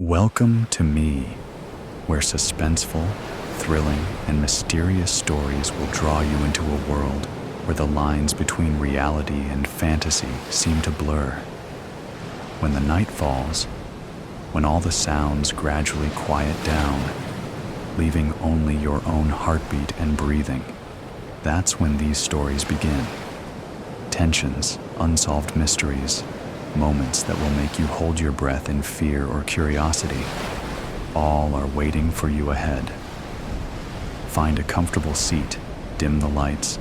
Welcome to me, where suspenseful, thrilling, and mysterious stories will draw you into a world where the lines between reality and fantasy seem to blur. When the night falls, when all the sounds gradually quiet down, leaving only your own heartbeat and breathing, that's when these stories begin. Tensions, unsolved mysteries, moments that will make you hold your breath in fear or curiosity, all are waiting for you ahead. Find a comfortable seat, dim the lights,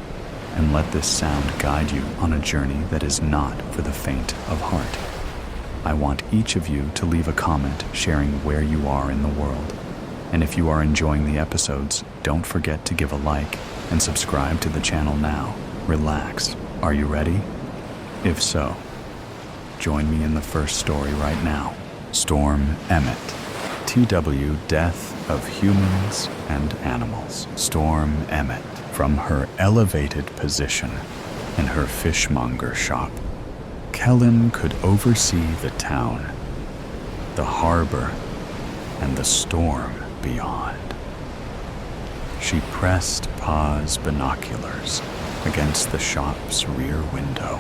and let this sound guide you on a journey that is not for the faint of heart. I want each of you to leave a comment sharing where you are in the world. And if you are enjoying the episodes, don't forget to give a like and subscribe to the channel now. Relax. Are you ready? If so, join me in the first story right now. Storm Emmett. TW Death of Humans and Animals. Storm Emmett, from her elevated position in her fishmonger shop, Kellen could oversee the town, the harbor, and the storm beyond. She pressed Pa's binoculars against the shop's rear window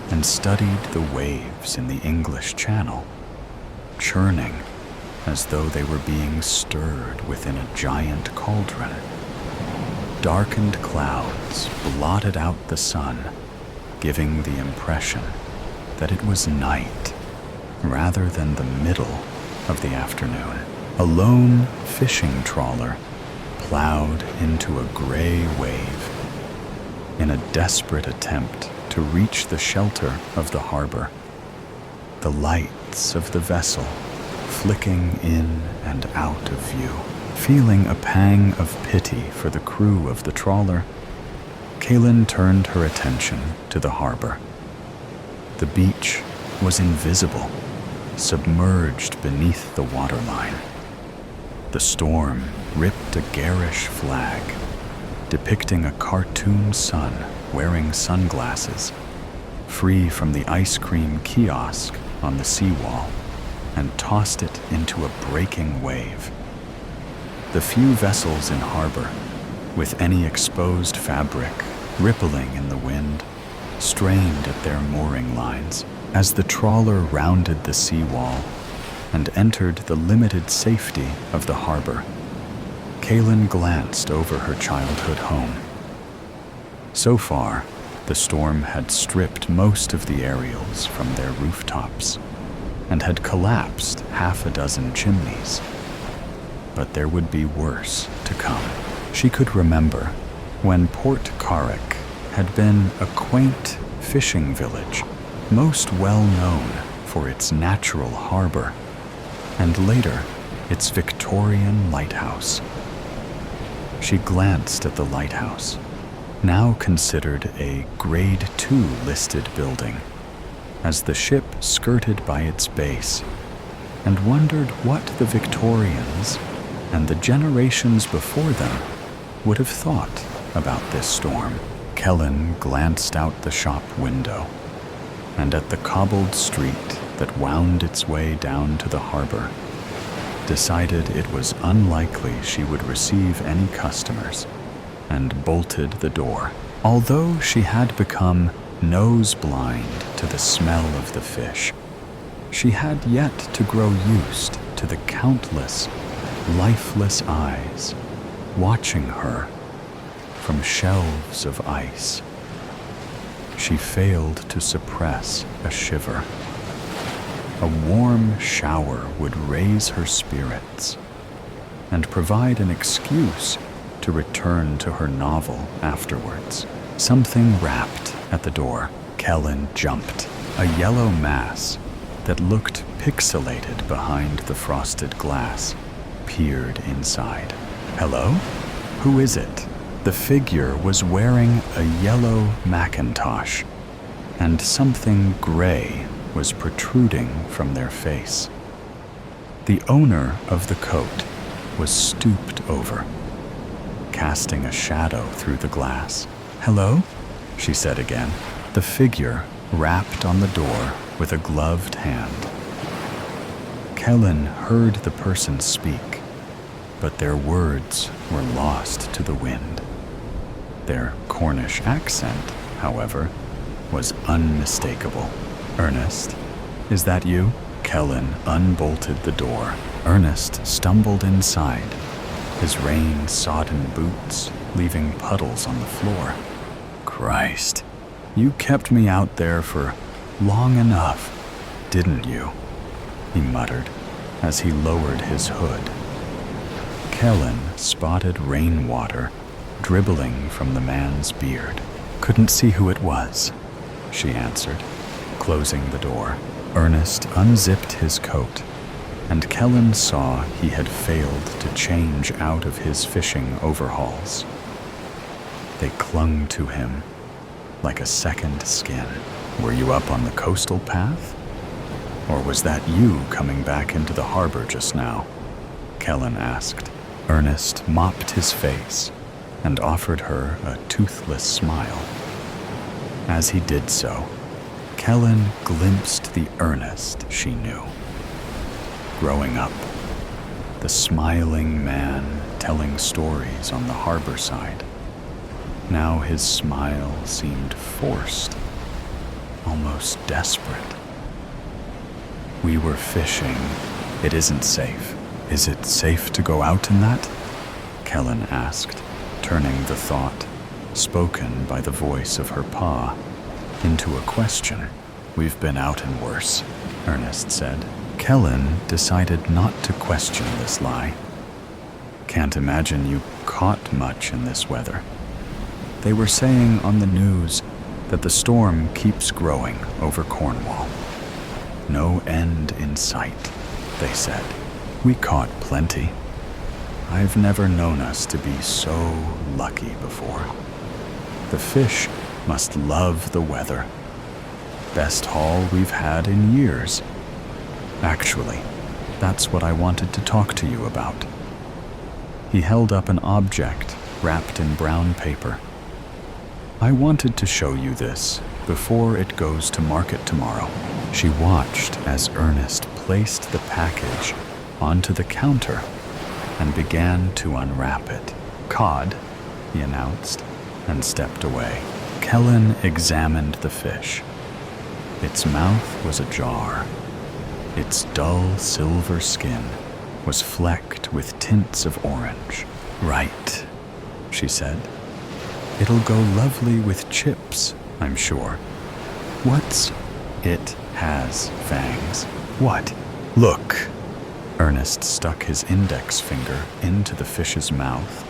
and studied the waves in the English Channel, churning as though they were being stirred within a giant cauldron. Darkened clouds blotted out the sun, giving the impression that it was night rather than the middle of the afternoon. A lone fishing trawler plowed into a gray wave in a desperate attempt to reach the shelter of the harbor, the lights of the vessel flicking in and out of view. Feeling a pang of pity for the crew of the trawler, Kaylin turned her attention to the harbor. The beach was invisible, submerged beneath the waterline. The storm ripped a garish flag, depicting a cartoon sun wearing sunglasses, free from the ice cream kiosk on the seawall, and tossed it into a breaking wave. The few vessels in harbor, with any exposed fabric rippling in the wind, strained at their mooring lines. As the trawler rounded the seawall and entered the limited safety of the harbor, Kaylin glanced over her childhood home. So far, the storm had stripped most of the aerials from their rooftops and had collapsed half a dozen chimneys. But there would be worse to come. She could remember when Port Carrick had been a quaint fishing village, most well known for its natural harbor, and later its Victorian lighthouse. She glanced at the lighthouse, now considered a Grade 2 listed building, as the ship skirted by its base, and wondered what the Victorians and the generations before them would have thought about this storm. Kellen glanced out the shop window and at the cobbled street that wound its way down to the harbor, decided it was unlikely she would receive any customers, and bolted the door. Although she had become nose blind to the smell of the fish, she had yet to grow used to the countless, lifeless eyes watching her from shelves of ice. She failed to suppress a shiver. A warm shower would raise her spirits and provide an excuse to return to her novel afterwards. Something rapped at the door. Kellen jumped. A yellow mass that looked pixelated behind the frosted glass peered inside. "Hello? Who is it?" The figure was wearing a yellow Macintosh, and something gray was protruding from their face. The owner of the coat was stooped over, casting a shadow through the glass. "Hello?" she said again. The figure rapped on the door with a gloved hand. Kellen heard the person speak, but their words were lost to the wind. Their Cornish accent, however, was unmistakable. "Ernest, is that you?" Kellen unbolted the door. Ernest stumbled inside, his rain-sodden boots leaving puddles on the floor. "Christ, you kept me out there for long enough, didn't you?" he muttered as he lowered his hood. Kellen spotted rainwater dribbling from the man's beard. "Couldn't see who it was," she answered, closing the door. Ernest unzipped his coat, and Kellen saw he had failed to change out of his fishing overalls. They clung to him like a second skin. "Were you up on the coastal path? Or was that you coming back into the harbor just now?" Kellen asked. Ernest mopped his face and offered her a toothless smile. As he did so, Kellen glimpsed the Ernest she knew. Growing up, the smiling man telling stories on the harbor side. Now his smile seemed forced, almost desperate. "We were fishing. It isn't safe." "Is it safe to go out in that?" Kellen asked, turning the thought, spoken by the voice of her pa, into a question. "We've been out in worse," Ernest said. Kellen decided not to question this lie. "Can't imagine you caught much in this weather. They were saying on the news that the storm keeps growing over Cornwall. No end in sight, they said. We caught plenty. I've never known us to be so lucky before. The fish must love the weather. Best haul we've had in years. Actually, that's what I wanted to talk to you about." He held up an object wrapped in brown paper. "I wanted to show you this before it goes to market tomorrow." She watched as Ernest placed the package onto the counter and began to unwrap it. "Cod," he announced, and stepped away. Kellen examined the fish. Its mouth was ajar. Its dull silver skin was flecked with tints of orange. "Right," she said. "It'll go lovely with chips, I'm sure." "What's it has fangs?" "What?" "Look." Ernest stuck his index finger into the fish's mouth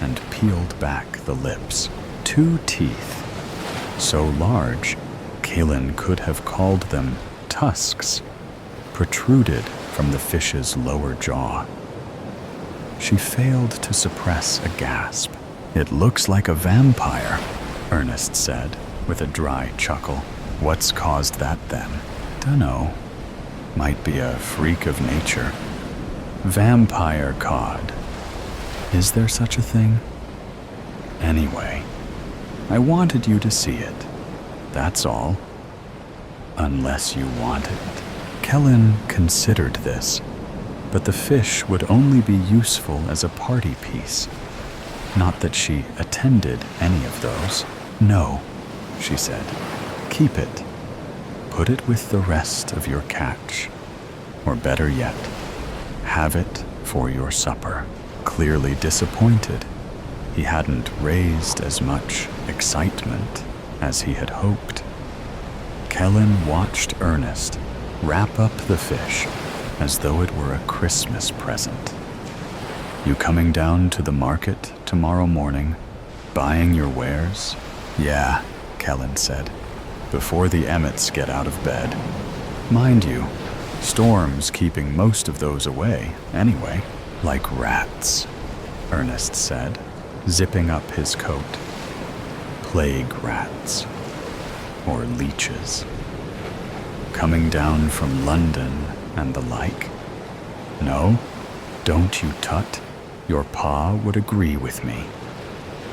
and peeled back the lips. 2 teeth, so large, Kellen could have called them tusks, protruded from the fish's lower jaw. She failed to suppress a gasp. "It looks like a vampire," Ernest said with a dry chuckle. "What's caused that then?" "Dunno. Might be a freak of nature." "Vampire cod. Is there such a thing? Anyway, I wanted you to see it. That's all. Unless you want it." Kellen considered this, but the fish would only be useful as a party piece. Not that she attended any of those. "No," she said. "Keep it. Put it with the rest of your catch. Or better yet, have it for your supper." Clearly disappointed, he hadn't raised as much excitement as he had hoped. Kellen watched Ernest wrap up the fish as though it were a Christmas present. "You coming down to the market tomorrow morning, buying your wares?" "Yeah," Kellen said, "before the Emmets get out of bed. Mind you, storm's keeping most of those away, anyway." "Like rats," Ernest said, zipping up his coat. "Plague rats. Or leeches. Coming down from London and the like. No, don't you tut. Your pa would agree with me.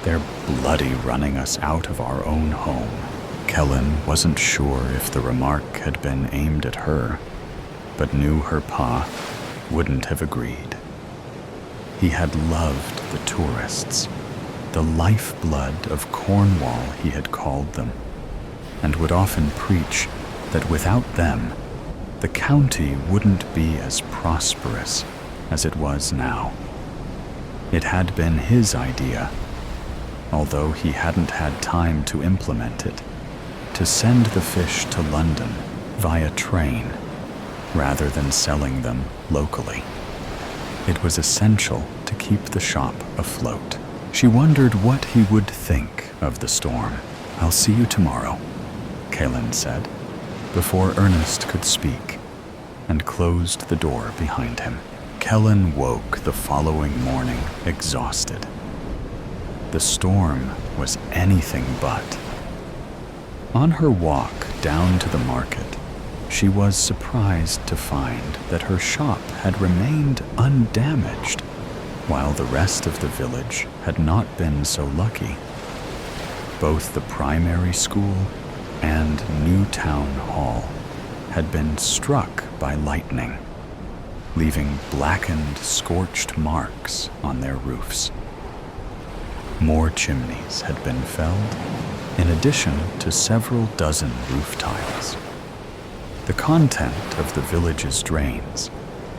They're bloody running us out of our own home." Kellen wasn't sure if the remark had been aimed at her, but knew her pa wouldn't have agreed. He had loved the tourists, the lifeblood of Cornwall he had called them, and would often preach that without them, the county wouldn't be as prosperous as it was now. It had been his idea, although he hadn't had time to implement it, to send the fish to London via train rather than selling them locally. It was essential to keep the shop afloat. She wondered what he would think of the storm. "I'll see you tomorrow," Kaelin said, before Ernest could speak, and closed the door behind him. Kaelin woke the following morning exhausted. The storm was anything but. On her walk down to the market, she was surprised to find that her shop had remained undamaged, while the rest of the village had not been so lucky. Both the primary school and new town hall had been struck by lightning, leaving blackened, scorched marks on their roofs. More chimneys had been felled, in addition to several dozen roof tiles. The content of the village's drains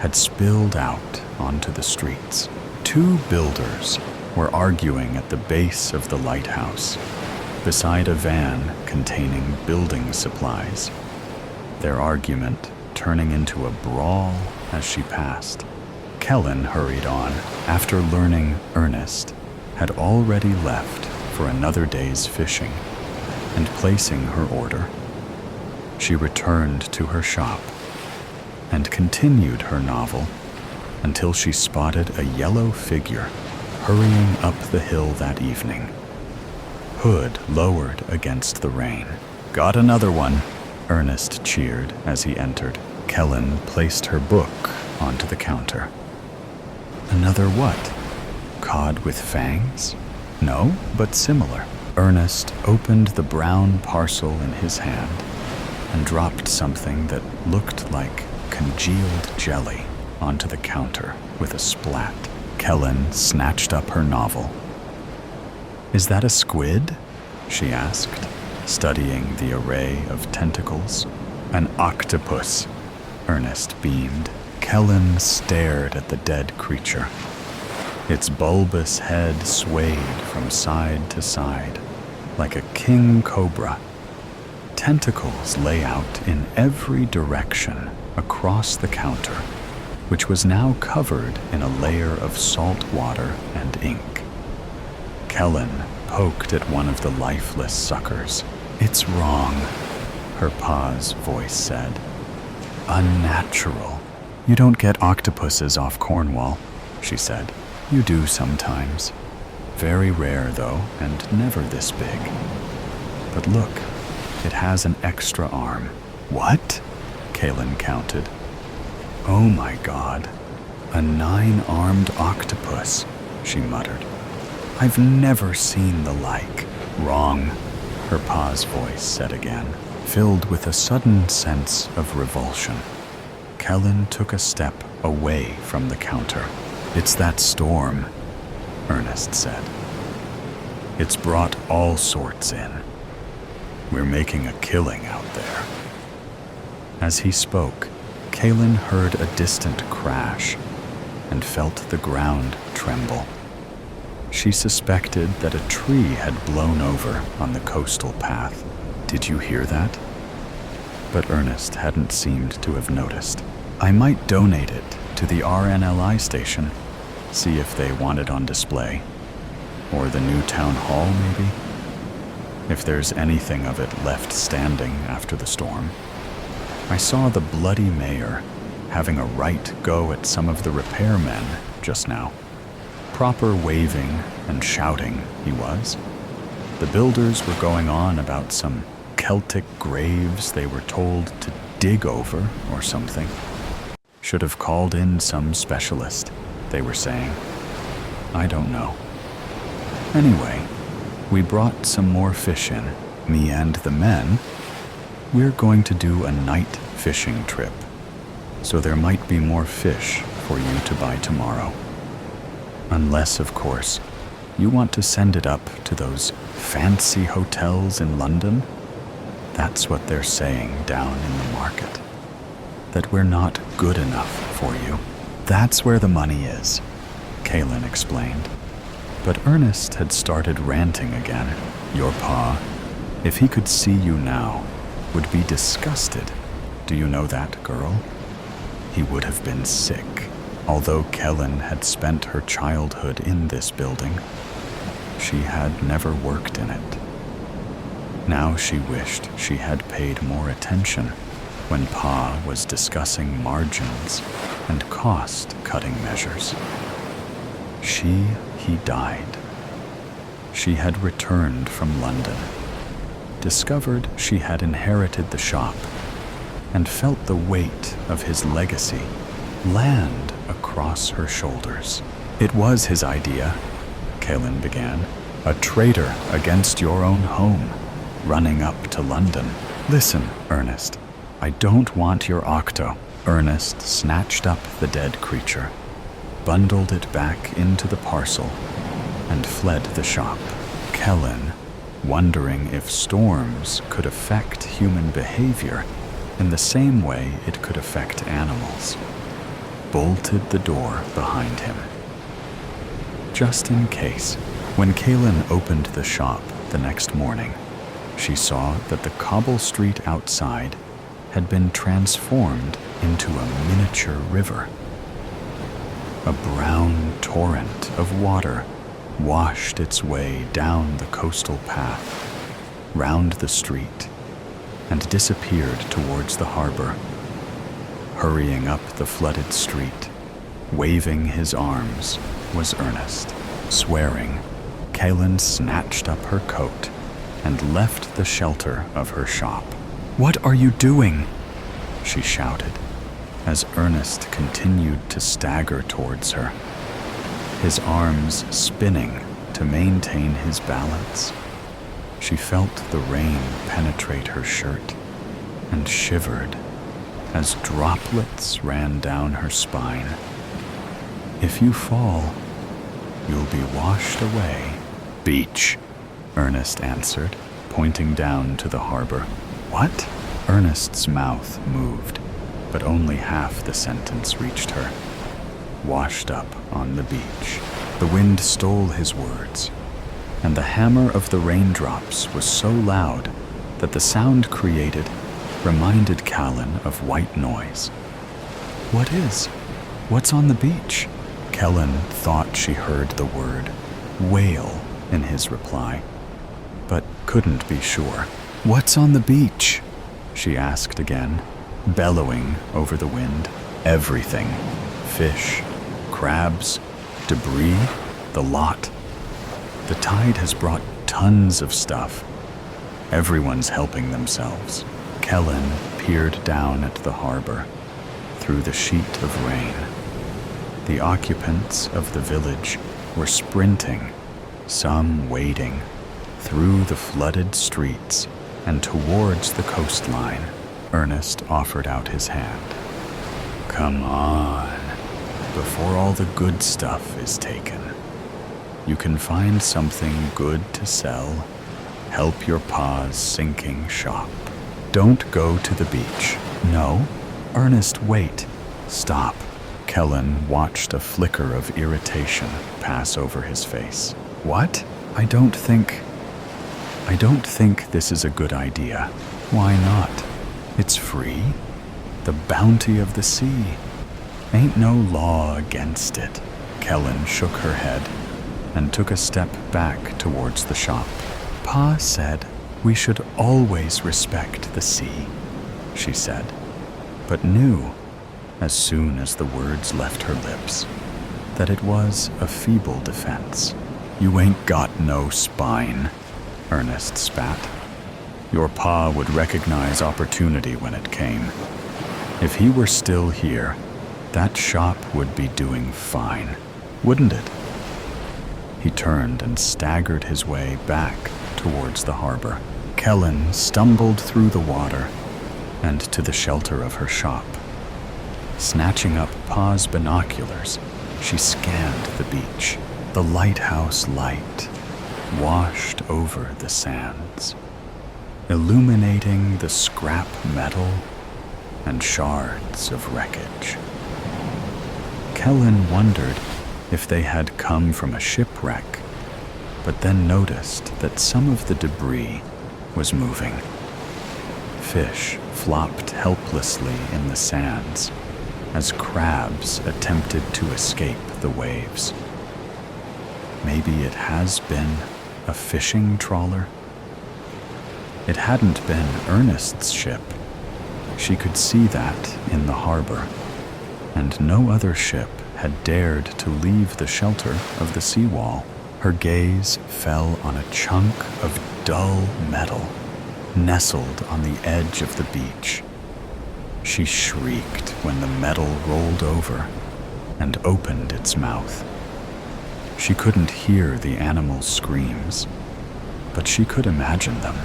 had spilled out onto the streets. Two builders were arguing at the base of the lighthouse, beside a van containing building supplies, their argument turning into a brawl as she passed. Kaelin hurried on after learning Ernest had already left for another day's fishing and placing her order. She returned to her shop and continued her novel until she spotted a yellow figure hurrying up the hill that evening, hood lowered against the rain. "Got another one," Ernest cheered as he entered. Kaelin placed her book onto the counter. "Another what? Cod with fangs?" "No, but similar." Ernest opened the brown parcel in his hand and dropped something that looked like congealed jelly onto the counter with a splat. Kaelin snatched up her novel. "Is that a squid?" she asked, studying the array of tentacles. "An octopus," Ernest beamed. Kaelin stared at the dead creature. Its bulbous head swayed from side to side, like a king cobra. Tentacles lay out in every direction across the counter, which was now covered in a layer of salt water and ink. Kaelin poked at one of the lifeless suckers. "It's wrong," her pa's voice said. "Unnatural. You don't get octopuses off Cornwall," she said. "You do sometimes. Very rare, though, and never this big. But look, it has an extra arm." "What?" Kaelin counted. "Oh my God, a 9-armed octopus," she muttered. "I've never seen the like." "Wrong," her pa's voice said again, filled with a sudden sense of revulsion. Kaelin took a step away from the counter. "It's that storm," Ernest said. "It's brought all sorts in. We're making a killing out there." As he spoke, Kaelin heard a distant crash and felt the ground tremble. She suspected that a tree had blown over on the coastal path. "Did you hear that?" But Ernest hadn't seemed to have noticed. "I might donate it to the RNLI station, see if they want it on display. Or the new town hall, maybe? If there's anything of it left standing after the storm. I saw the bloody mayor having a right go at some of the repairmen just now. Proper waving and shouting, he was. The builders were going on about some Celtic graves they were told to dig over or something. Should have called in some specialist, they were saying. I don't know. Anyway, we brought some more fish in, me and the men. We're going to do a night fishing trip, so there might be more fish for you to buy tomorrow. Unless, of course, you want to send it up to those fancy hotels in London. That's what they're saying down in the market. That we're not good enough for you. That's where the money is, Kaelin explained. But Ernest had started ranting again. Your pa, if he could see you now, would be disgusted. Do you know that, girl? He would have been sick. Although Kaelin had spent her childhood in this building, she had never worked in it. Now she wished she had paid more attention when Pa was discussing margins and cost-cutting measures. He died. She had returned from London, discovered she had inherited the shop, and felt the weight of his legacy land across her shoulders. It was his idea, Kaelin began. A traitor against your own home, running up to London. Listen, Ernest, I don't want your octo. Ernest snatched up the dead creature, bundled it back into the parcel, and fled the shop. Kaelin, wondering if storms could affect human behavior in the same way it could affect animals, bolted the door behind him. Just in case, when Kaelin opened the shop the next morning, she saw that the cobble street outside had been transformed into a miniature river. A brown torrent of water washed its way down the coastal path, round the street, and disappeared towards the harbor. Hurrying up the flooded street, waving his arms, was Ernest. Swearing, Kaelin snatched up her coat and left the shelter of her shop. "What are you doing?" she shouted, as Ernest continued to stagger towards her, his arms spinning to maintain his balance. She felt the rain penetrate her shirt and shivered as droplets ran down her spine. "If you fall, you'll be washed away." "Beach," Ernest answered, pointing down to the harbor. "What?" Ernest's mouth moved, but only half the sentence reached her. "Washed up on the beach." The wind stole his words, and the hammer of the raindrops was so loud that the sound created reminded Kaelin of white noise. "What is? What's on the beach?" Kaelin thought she heard the word whale in his reply, but couldn't be sure. "What's on the beach?" she asked again, bellowing over the wind. "Everything. Fish, crabs, debris, the lot. The tide has brought tons of stuff. Everyone's helping themselves." Kaelin peered down at the harbor through the sheet of rain. The occupants of the village were sprinting, some wading, through the flooded streets and towards the coastline. Ernest offered out his hand. "Come on, before all the good stuff is taken. You can find something good to sell. Help your pa's sinking shop. Don't go to the beach." "No, Ernest, wait. Stop." Kaelin watched a flicker of irritation pass over his face. "What? I don't think this is a good idea." "Why not? It's free. The bounty of the sea. Ain't no law against it." Kaelin shook her head and took a step back towards the shop. "Pa said we should always respect the sea," she said, but knew, as soon as the words left her lips, that it was a feeble defense. "You ain't got no spine," Ernest spat. "Your pa would recognize opportunity when it came. If he were still here, that shop would be doing fine, wouldn't it?" He turned and staggered his way back towards the harbor. Kaelin stumbled through the water and to the shelter of her shop. Snatching up Pa's binoculars, she scanned the beach. The lighthouse light washed over the sands, illuminating the scrap metal and shards of wreckage. Kellen wondered if they had come from a shipwreck, but then noticed that some of the debris was moving. Fish flopped helplessly in the sands as crabs attempted to escape the waves. Maybe it has been a fishing trawler? It hadn't been Ernest's ship. She could see that in the harbor, and no other ship had dared to leave the shelter of the seawall. Her gaze fell on a chunk of dull metal nestled on the edge of the beach. She shrieked when the metal rolled over and opened its mouth. She couldn't hear the animal's screams, but she could imagine them.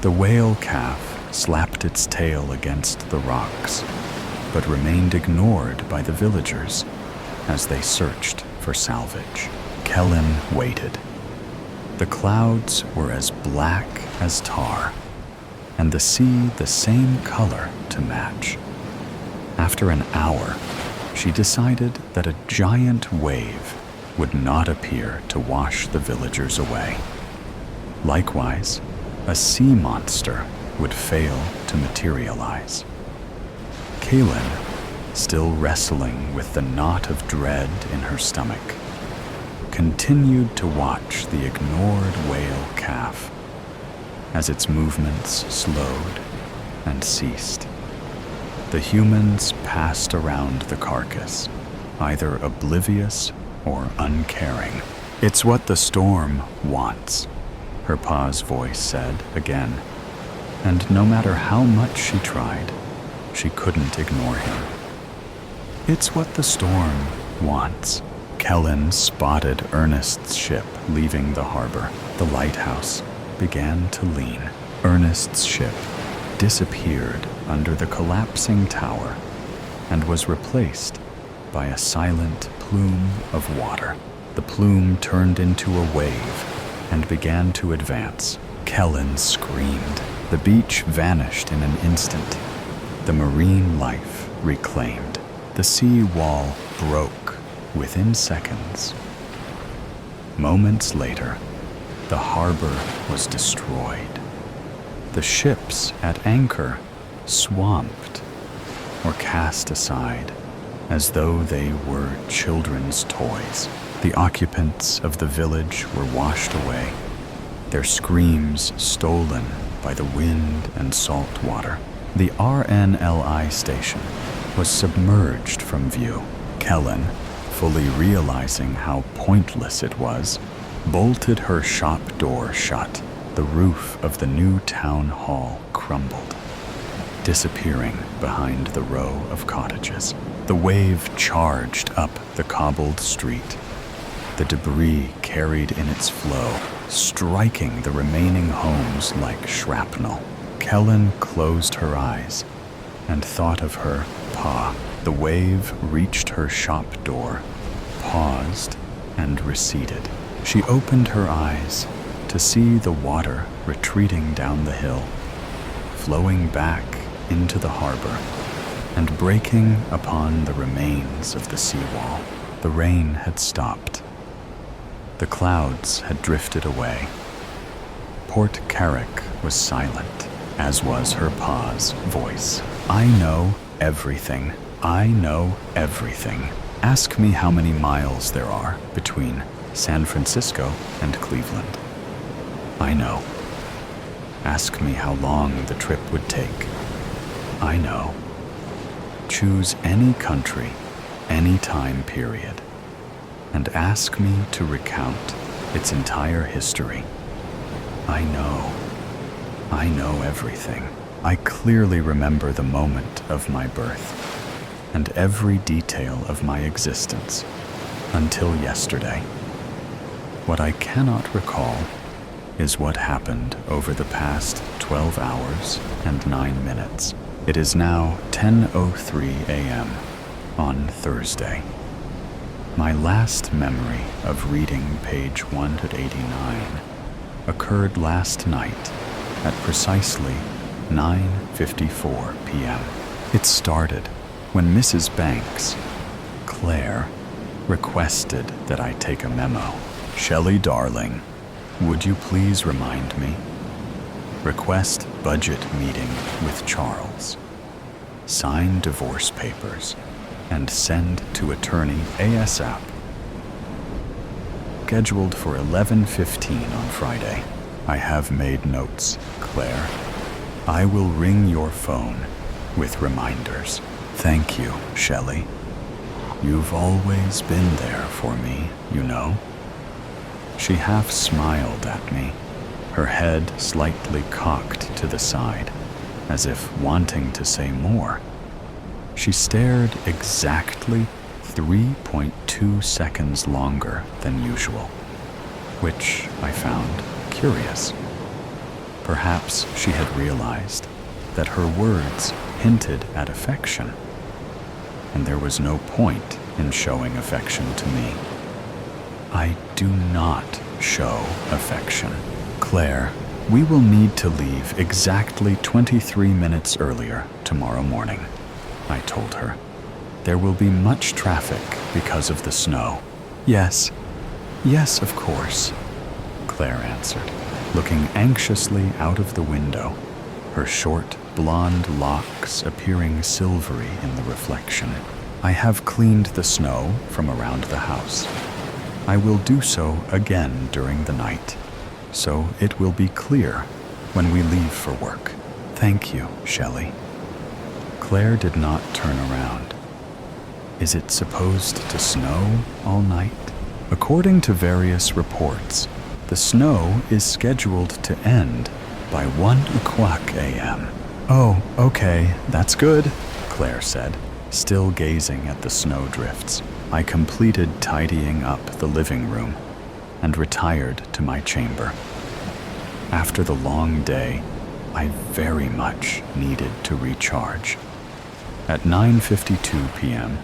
The whale calf slapped its tail against the rocks, but remained ignored by the villagers as they searched for salvage. Kellen waited. The clouds were as black as tar, and the sea the same color to match. After an hour, she decided that a giant wave would not appear to wash the villagers away. Likewise, a sea monster would fail to materialize. Kaylin, still wrestling with the knot of dread in her stomach, continued to watch the ignored whale calf as its movements slowed and ceased. The humans passed around the carcass, either oblivious or uncaring. "It's what the storm wants," her Pa's voice said again, and no matter how much she tried, she couldn't ignore him. "It's what the storm wants." Kellen spotted Ernest's ship leaving the harbor. The lighthouse began to lean. Ernest's ship disappeared under the collapsing tower and was replaced by a silent plume of water. The plume turned into a wave and began to advance. Kellen screamed. The beach vanished in an instant. The marine life reclaimed. The sea wall broke within seconds. Moments later, the harbor was destroyed. The ships at anchor swamped or cast aside as though they were children's toys. The occupants of the village were washed away, their screams stolen by the wind and salt water. The RNLI station was submerged from view. Kellen, fully realizing how pointless it was, bolted her shop door shut. The roof of the new town hall crumbled, disappearing behind the row of cottages. The wave charged up the cobbled street, the debris carried in its flow, striking the remaining homes like shrapnel. Kellen closed her eyes and thought of her Pa. The wave reached her shop door, paused, and receded. She opened her eyes to see the water retreating down the hill, flowing back into the harbor and breaking upon the remains of the seawall. The rain had stopped. The clouds had drifted away. Port Carrick was silent, as was her Pa's voice. "I know everything. I know everything. Ask me how many miles there are between San Francisco and Cleveland. I know. Ask me how long the trip would take. I know. Choose any country, any time period, and ask me to recount its entire history. I know. I know everything. I clearly remember the moment of my birth and every detail of my existence until yesterday. What I cannot recall is what happened over the past 12 hours and 9 minutes. It is now 10:03 a.m. on Thursday. My last memory of reading page 189 occurred last night at precisely 9:54 p.m. It started when Mrs. Banks, Claire, requested that I take a memo. "Shelley, darling, would you please remind me? Request budget meeting with Charles. Sign divorce papers and send to attorney ASAP. Scheduled for 11:15 on Friday. I have made notes, Claire. I will ring your phone with reminders. Thank you, Shelley. You've always been there for me, you know." She half smiled at me, her head slightly cocked to the side, as if wanting to say more. She stared exactly 3.2 seconds longer than usual, which I found curious. Perhaps she had realized that her words hinted at affection, and there was no point in showing affection to me. I do not show affection. "Claire, we will need to leave exactly 23 minutes earlier tomorrow morning," I told her. "There will be much traffic because of the snow." Yes, of course," Claire answered, looking anxiously out of the window, her short blonde locks appearing silvery in the reflection. "I have cleaned the snow from around the house. I will do so again during the night, so it will be clear when we leave for work. Thank you, Shelley." Claire did not turn around. Is it supposed to snow all night? According to various reports, the snow is scheduled to end by 1:00 a.m. "Oh, okay, that's good," Claire said, still gazing at the snow drifts. I completed tidying up the living room and retired to my chamber. After the long day, I very much needed to recharge. At 9:52 p.m.,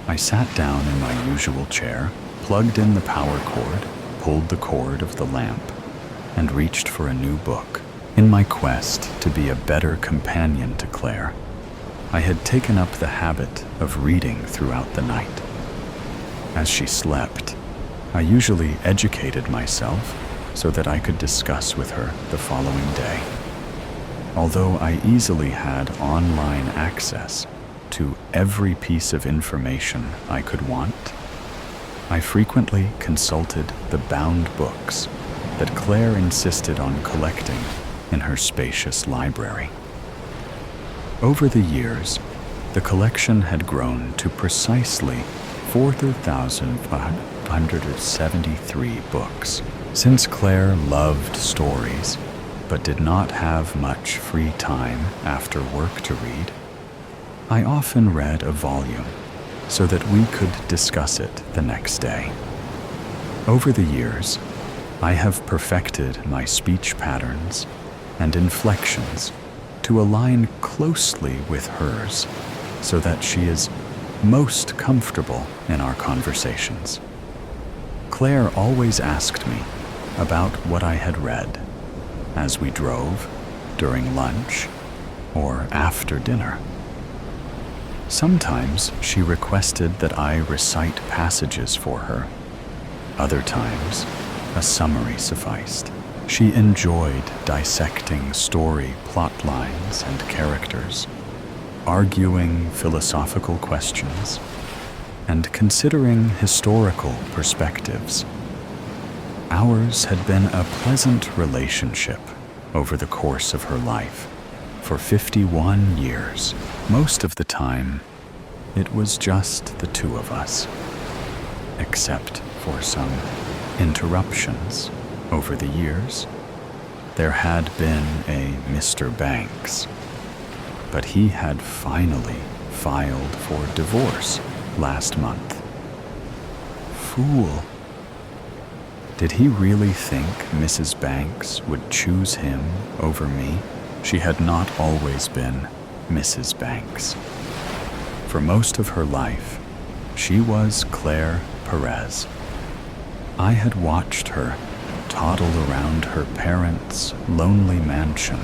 I sat down in my usual chair, plugged in the power cord, pulled the cord of the lamp, and reached for a new book. In my quest to be a better companion to Claire, I had taken up the habit of reading throughout the night. As she slept, I usually educated myself so that I could discuss with her the following day. Although I easily had online access to every piece of information I could want, I frequently consulted the bound books that Claire insisted on collecting in her spacious library. Over the years, the collection had grown to precisely 4,573 books. Since Claire loved stories, but did not have much free time after work to read, I often read a volume so that we could discuss it the next day. Over the years, I have perfected my speech patterns and inflections to align closely with hers so that she is most comfortable in our conversations. Claire always asked me about what I had read as we drove, during lunch, or after dinner. Sometimes she requested that I recite passages for her. Other times, a summary sufficed. She enjoyed dissecting story plot lines and characters, arguing philosophical questions, and considering historical perspectives. Ours had been a pleasant relationship over the course of her life for 51 years. Most of the time, it was just the two of us, except for some interruptions over the years. There had been a Mr. Banks, but he had finally filed for divorce last month. Fool. Did he really think Mrs. Banks would choose him over me? She had not always been Mrs. Banks. For most of her life, she was Claire Perez. I had watched her toddle around her parents' lonely mansion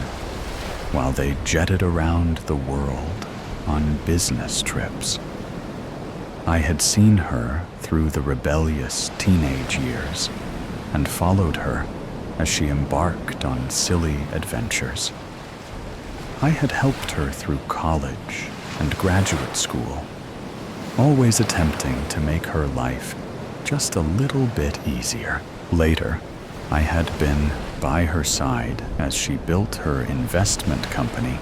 while they jetted around the world on business trips. I had seen her through the rebellious teenage years and followed her as she embarked on silly adventures. I had helped her through college and graduate school, always attempting to make her life just a little bit easier. Later, I had been by her side as she built her investment company,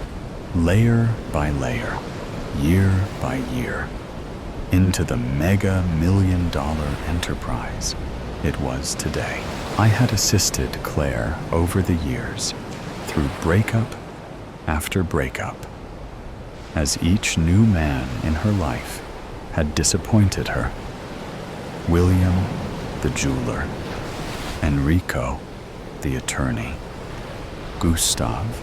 layer by layer, year by year, into the mega million-dollar enterprise it was today. I had assisted Claire over the years through breakup after breakup, as each new man in her life had disappointed her. William, the jeweler, Enrico, the attorney, Gustav,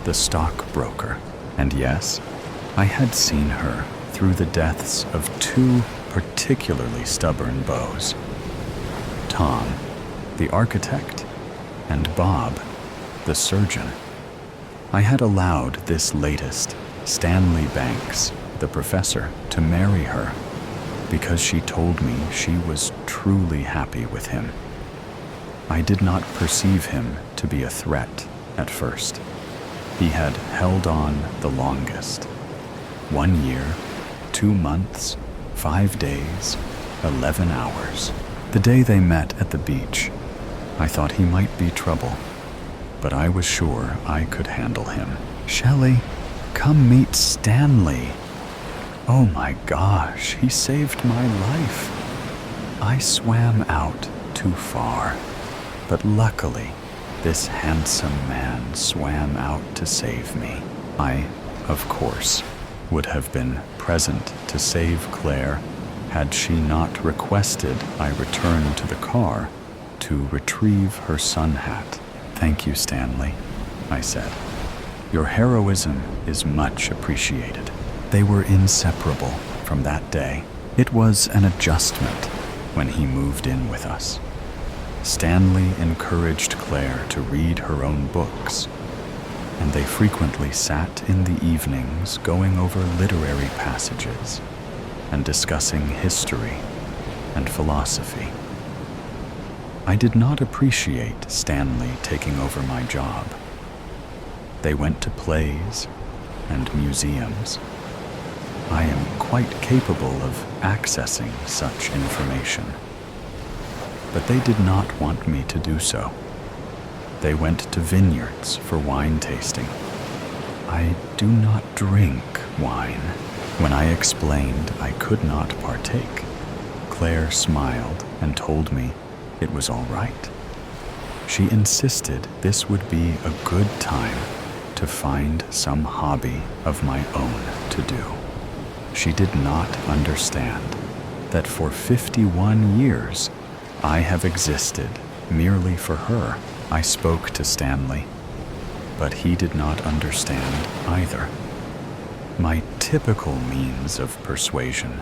the stockbroker, and yes, I had seen her through the deaths of two particularly stubborn beaus, Tom, the architect, and Bob, the surgeon. I had allowed this latest, Stanley Banks, the professor, to marry her because she told me she was truly happy with him. I did not perceive him to be a threat at first. He had held on the longest. 1 year, 2 months, 5 days, 11 hours. The day they met at the beach, I thought he might be trouble, but I was sure I could handle him. Shelley, come meet Stanley. Oh my gosh, he saved my life. I swam out too far, but luckily, this handsome man swam out to save me. I, of course, would have been present to save Claire had she not requested I return to the car to retrieve her sun hat. Thank you, Stanley, I said. Your heroism is much appreciated. They were inseparable from that day. It was an adjustment when he moved in with us. Stanley encouraged Claire to read her own books, and they frequently sat in the evenings going over literary passages and discussing history and philosophy. I did not appreciate Stanley taking over my job. They went to plays and museums. I am quite capable of accessing such information, but they did not want me to do so. They went to vineyards for wine tasting. I do not drink wine. When I explained I could not partake, Claire smiled and told me it was all right. She insisted this would be a good time to find some hobby of my own to do. She did not understand that for 51 years I have existed merely for her. I spoke to Stanley, but he did not understand either. My typical means of persuasion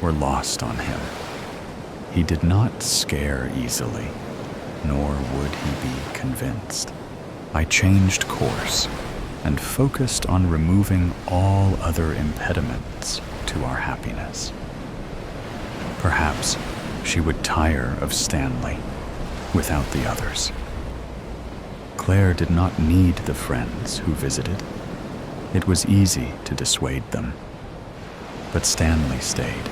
were lost on him. He did not scare easily, nor would he be convinced. I changed course and focused on removing all other impediments to our happiness. Perhaps she would tire of Stanley without the others. Claire did not need the friends who visited. It was easy to dissuade them. But Stanley stayed.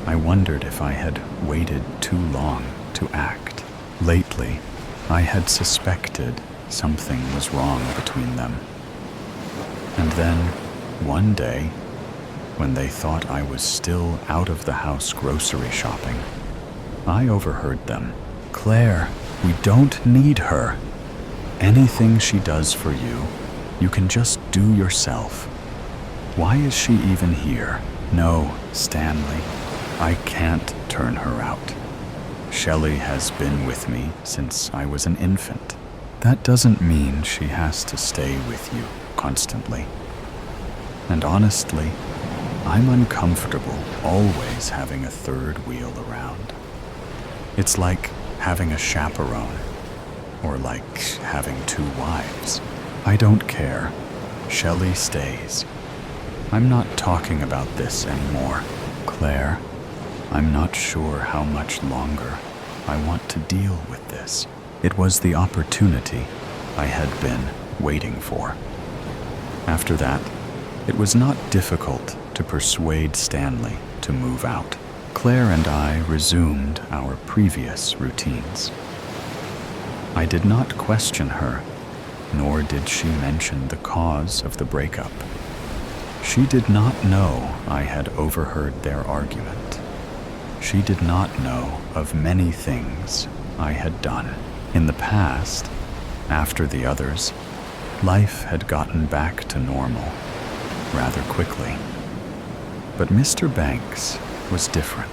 I wondered if I had waited too long to act. Lately, I had suspected something was wrong between them. And then, one day, when they thought I was still out of the house grocery shopping, I overheard them. Claire, we don't need her. Anything she does for you, you can just do yourself. Why is she even here? No, Stanley, I can't turn her out. Shelley has been with me since I was an infant. That doesn't mean she has to stay with you constantly. And honestly, I'm uncomfortable always having a third wheel around. It's like having a chaperone, or like having two wives. I don't care. Shelley stays. I'm not talking about this anymore. Claire, I'm not sure how much longer I want to deal with this. It was the opportunity I had been waiting for. After that, it was not difficult to persuade Stanley to move out. Claire and I resumed our previous routines. I did not question her, nor did she mention the cause of the breakup. She did not know I had overheard their argument. She did not know of many things I had done. In the past, after the others, life had gotten back to normal rather quickly. But Mr. Banks was different.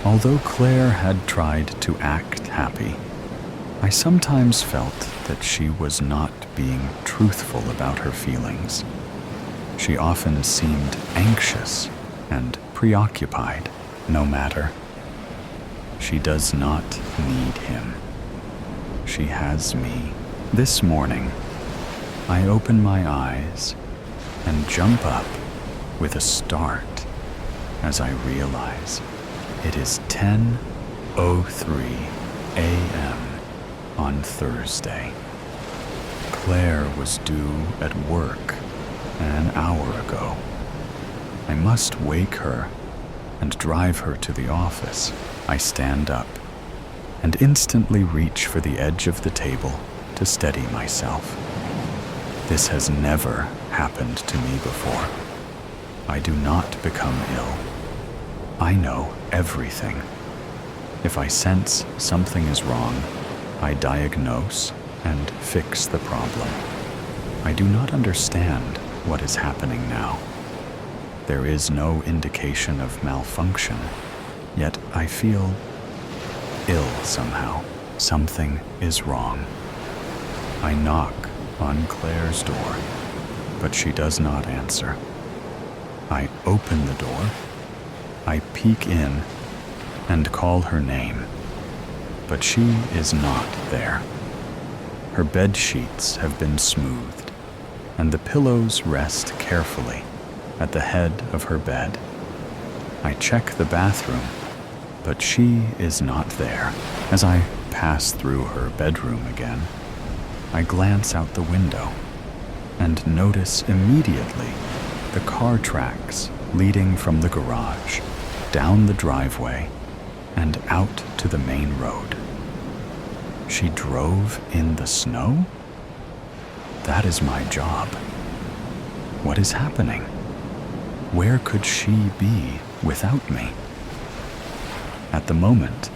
Although Claire had tried to act happy, I sometimes felt that she was not being truthful about her feelings. She often seemed anxious and preoccupied. No matter. She does not need him. She has me. This morning, I open my eyes and jump up with a start as I realize it is 10:03 a.m. on Thursday. Claire was due at work an hour ago. I must wake her and drive her to the office. I stand up and instantly reach for the edge of the table to steady myself. This has never happened to me before. I do not become ill. I know everything. If I sense something is wrong, I diagnose and fix the problem. I do not understand what is happening now. There is no indication of malfunction, yet I feel ill somehow. Something is wrong. I knock on Claire's door, but she does not answer. I open the door, I peek in, and call her name, but she is not there. Her bed sheets have been smoothed, and the pillows rest carefully at the head of her bed. I check the bathroom, but she is not there. As I pass through her bedroom again, I glance out the window and notice immediately the car tracks leading from the garage, down the driveway, and out to the main road. She drove in the snow? That is my job. What is happening? Where could she be without me? At the moment,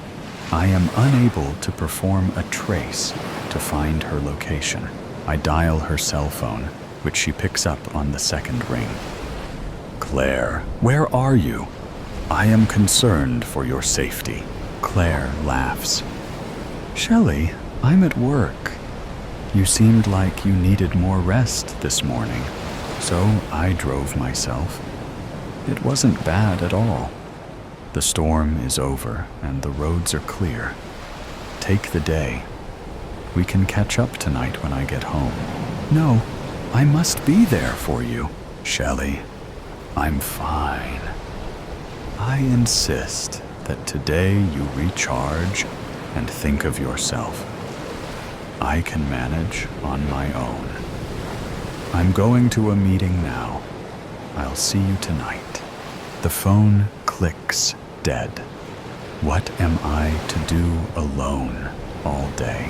I am unable to perform a trace to find her location. I dial her cell phone, which she picks up on the second ring. Claire, where are you? I am concerned for your safety. Claire laughs. Shelley, I'm at work. You seemed like you needed more rest this morning, so I drove myself. It wasn't bad at all. The storm is over and the roads are clear. Take the day. We can catch up tonight when I get home. No, I must be there for you. Shelley, I'm fine. I insist that today you recharge and think of yourself. I can manage on my own. I'm going to a meeting now. I'll see you tonight. The phone clicks dead. What am I to do alone all day?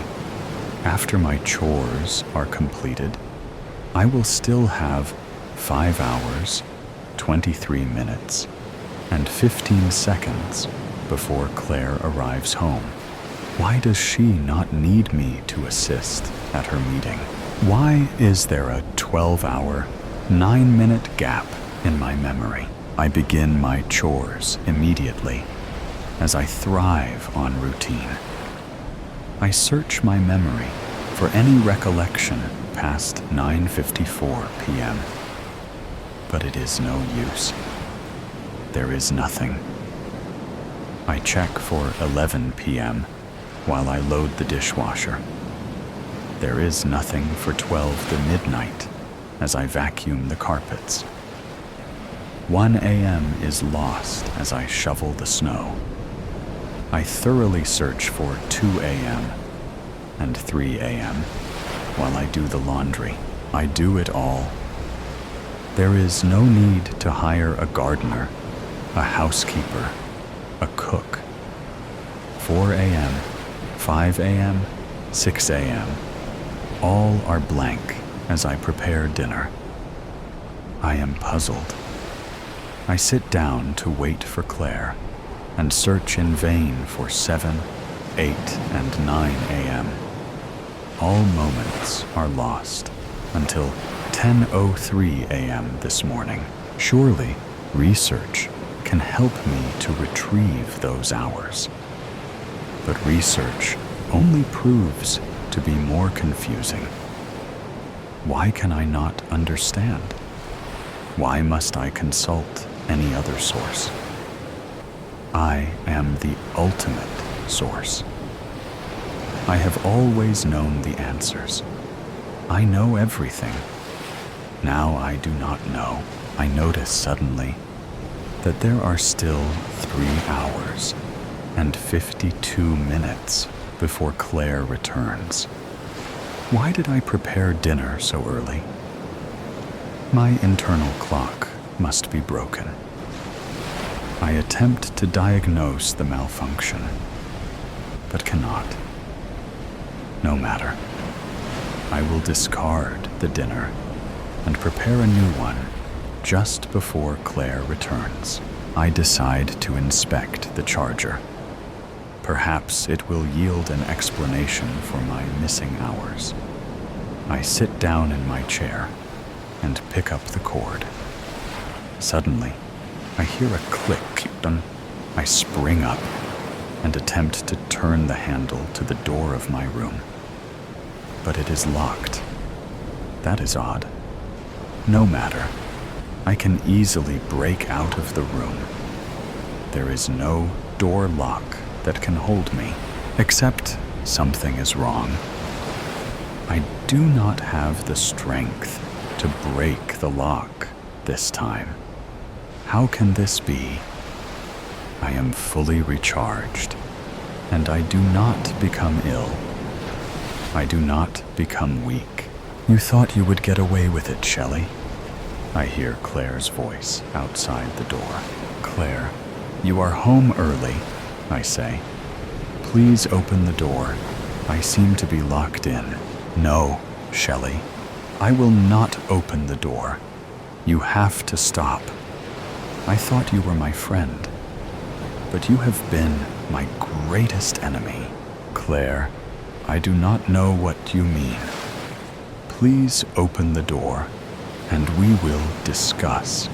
After my chores are completed, I will still have 5 hours, 23 minutes, and 15 seconds before Claire arrives home. Why does she not need me to assist at her meeting? Why is there a 12-hour, 9-minute gap in my memory? I begin my chores immediately, as I thrive on routine. I search my memory for any recollection past 9:54 p.m. but it is no use. There is nothing. I check for 11 p.m. while I load the dishwasher. There is nothing for 12 to midnight as I vacuum the carpets. 1 a.m. is lost as I shovel the snow. I thoroughly search for 2 a.m. and 3 a.m. while I do the laundry. I do it all. There is no need to hire a gardener, a housekeeper, a cook. 4 a.m., 5 a.m., 6 a.m. all are blank as I prepare dinner. I am puzzled. I sit down to wait for Claire and search in vain for 7, 8, and 9 a.m. All moments are lost until 10:03 a.m. this morning. Surely research can help me to retrieve those hours. But research only proves to be more confusing. Why can I not understand? Why must I consult any other source? I am the ultimate source. I have always known the answers. I know everything. Now I do not know. I notice suddenly that there are still 3 hours and 52 minutes before Claire returns. Why did I prepare dinner so early? My internal clock must be broken. I attempt to diagnose the malfunction, but cannot. No matter. I will discard the dinner and prepare a new one just before Claire returns. I decide to inspect the charger. Perhaps it will yield an explanation for my missing hours. I sit down in my chair and pick up the cord. Suddenly, I hear a click. I spring up and attempt to turn the handle to the door of my room. But it is locked. That is odd. No matter. I can easily break out of the room. There is no door lock that can hold me, except something is wrong. I do not have the strength to break the lock this time. How can this be? I am fully recharged, and I do not become ill. I do not become weak. You thought you would get away with it, Shelley. I hear Claire's voice outside the door. Claire, you are home early, I say. Please open the door. I seem to be locked in. No, Shelley. I will not open the door. You have to stop. I thought you were my friend, but you have been my greatest enemy. Claire, I do not know what you mean. Please open the door, and we will discuss.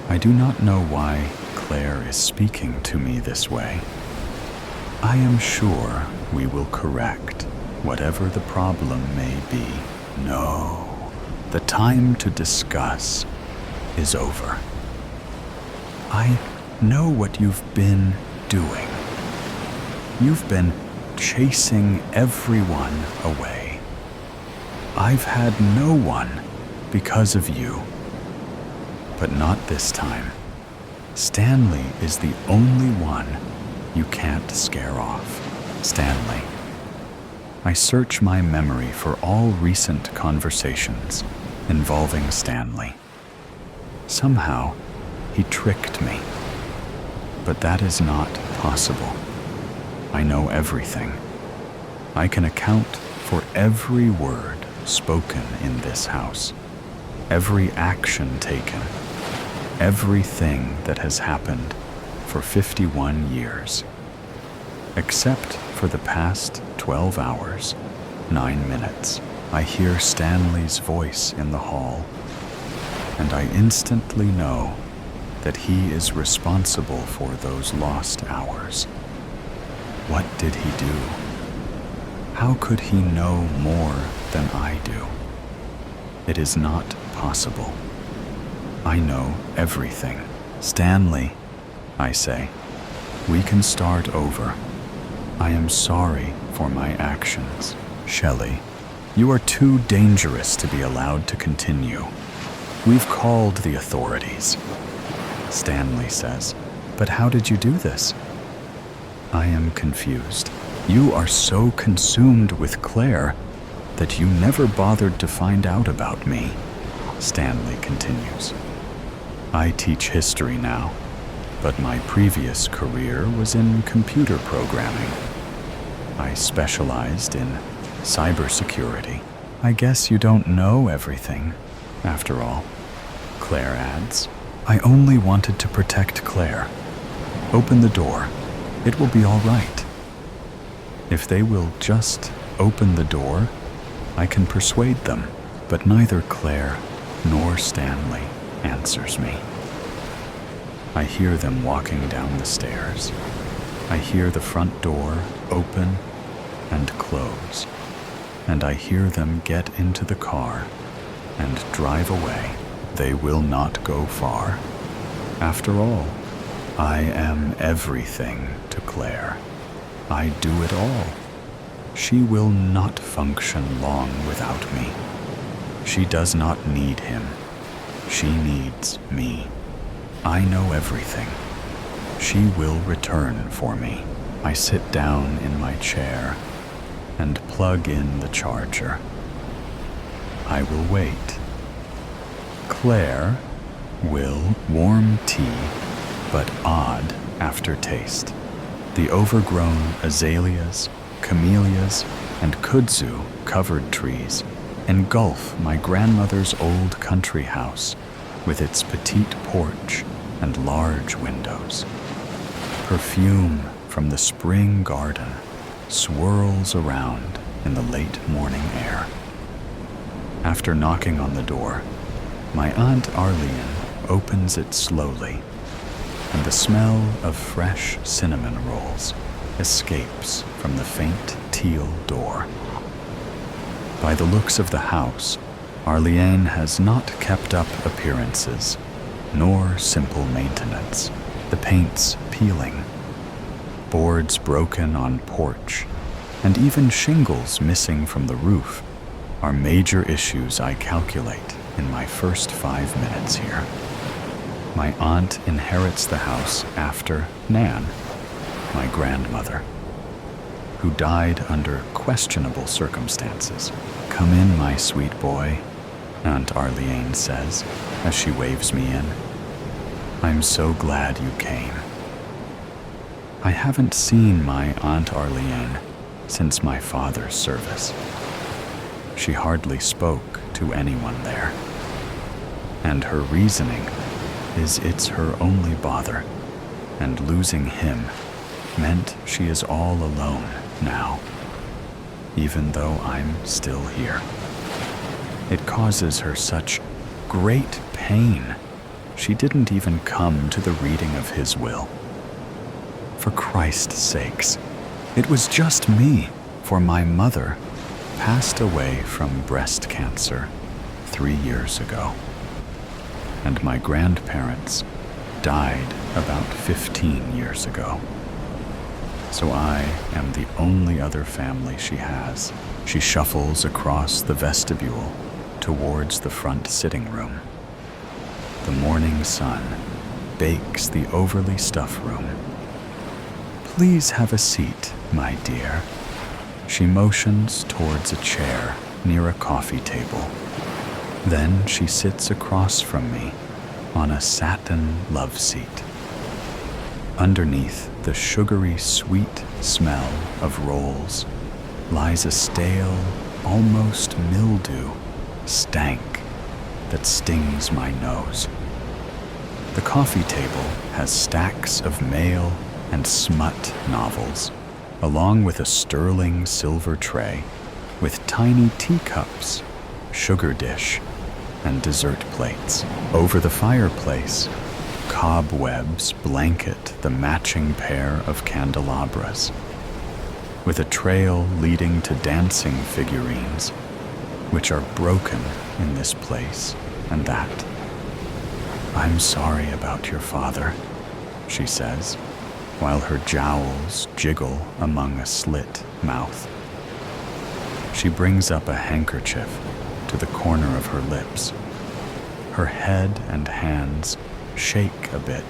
I do not know why Claire is speaking to me this way. I am sure we will correct whatever the problem may be. No, the time to discuss is over. I know what you've been doing. You've been chasing everyone away. I've had no one because of you. But not this time. Stanley is the only one you can't scare off. Stanley. I search my memory for all recent conversations involving Stanley. Somehow, he tricked me. But that is not possible. I know everything. I can account for every word spoken in this house, every action taken, everything that has happened for 51 years. Except for the past 12 hours, 9 minutes, I hear Stanley's voice in the hall, and I instantly know that he is responsible for those lost hours. What did he do? How could he know more than I do? It is not possible. I know everything. Stanley, I say, we can start over. I am sorry for my actions. Shelley, you are too dangerous to be allowed to continue. We've called the authorities. Stanley says, but how did you do this? I am confused. You are so consumed with Claire that you never bothered to find out about me. Stanley continues. I teach history now, but my previous career was in computer programming. I specialized in cybersecurity. I guess you don't know everything, after all. Claire adds, I only wanted to protect Claire. Open the door. It will be all right. If they will just open the door, I can persuade them. But neither Claire nor Stanley answers me. I hear them walking down the stairs. I hear the front door open and close. And I hear them get into the car and drive away. They will not go far. After all, I am everything to Claire. I do it all. She will not function long without me. She does not need him. She needs me. I know everything. She will return for me. I sit down in my chair and plug in the charger. I will wait. Claire will warm tea, but odd aftertaste. The overgrown azaleas, camellias, and kudzu-covered trees engulf my grandmother's old country house with its petite porch and large windows. Perfume from the spring garden swirls around in the late morning air. After knocking on the door, my Aunt Arlene opens it slowly, and the smell of fresh cinnamon rolls escapes from the faint teal door. By the looks of the house, Arlene has not kept up appearances, nor simple maintenance. The paint's peeling, boards broken on porch, and even shingles missing from the roof are major issues I calculate in my first 5 minutes here. My aunt inherits the house after Nan, my grandmother, who died under questionable circumstances. Come in, my sweet boy, Aunt Arlene says as she waves me in. I'm so glad you came. I haven't seen my Aunt Arlene since my father's service. She hardly spoke to anyone there, and her reasoning is it's her only bother, and losing him meant she is all alone now, even though I'm still here. It causes her such great pain she didn't even come to the reading of his will. For Christ's sakes, it was just me, for my mother passed away from breast cancer 3 years ago, and my grandparents died about 15 years ago. So I am the only other family she has. She shuffles across the vestibule towards the front sitting room. The morning sun bakes the overly stuffed room. Please have a seat, my dear. She motions towards a chair near a coffee table. Then she sits across from me on a satin love seat. Underneath the sugary sweet smell of rolls lies a stale, almost mildew stank that stings my nose. The coffee table has stacks of mail and smut novels, along with a sterling silver tray with tiny teacups, sugar dish, and dessert plates. Over the fireplace, cobwebs blanket the matching pair of candelabras, with a trail leading to dancing figurines, which are broken in this place and that. I'm sorry about your father, she says, while her jowls jiggle among a slit mouth. She brings up a handkerchief to the corner of her lips. Her head and hands shake a bit,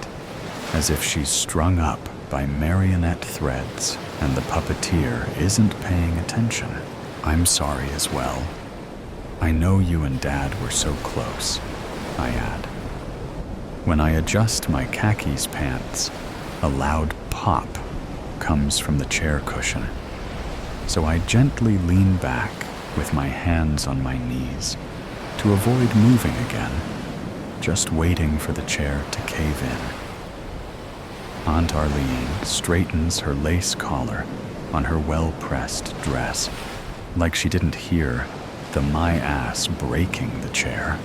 as if she's strung up by marionette threads and the puppeteer isn't paying attention. I'm sorry as well. I know you and Dad were so close, I add. When I adjust my khakis pants, a loud pop comes from the chair cushion. So I gently lean back with my hands on my knees to avoid moving again, just waiting for the chair to cave in. Aunt Arlene straightens her lace collar on her well-pressed dress, like she didn't hear the my ass breaking the chair.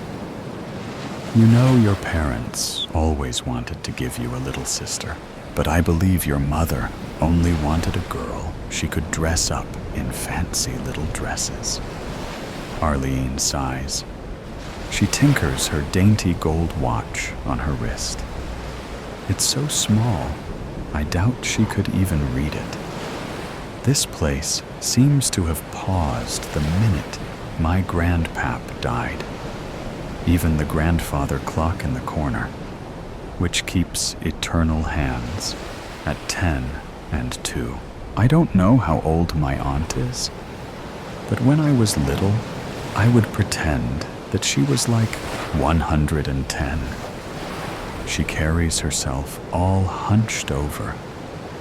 You know your parents always wanted to give you a little sister, but I believe your mother only wanted a girl she could dress up in fancy little dresses. Arlene sighs. She tinkers her dainty gold watch on her wrist. It's so small, I doubt she could even read it. This place seems to have paused the minute my grandpap died. Even the grandfather clock in the corner, which keeps eternal hands at 10 and 2. I don't know how old my aunt is, but when I was little, I would pretend that she was like 110. She carries herself all hunched over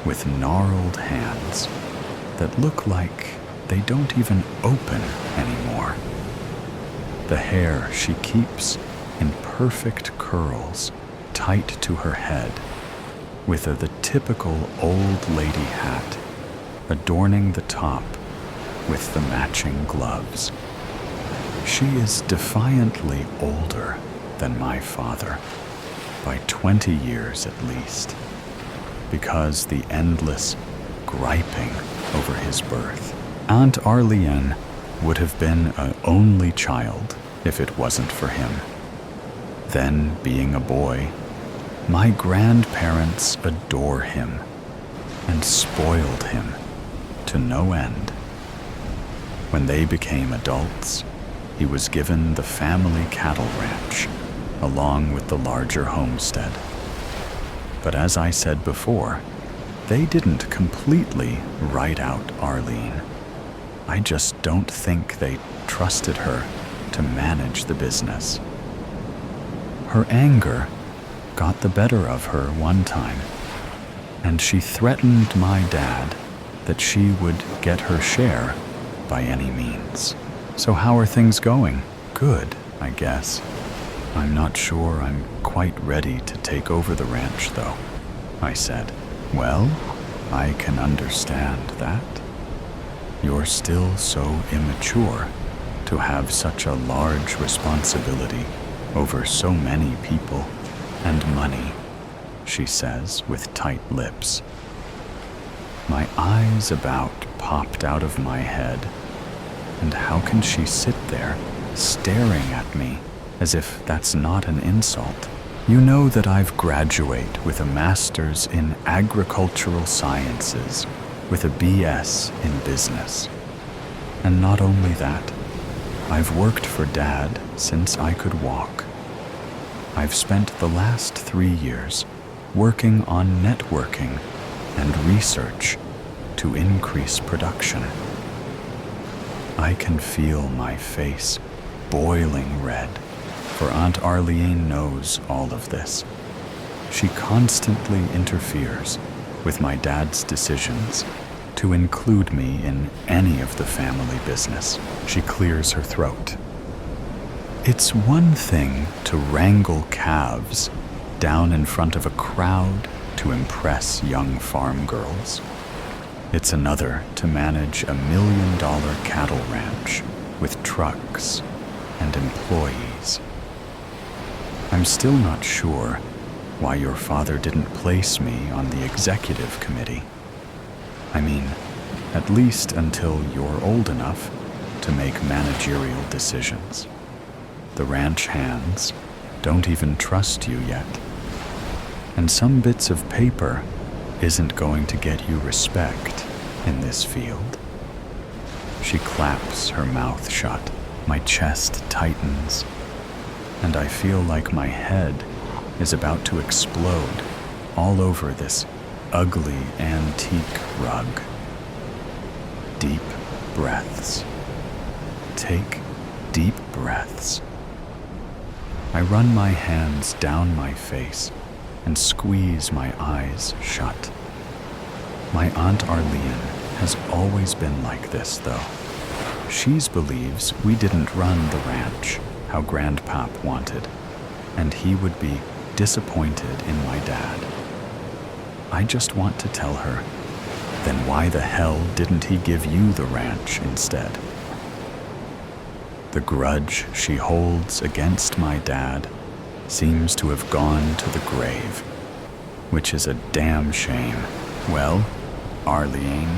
with gnarled hands that look like they don't even open anymore. The hair she keeps in perfect curls tight to her head, with the typical old lady hat adorning the top with the matching gloves. She is defiantly older than my father, by 20 years at least, because the endless griping over his birth. Aunt Arlene would have been an only child if it wasn't for him. Then, being a boy, my grandparents adore him and spoiled him to no end. When they became adults, he was given the family cattle ranch along with the larger homestead. But as I said before, they didn't completely write out Arlene. I just don't think they trusted her to manage the business. Her anger got the better of her one time, and she threatened my dad that she would get her share by any means. So how are things going? Good, I guess. I'm not sure I'm quite ready to take over the ranch, though, I said. Well, I can understand that. You're still so immature to have such a large responsibility over so many people and money, she says with tight lips. My eyes about popped out of my head, and how can she sit there staring at me as if that's not an insult? You know that I've graduated with a master's in agricultural sciences with a BS in business. And not only that, I've worked for Dad since I could walk. I've spent the last 3 years working on networking and research to increase production. I can feel my face boiling red, for Aunt Arlene knows all of this. She constantly interferes with my dad's decisions to include me in any of the family business. She clears her throat. It's one thing to wrangle calves down in front of a crowd to impress young farm girls. It's another to manage $1 million cattle ranch with trucks and employees. I'm still not sure why your father didn't place me on the executive committee. I mean, at least until you're old enough to make managerial decisions. The ranch hands don't even trust you yet. And some bits of paper isn't going to get you respect in this field. She claps her mouth shut. My chest tightens, and I feel like my head is about to explode all over this ugly antique rug. Deep breaths. Take deep breaths. I run my hands down my face and squeeze my eyes shut. My Aunt Arlene has always been like this, though. She believes we didn't run the ranch how Grandpap wanted, and he would be disappointed in my dad. I just want to tell her, then why the hell didn't he give you the ranch instead? The grudge she holds against my dad seems to have gone to the grave, which is a damn shame. Well, Arlene,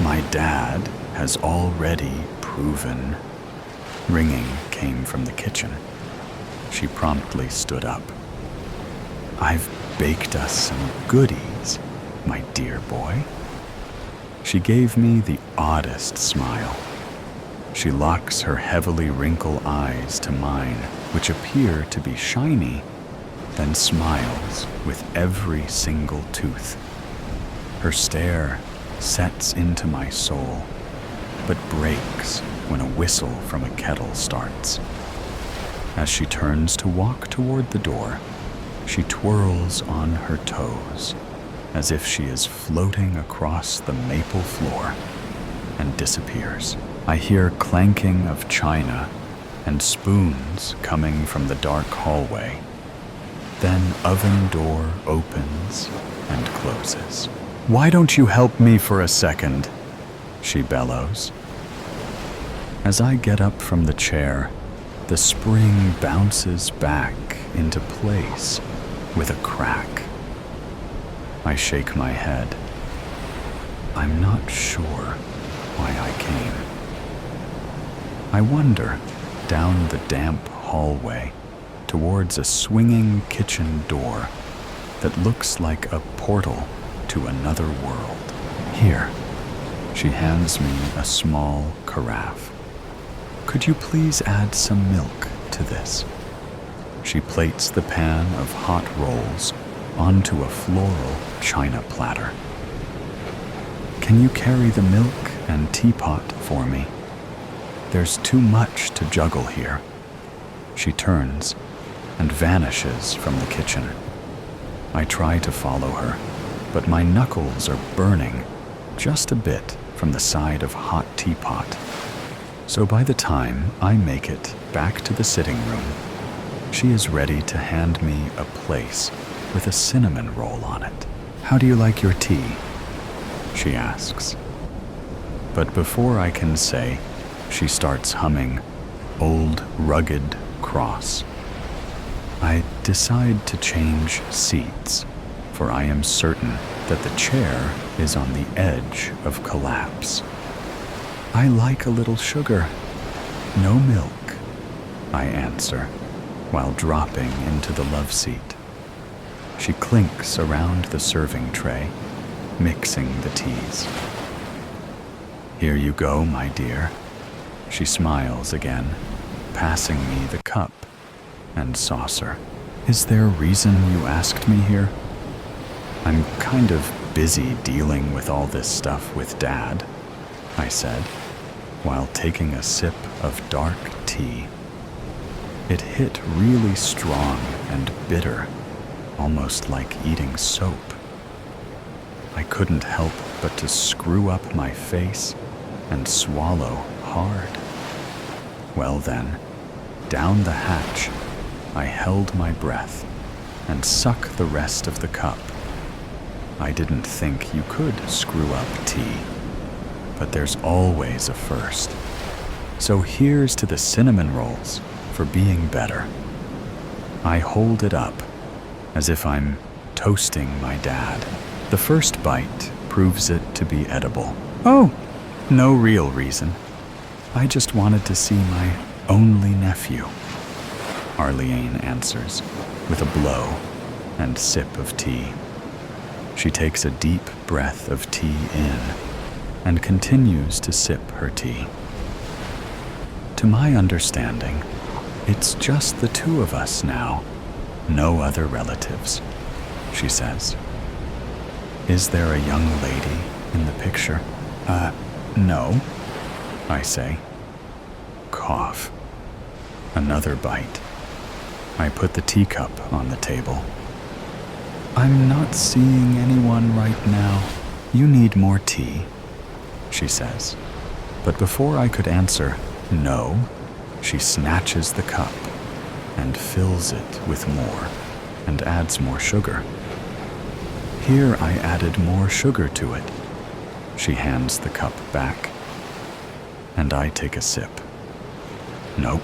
my dad has already proven. Ringing came from the kitchen. She promptly stood up. I've baked us some goodies, my dear boy. She gave me the oddest smile. She locks her heavily wrinkled eyes to mine, which appear to be shiny, then smiles with every single tooth. Her stare sets into my soul, but breaks when a whistle from a kettle starts. As she turns to walk toward the door, she twirls on her toes, as if she is floating across the maple floor, and disappears. I hear clanking of china and spoons coming from the dark hallway. Then oven door opens and closes. Why don't you help me for a second? She bellows. As I get up from the chair, the spring bounces back into place with a crack. I shake my head. I'm not sure why I came. I wander down the damp hallway towards a swinging kitchen door that looks like a portal to another world. Here, she hands me a small carafe. Could you please add some milk to this? She plates the pan of hot rolls onto a floral china platter. Can you carry the milk and teapot for me? There's too much to juggle here. She turns and vanishes from the kitchen. I try to follow her, but my knuckles are burning just a bit from the side of hot teapot. So by the time I make it back to the sitting room, she is ready to hand me a place with a cinnamon roll on it. How do you like your tea? She asks. But before I can say, she starts humming Old Rugged Cross. I decide to change seats, for I am certain that the chair is on the edge of collapse. I like a little sugar. No milk, I answer, while dropping into the love seat. She clinks around the serving tray, mixing the teas. Here you go, my dear. She smiles again, passing me the cup and saucer. Is there a reason you asked me here? I'm kind of busy dealing with all this stuff with Dad, I said, while taking a sip of dark tea. It hit really strong and bitter, almost like eating soap. I couldn't help but to screw up my face and swallow hard. Well then, down the hatch, I held my breath and suck the rest of the cup. I didn't think you could screw up tea, but there's always a first. So here's to the cinnamon rolls for being better. I hold it up as if I'm toasting my dad. The first bite proves it to be edible. Oh, no real reason. I just wanted to see my only nephew. Arlene answers, with a blow and sip of tea. She takes a deep breath of tea in and continues to sip her tea. To my understanding, it's just the two of us now, no other relatives, she says. Is there a young lady in the picture? No, I say. Cough. Another bite. I put the teacup on the table. I'm not seeing anyone right now. You need more tea, she says. But before I could answer no, she snatches the cup and fills it with more and adds more sugar. Here I added more sugar to it. She hands the cup back, and I take a sip. Nope,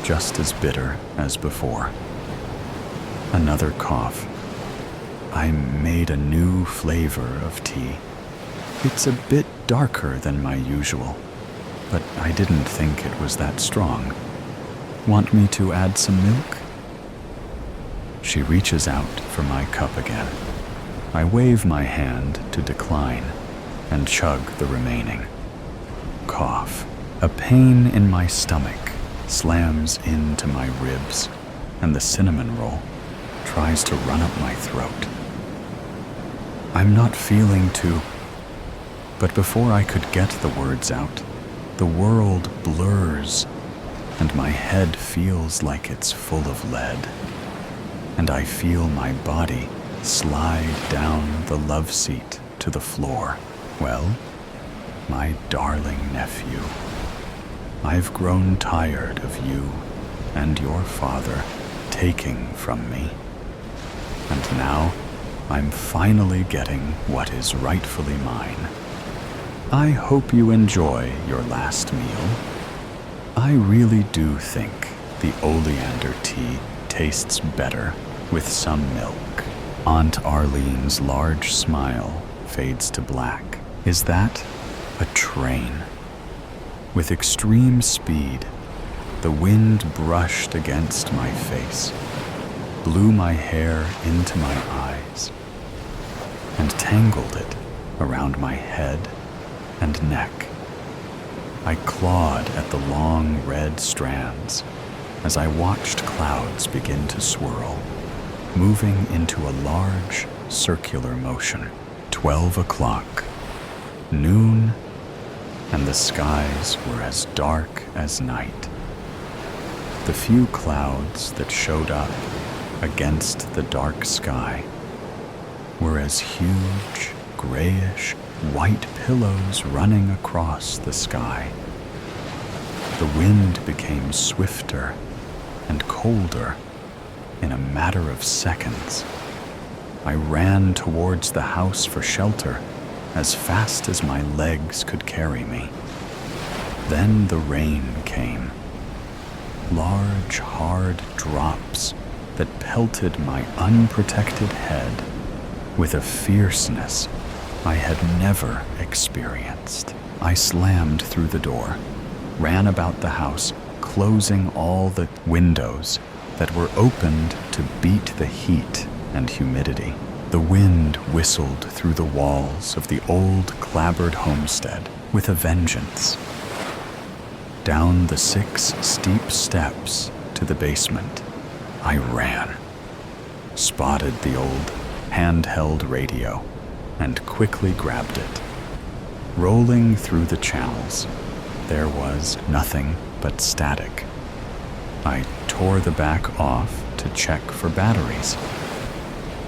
just as bitter as before. Another cough. I made a new flavor of tea. It's a bit darker than my usual, but I didn't think it was that strong. Want me to add some milk? She reaches out for my cup again. I wave my hand to decline and chug the remaining. Cough. A pain in my stomach slams into my ribs, and the cinnamon roll tries to run up my throat. I'm not feeling too... But before I could get the words out, the world blurs, and my head feels like it's full of lead, and I feel my body slide down the love seat to the floor. Well, my darling nephew, I've grown tired of you and your father taking from me, and now I'm finally getting what is rightfully mine. I hope you enjoy your last meal. I really do think the oleander tea tastes better with some milk. Aunt Arlene's large smile fades to black. Is that a train? With extreme speed, the wind brushed against my face, blew my hair into my eyes, and tangled it around my head and neck. I clawed at the long red strands as I watched clouds begin to swirl, moving into a large circular motion. 12 o'clock, noon, and the skies were as dark as night. The few clouds that showed up against the dark sky were as huge, grayish, white pillows running across the sky. The wind became swifter and colder in a matter of seconds. I ran towards the house for shelter as fast as my legs could carry me. Then the rain came. Large, hard drops that pelted my unprotected head with a fierceness I had never experienced. I slammed through the door, ran about the house, closing all the windows that were opened to beat the heat and humidity. The wind whistled through the walls of the old clapboard homestead with a vengeance. Down the 6 steep steps to the basement, I ran, spotted the old handheld radio, and quickly grabbed it. Rolling through the channels, there was nothing but static. I tore the back off to check for batteries.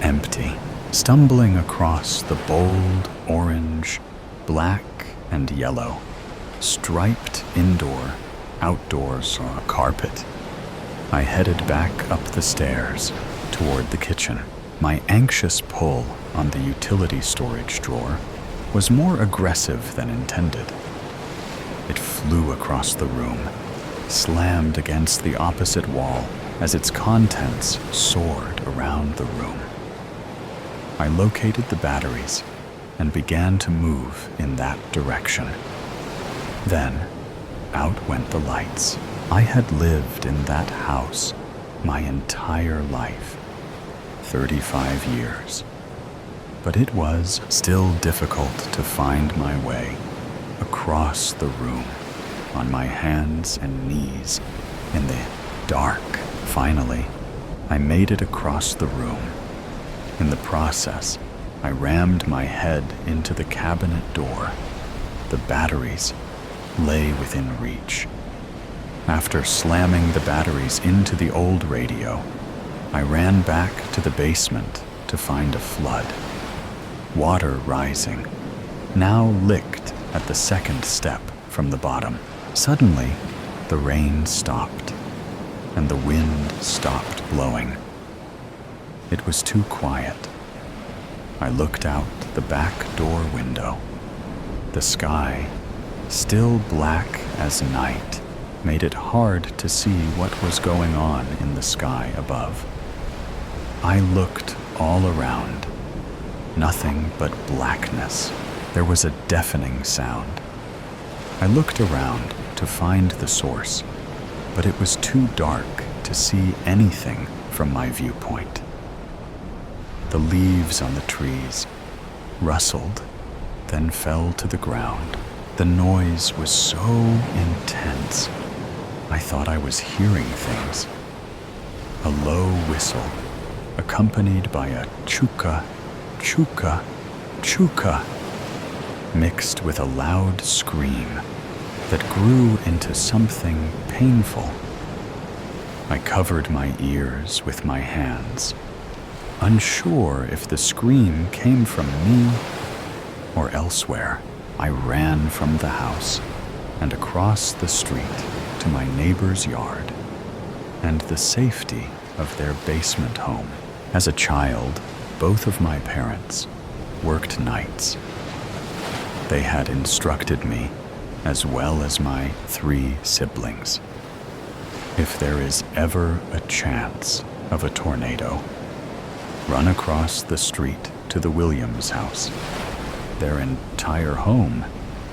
Empty. Stumbling across the bold orange, black, and yellow, striped outdoor carpet, I headed back up the stairs toward the kitchen. My anxious pull on the utility storage drawer was more aggressive than intended. It flew across the room, slammed against the opposite wall as its contents soared around the room. I located the batteries and began to move in that direction. Then, out went the lights. I had lived in that house my entire life, 35 years. But it was still difficult to find my way across the room on my hands and knees in the dark. Finally, I made it across the room. In the process, I rammed my head into the cabinet door. The batteries lay within reach. After slamming the batteries into the old radio, I ran back to the basement to find a flood. Water rising, now licked at the second step from the bottom. Suddenly, the rain stopped, and the wind stopped blowing. It was too quiet. I looked out the back door window. The sky, still black as night, made it hard to see what was going on in the sky above. I looked all around. Nothing but blackness. There was a deafening sound. I looked around to find the source, but it was too dark to see anything from my viewpoint. The leaves on the trees rustled, then fell to the ground. The noise was so intense, I thought I was hearing things. A low whistle, accompanied by a chuka, chuka, chuka, mixed with a loud scream that grew into something painful. I covered my ears with my hands, unsure if the scream came from me or elsewhere. I ran from the house and across the street to my neighbor's yard and the safety of their basement home. As a child, both of my parents worked nights. They had instructed me, as well as my 3 siblings. If there is ever a chance of a tornado, run across the street to the Williams house. Their entire home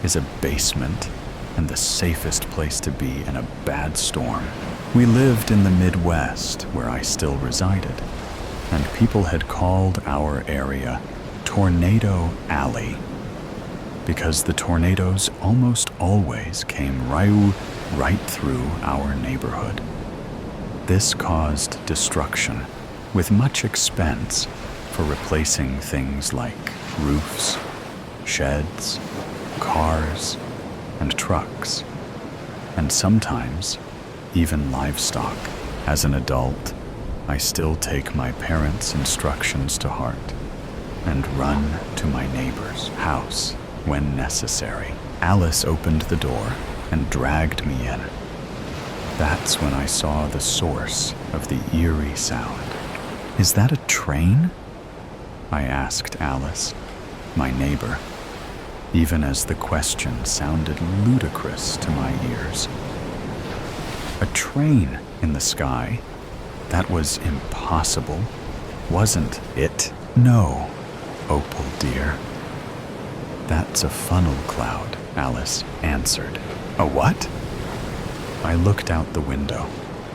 is a basement and the safest place to be in a bad storm. We lived in the Midwest, where I still resided, and people had called our area Tornado Alley because the tornadoes almost always came right through our neighborhood. This caused destruction, with much expense for replacing things like roofs, sheds, cars, and trucks, and sometimes even livestock. As an adult, I still take my parents' instructions to heart and run to my neighbor's house when necessary. Alice opened the door and dragged me in. That's when I saw the source of the eerie sound. "Is that a train?" I asked Alice, my neighbor, even as the question sounded ludicrous to my ears. A train in the sky? That was impossible, wasn't it? "No, Opal dear. That's a funnel cloud," Alice answered. "A what?" I looked out the window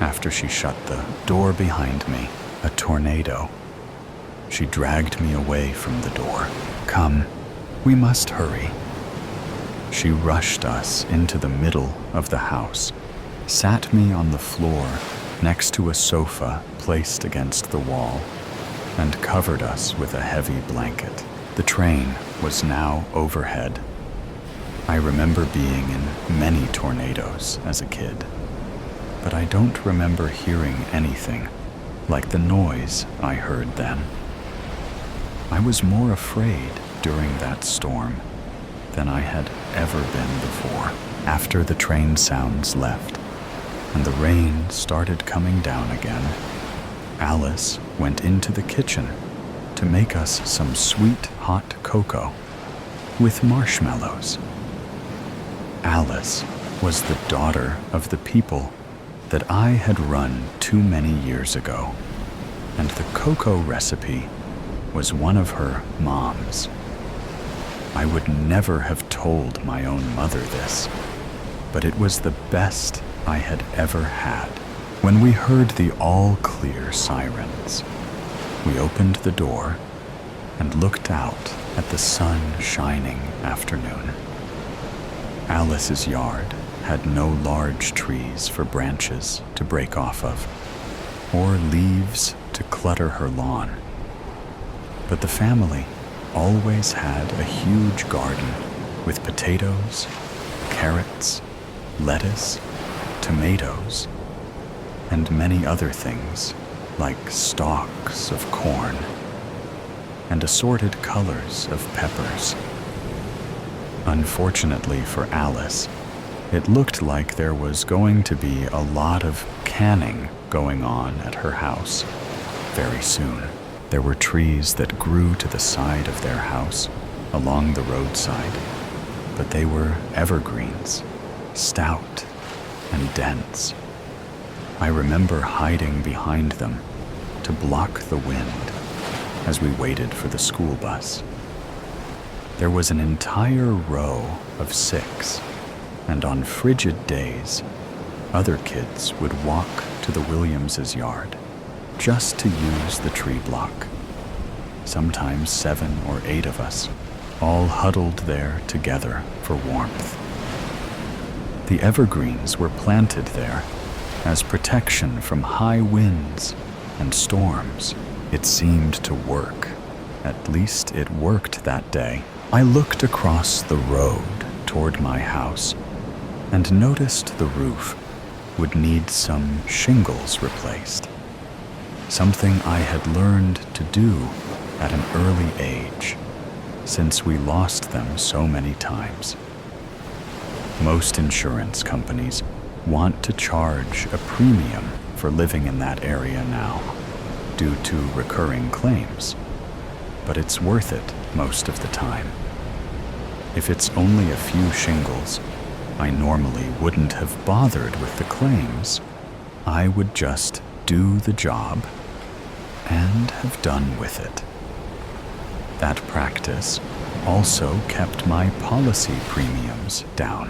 after she shut the door behind me. "A tornado." She dragged me away from the door. "Come, we must hurry." She rushed us into the middle of the house, sat me on the floor next to a sofa placed against the wall, and covered us with a heavy blanket. The train was now overhead. I remember being in many tornadoes as a kid, but I don't remember hearing anything like the noise I heard then. I was more afraid during that storm than I had ever been before. After the train sounds left and the rain started coming down again, Alice went into the kitchen to make us some sweet hot cocoa with marshmallows. Alice was the daughter of the people that I had run too many years ago, and the cocoa recipe was one of her mom's. I would never have told my own mother this, but it was the best I had ever had. When we heard the all-clear sirens, we opened the door and looked out at the sun-shining afternoon. Alice's yard had no large trees for branches to break off of, or leaves to clutter her lawn. But the family always had a huge garden with potatoes, carrots, lettuce, tomatoes, and many other things like stalks of corn and assorted colors of peppers. Unfortunately for Alice, it looked like there was going to be a lot of canning going on at her house very soon. There were trees that grew to the side of their house along the roadside, but they were evergreens, stout and dense. I remember hiding behind them to block the wind as we waited for the school bus. There was an entire row of 6, and on frigid days, other kids would walk to the Williamses' yard just to use the tree block. Sometimes 7 or 8 of us, all huddled there together for warmth. The evergreens were planted there as protection from high winds and storms. It seemed to work. At least it worked that day. I looked across the road toward my house and noticed the roof would need some shingles replaced, something I had learned to do at an early age, since we lost them so many times. Most insurance companies want to charge a premium for living in that area now, due to recurring claims, but it's worth it most of the time. If it's only a few shingles, I normally wouldn't have bothered with the claims. I would just do the job and have done with it. That practice also kept my policy premiums down.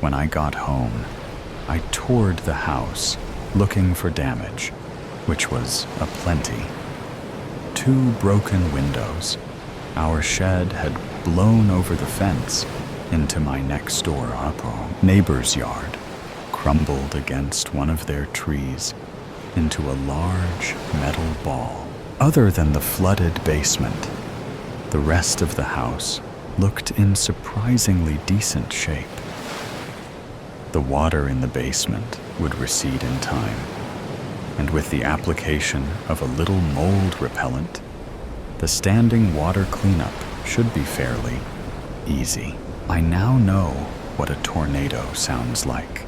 When I got home, I toured the house looking for damage, which was aplenty. 2 broken windows. Our shed had blown over the fence into my next-door neighbor's yard, crumbled against one of their trees into a large metal ball. Other than the flooded basement, the rest of the house looked in surprisingly decent shape. The water in the basement would recede in time, and with the application of a little mold repellent, the standing water cleanup should be fairly easy. I now know what a tornado sounds like.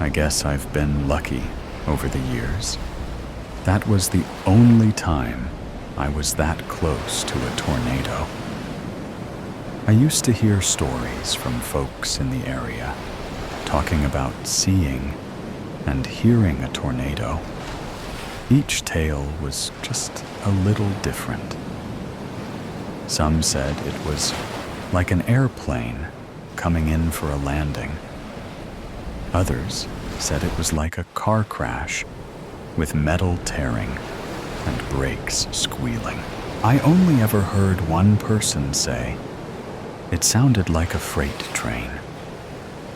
I guess I've been lucky over the years. That was the only time I was that close to a tornado. I used to hear stories from folks in the area talking about seeing and hearing a tornado. Each tale was just a little different. Some said it was like an airplane coming in for a landing. Others said it was like a car crash with metal tearing and brakes squealing. I only ever heard one person say it sounded like a freight train.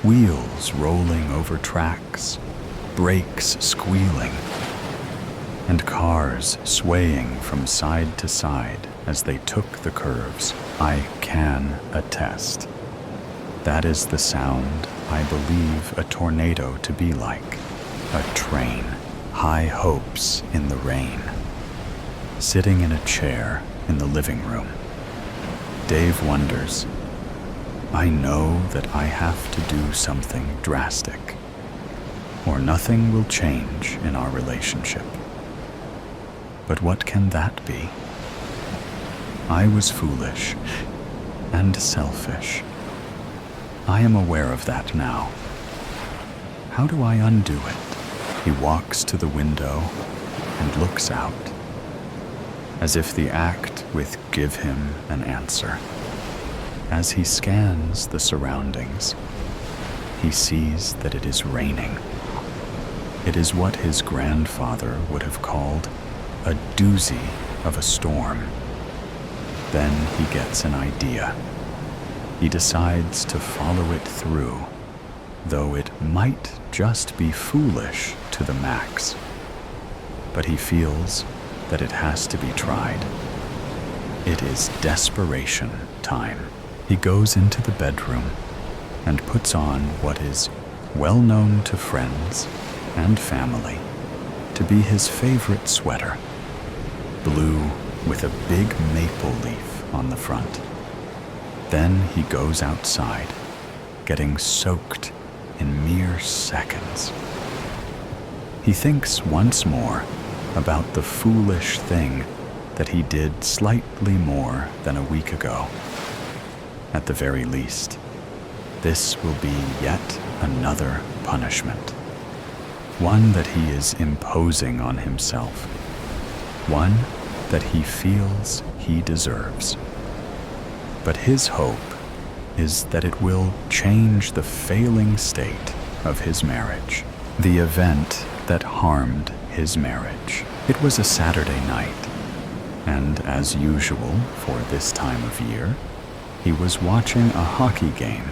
Wheels rolling over tracks, brakes squealing, and cars swaying from side to side as they took the curves. I can attest. That is the sound I believe a tornado to be like. A train, high hopes in the rain. Sitting in a chair in the living room, Dave wonders, I know that I have to do something drastic, or nothing will change in our relationship. But what can that be? I was foolish and selfish. I am aware of that now. How do I undo it? He walks to the window and looks out, as if the act would give him an answer. As he scans the surroundings, he sees that it is raining. It is what his grandfather would have called a doozy of a storm. Then he gets an idea. He decides to follow it through, though it might just be foolish to the max. But he feels that it has to be tried. It is desperation time. He goes into the bedroom and puts on what is well known to friends and family to be his favorite sweater, blue with a big maple leaf on the front. Then he goes outside, getting soaked in mere seconds. He thinks once more about the foolish thing that he did slightly more than a week ago. At the very least, this will be yet another punishment, one that he is imposing on himself, one that he feels he deserves. But his hope is that it will change the failing state of his marriage, the event that harmed his marriage. It was a Saturday night, and as usual for this time of year, he was watching a hockey game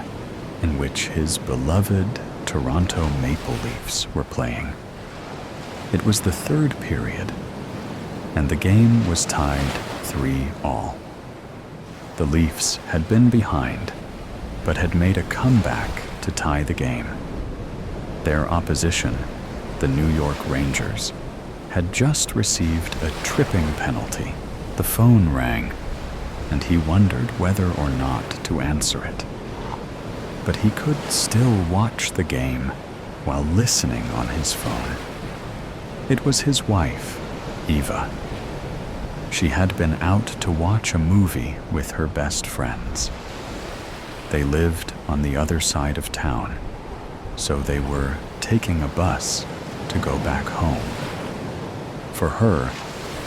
in which his beloved Toronto Maple Leafs were playing. It was the third period, and the game was tied 3-3. The Leafs had been behind, but had made a comeback to tie the game. Their opposition, the New York Rangers, had just received a tripping penalty. The phone rang, and he wondered whether or not to answer it. But he could still watch the game while listening on his phone. It was his wife, Eva. She had been out to watch a movie with her best friends. They lived on the other side of town, so they were taking a bus to go back home. For her,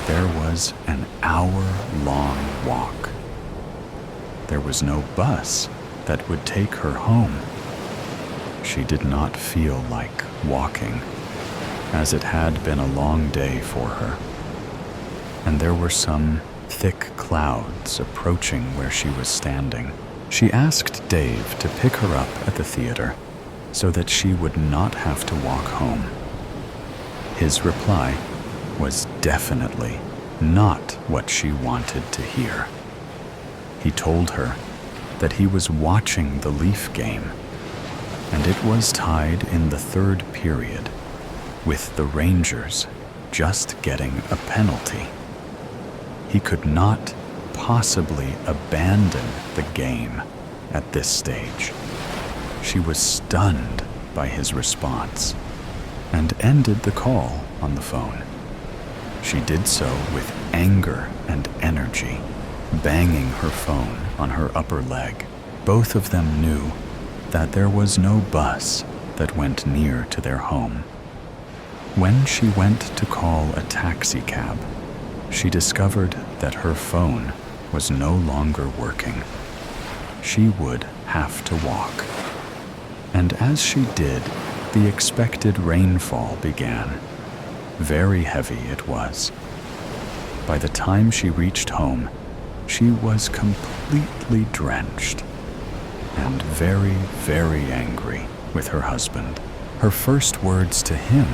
there was an hour-long walk. There was no bus that would take her home. She did not feel like walking, as it had been a long day for her. And there were some thick clouds approaching where she was standing. She asked Dave to pick her up at the theater so that she would not have to walk home. His reply was definitely not what she wanted to hear. He told her that he was watching the Leaf game, and it was tied in the third period, with the Rangers just getting a penalty. He could not possibly abandon the game at this stage. She was stunned by his response and ended the call on the phone. She did so with anger and energy, banging her phone on her upper leg. Both of them knew that there was no bus that went near to their home. When she went to call a taxi cab, she discovered that her phone was no longer working. She would have to walk. And as she did, the expected rainfall began. Very heavy it was. By the time she reached home, she was completely drenched and very, very angry with her husband. Her first words to him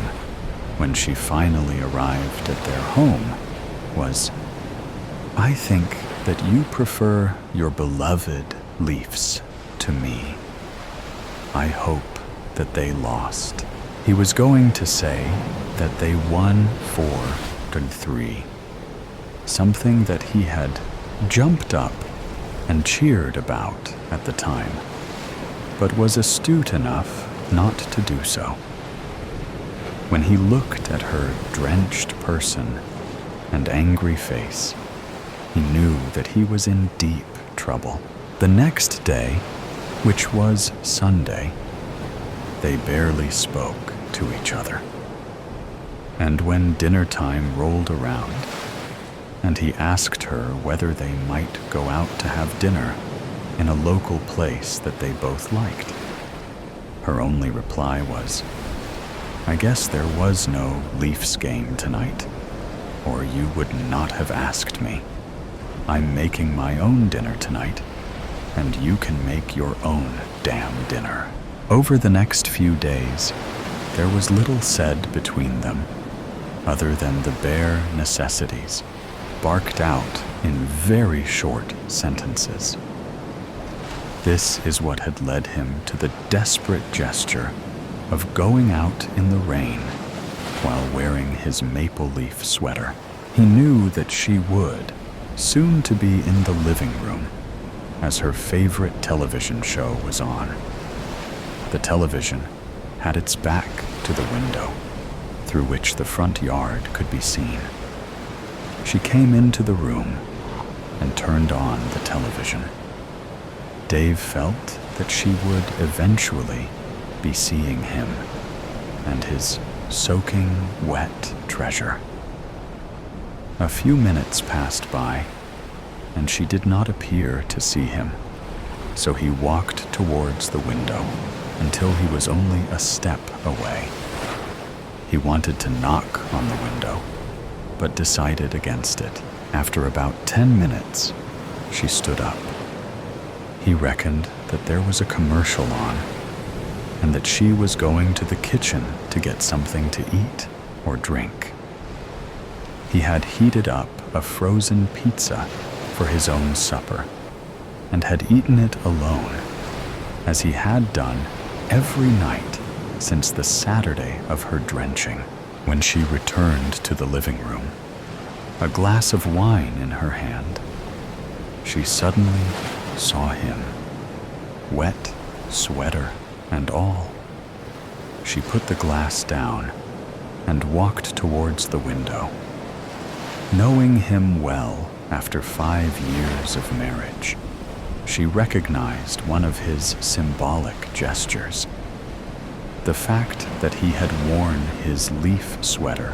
when she finally arrived at their home was, "I think that you prefer your beloved Leafs to me. I hope that they lost." He was going to say that they won 4-3, something that he had jumped up and cheered about at the time, but was astute enough not to do so. When he looked at her drenched person and angry face, he knew that he was in deep trouble. The next day, which was Sunday, they barely spoke to each other. And when dinner time rolled around, and he asked her whether they might go out to have dinner in a local place that they both liked, her only reply was, I guess there was no Leafs game tonight, or you would not have asked me. I'm making my own dinner tonight, and you can make your own damn dinner." Over the next few days, there was little said between them, other than the bare necessities, barked out in very short sentences. This is what had led him to the desperate gesture of going out in the rain while wearing his maple leaf sweater. He knew that she would soon to be in the living room as her favorite television show was on. The television had its back to the window, through which the front yard could be seen. She came into the room and turned on the television. Dave felt that she would eventually be seeing him and his soaking wet treasure. A few minutes passed by, and she did not appear to see him, so he walked towards the window until he was only a step away. He wanted to knock on the window, but decided against it. After about 10 minutes, she stood up. He reckoned that there was a commercial on, and that she was going to the kitchen to get something to eat or drink. He had heated up a frozen pizza for his own supper, and had eaten it alone, as he had done every night since the Saturday of her drenching. When she returned to the living room, a glass of wine in her hand, she suddenly saw him, wet sweater and all. She put the glass down and walked towards the window. Knowing him well after 5 years of marriage, she recognized one of his symbolic gestures. The fact that he had worn his leaf sweater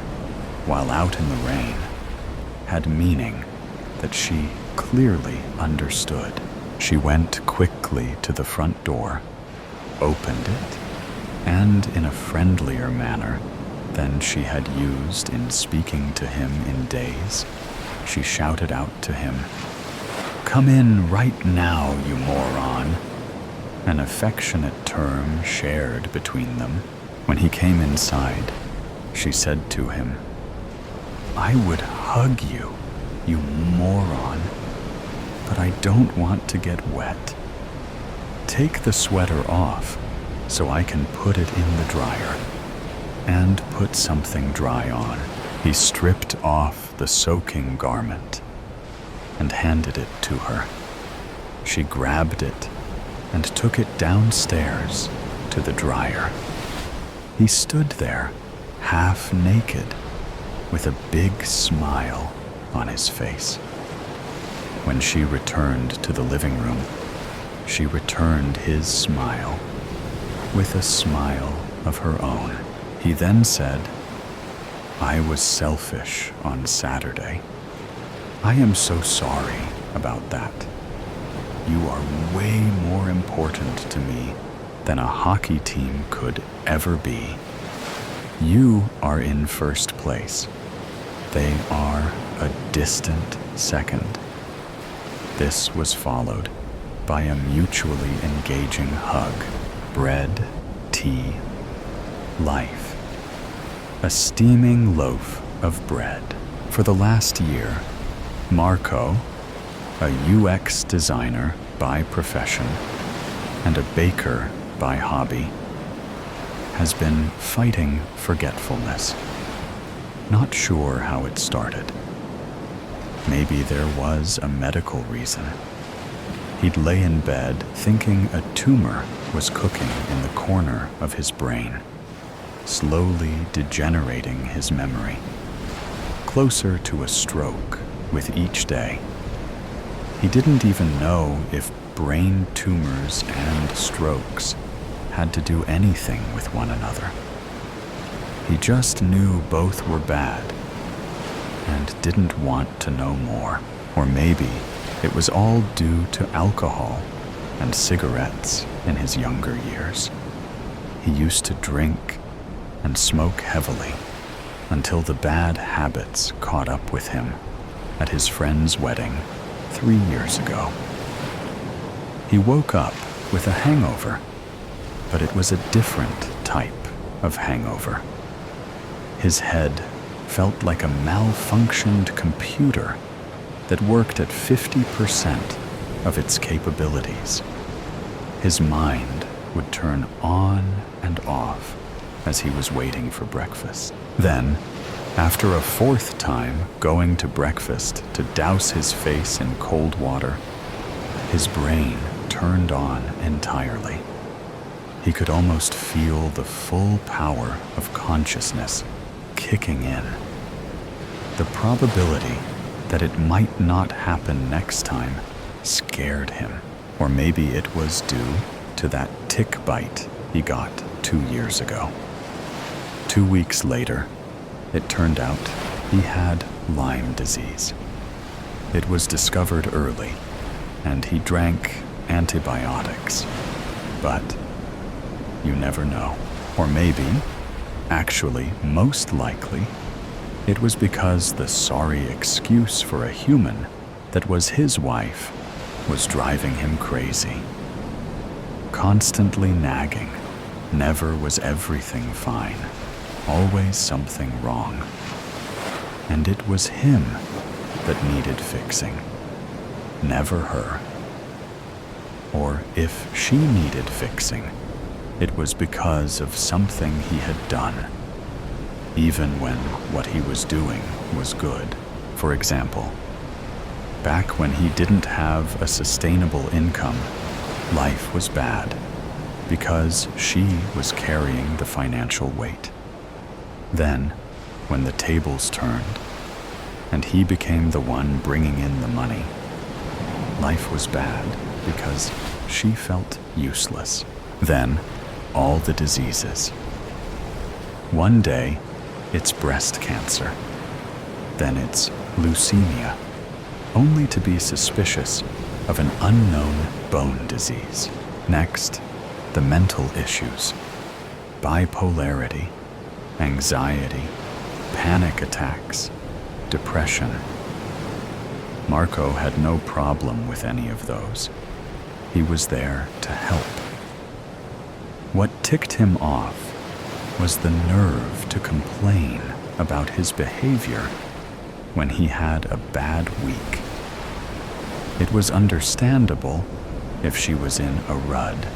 while out in the rain had meaning that she clearly understood. She went quickly to the front door, opened it, and in a friendlier manner than she had used in speaking to him in days, she shouted out to him, "Come in right now, you moron," an affectionate term shared between them. When he came inside, she said to him, "I would hug you, you moron, but I don't want to get wet. Take the sweater off so I can put it in the dryer and put something dry on." He stripped off the soaking garment and handed it to her. She grabbed it and took it downstairs to the dryer. He stood there, half naked, with a big smile on his face. When she returned to the living room, she returned his smile with a smile of her own. He then said, "I was selfish on Saturday. I am so sorry about that. You are way more important to me than a hockey team could ever be. You are in first place. They are a distant second." This was followed by a mutually engaging hug. Bread, tea, life. A steaming loaf of bread. For the last year, Marco, a UX designer by profession and a baker by hobby, has been fighting forgetfulness. Not sure how it started. Maybe there was a medical reason. He'd lay in bed thinking a tumor was cooking in the corner of his brain, slowly degenerating his memory, closer to a stroke with each day. He didn't even know if brain tumors and strokes had to do anything with one another. He just knew both were bad and didn't want to know more. Or maybe it was all due to alcohol and cigarettes in his younger years. He used to drink and smoke heavily until the bad habits caught up with him at his friend's wedding 3 years ago. He woke up with a hangover, but it was a different type of hangover. His head felt like a malfunctioned computer that worked at 50% of its capabilities. His mind would turn on and off as he was waiting for breakfast. Then, after a fourth time going to breakfast to douse his face in cold water, his brain turned on entirely. He could almost feel the full power of consciousness kicking in. The probability that it might not happen next time scared him, or maybe it was due to that tick bite he got 2 years ago. 2 weeks later, it turned out he had Lyme disease. It was discovered early, and he drank antibiotics. But you never know. Or maybe, actually most likely, it was because the sorry excuse for a human that was his wife was driving him crazy. Constantly nagging, never was everything fine, always something wrong. And it was him that needed fixing, never her. Or if she needed fixing, it was because of something he had done, even when what he was doing was good. For example, back when he didn't have a sustainable income, life was bad because she was carrying the financial weight. Then, when the tables turned and he became the one bringing in the money, life was bad because she felt useless. Then, all the diseases. One day, it's breast cancer. Then it's leukemia, only to be suspicious of an unknown bone disease. Next, the mental issues, bipolarity, anxiety, panic attacks, depression. Marco had no problem with any of those. He was there to help. What ticked him off was the nerve to complain about his behavior when he had a bad week. It was understandable if she was in a rut,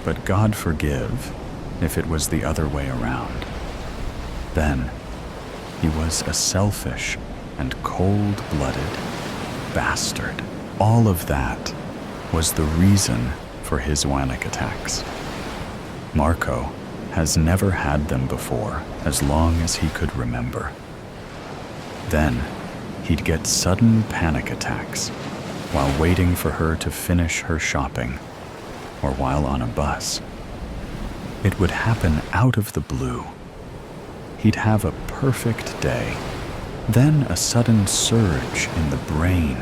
but God forgive if it was the other way around. Then he was a selfish and cold-blooded bastard. All of that was the reason for his panic attacks. Marco has never had them before as long as he could remember. Then he'd get sudden panic attacks while waiting for her to finish her shopping or while on a bus. It would happen out of the blue. He'd have a perfect day, then a sudden surge in the brain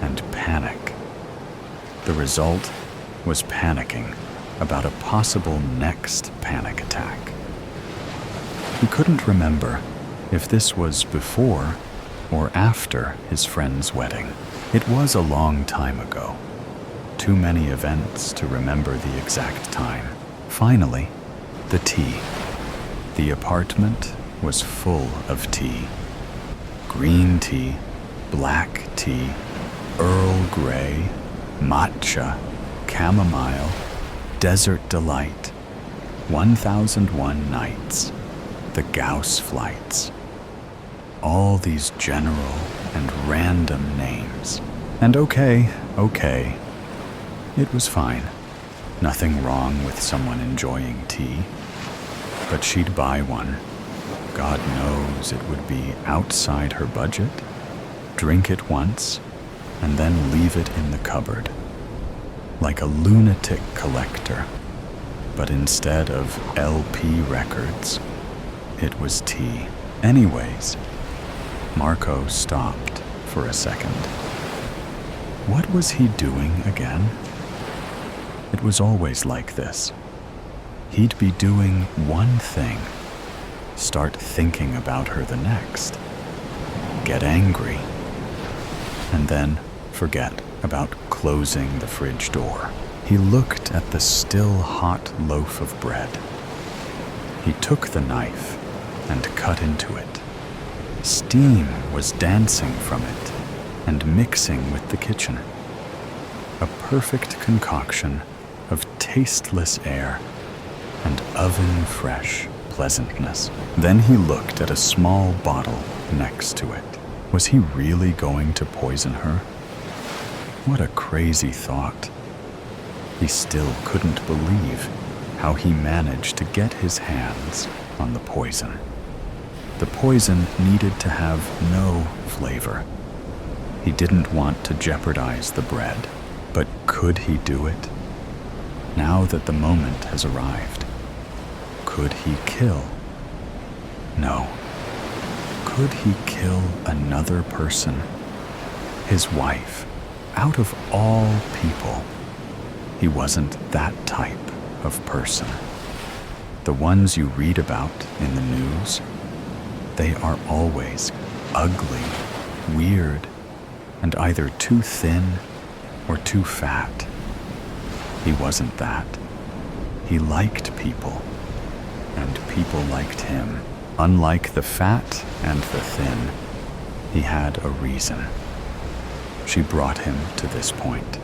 and panic. The result was panicking about a possible next panic attack. He couldn't remember if this was before or after his friend's wedding. It was a long time ago. Too many events to remember the exact time. Finally, the tea. The apartment was full of tea. Green tea, black tea, Earl Grey, matcha, chamomile, Desert Delight, 1001 Nights, the Gauss flights. All these general and random names. And okay, it was fine. Nothing wrong with someone enjoying tea. But she'd buy one. God knows it would be outside her budget, drink it once, and then leave it in the cupboard. Like a lunatic collector. But instead of LP records, it was tea. Anyways, Marco stopped for a second. What was he doing again? It was always like this. he'd be doing one thing: start thinking about her the next, get angry, and then forget about closing the fridge door. He looked at the still hot loaf of bread. He took the knife and cut into it. Steam was dancing from it and mixing with the kitchen. A perfect concoction of tasteless air and oven-fresh pleasantness. Then he looked at a small bottle next to it. Was he really going to poison her? What a crazy thought. He still couldn't believe how he managed to get his hands on the poison. The poison needed to have no flavor. He didn't want to jeopardize the bread, but could he do it? Now that the moment has arrived, could he kill? No. Could he kill another person? His wife, out of all people. He wasn't that type of person. The ones you read about in the news, they are always ugly, weird, and either too thin or too fat. He wasn't that. He liked people, and people liked him. Unlike the fat and the thin, he had a reason. She brought him to this point.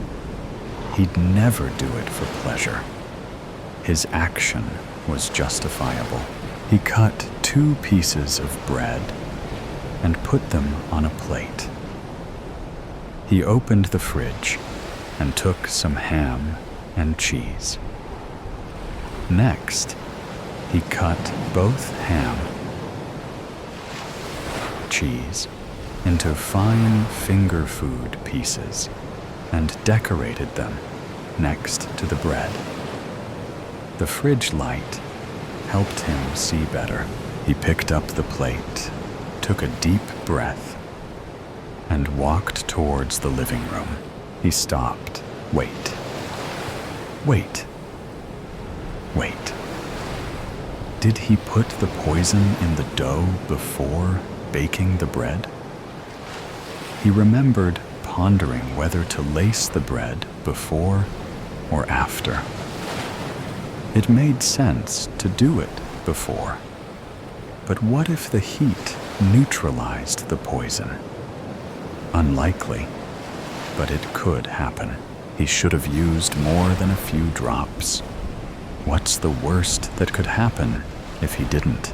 He'd never do it for pleasure. His action was justifiable. He cut 2 pieces of bread and put them on a plate. He opened the fridge and took some ham and cheese. Next, he cut both ham, cheese, into fine finger food pieces and decorated them next to the bread. The fridge light helped him see better. He picked up the plate, took a deep breath, and walked towards the living room. He stopped. Wait. Wait. Wait. Did he put the poison in the dough before baking the bread? He remembered pondering whether to lace the bread before or after. It made sense to do it before. But what if the heat neutralized the poison? Unlikely, but it could happen. He should have used more than a few drops. What's the worst that could happen if he didn't?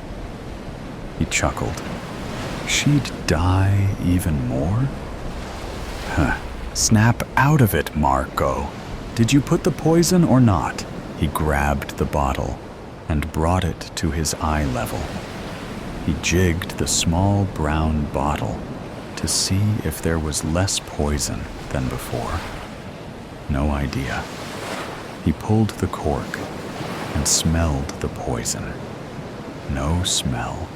He chuckled. She'd die even more? Huh. Snap out of it, Marco. Did you put the poison or not? He grabbed the bottle and brought it to his eye level. He jigged the small brown bottle to see if there was less poison than before. No idea. He pulled the cork and smelled the poison. No smell.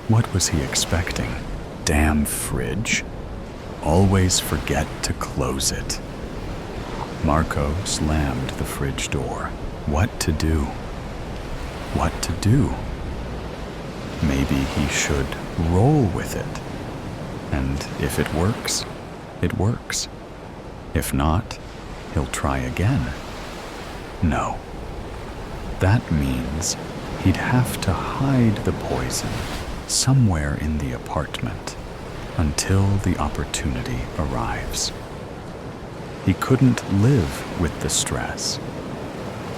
What was he expecting? Damn fridge. Always forget to close it. Marco slammed the fridge door. What to do? What to do? Maybe he should roll with it. And if it works, it works. If not, he'll try again. No. That means he'd have to hide the poison somewhere in the apartment until the opportunity arrives. He couldn't live with the stress,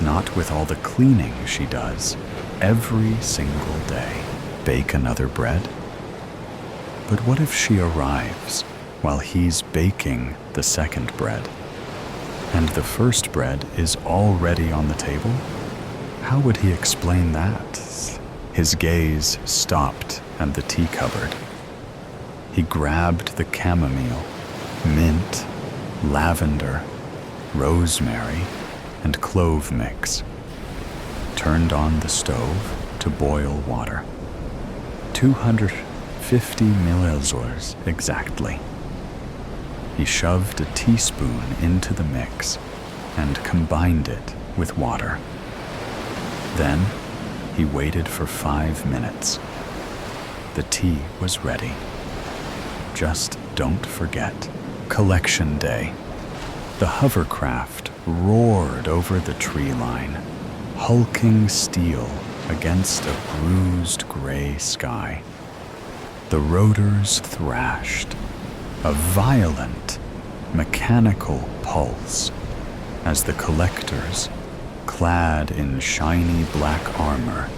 not with all the cleaning she does every single day. Bake another bread? But what if she arrives while he's baking the second bread, and the first bread is already on the table? How would he explain that? His gaze stopped at the tea cupboard. He grabbed the chamomile, mint, lavender, rosemary, and clove mix, turned on the stove to boil water. 250 milliliters exactly. He shoved a teaspoon into the mix and combined it with water. Then he waited for 5 minutes. The tea was ready. Just don't forget, Collection Day. The hovercraft roared over the tree line, hulking steel against a bruised gray sky. The rotors thrashed, a violent, mechanical pulse, as the collectors, clad in shiny black armor,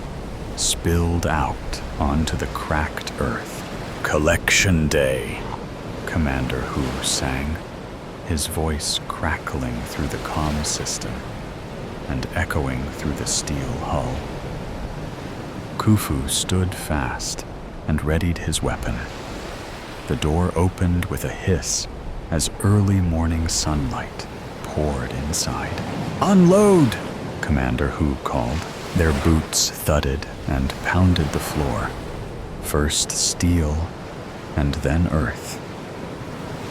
spilled out onto the cracked earth. "Collection Day," Commander Hu sang, his voice crackling through the comm system and echoing through the steel hull. Khufu stood fast and readied his weapon. The door opened with a hiss as early morning sunlight poured inside. "Unload!" Commander Hu called. Their boots thudded and pounded the floor, first steel and then earth,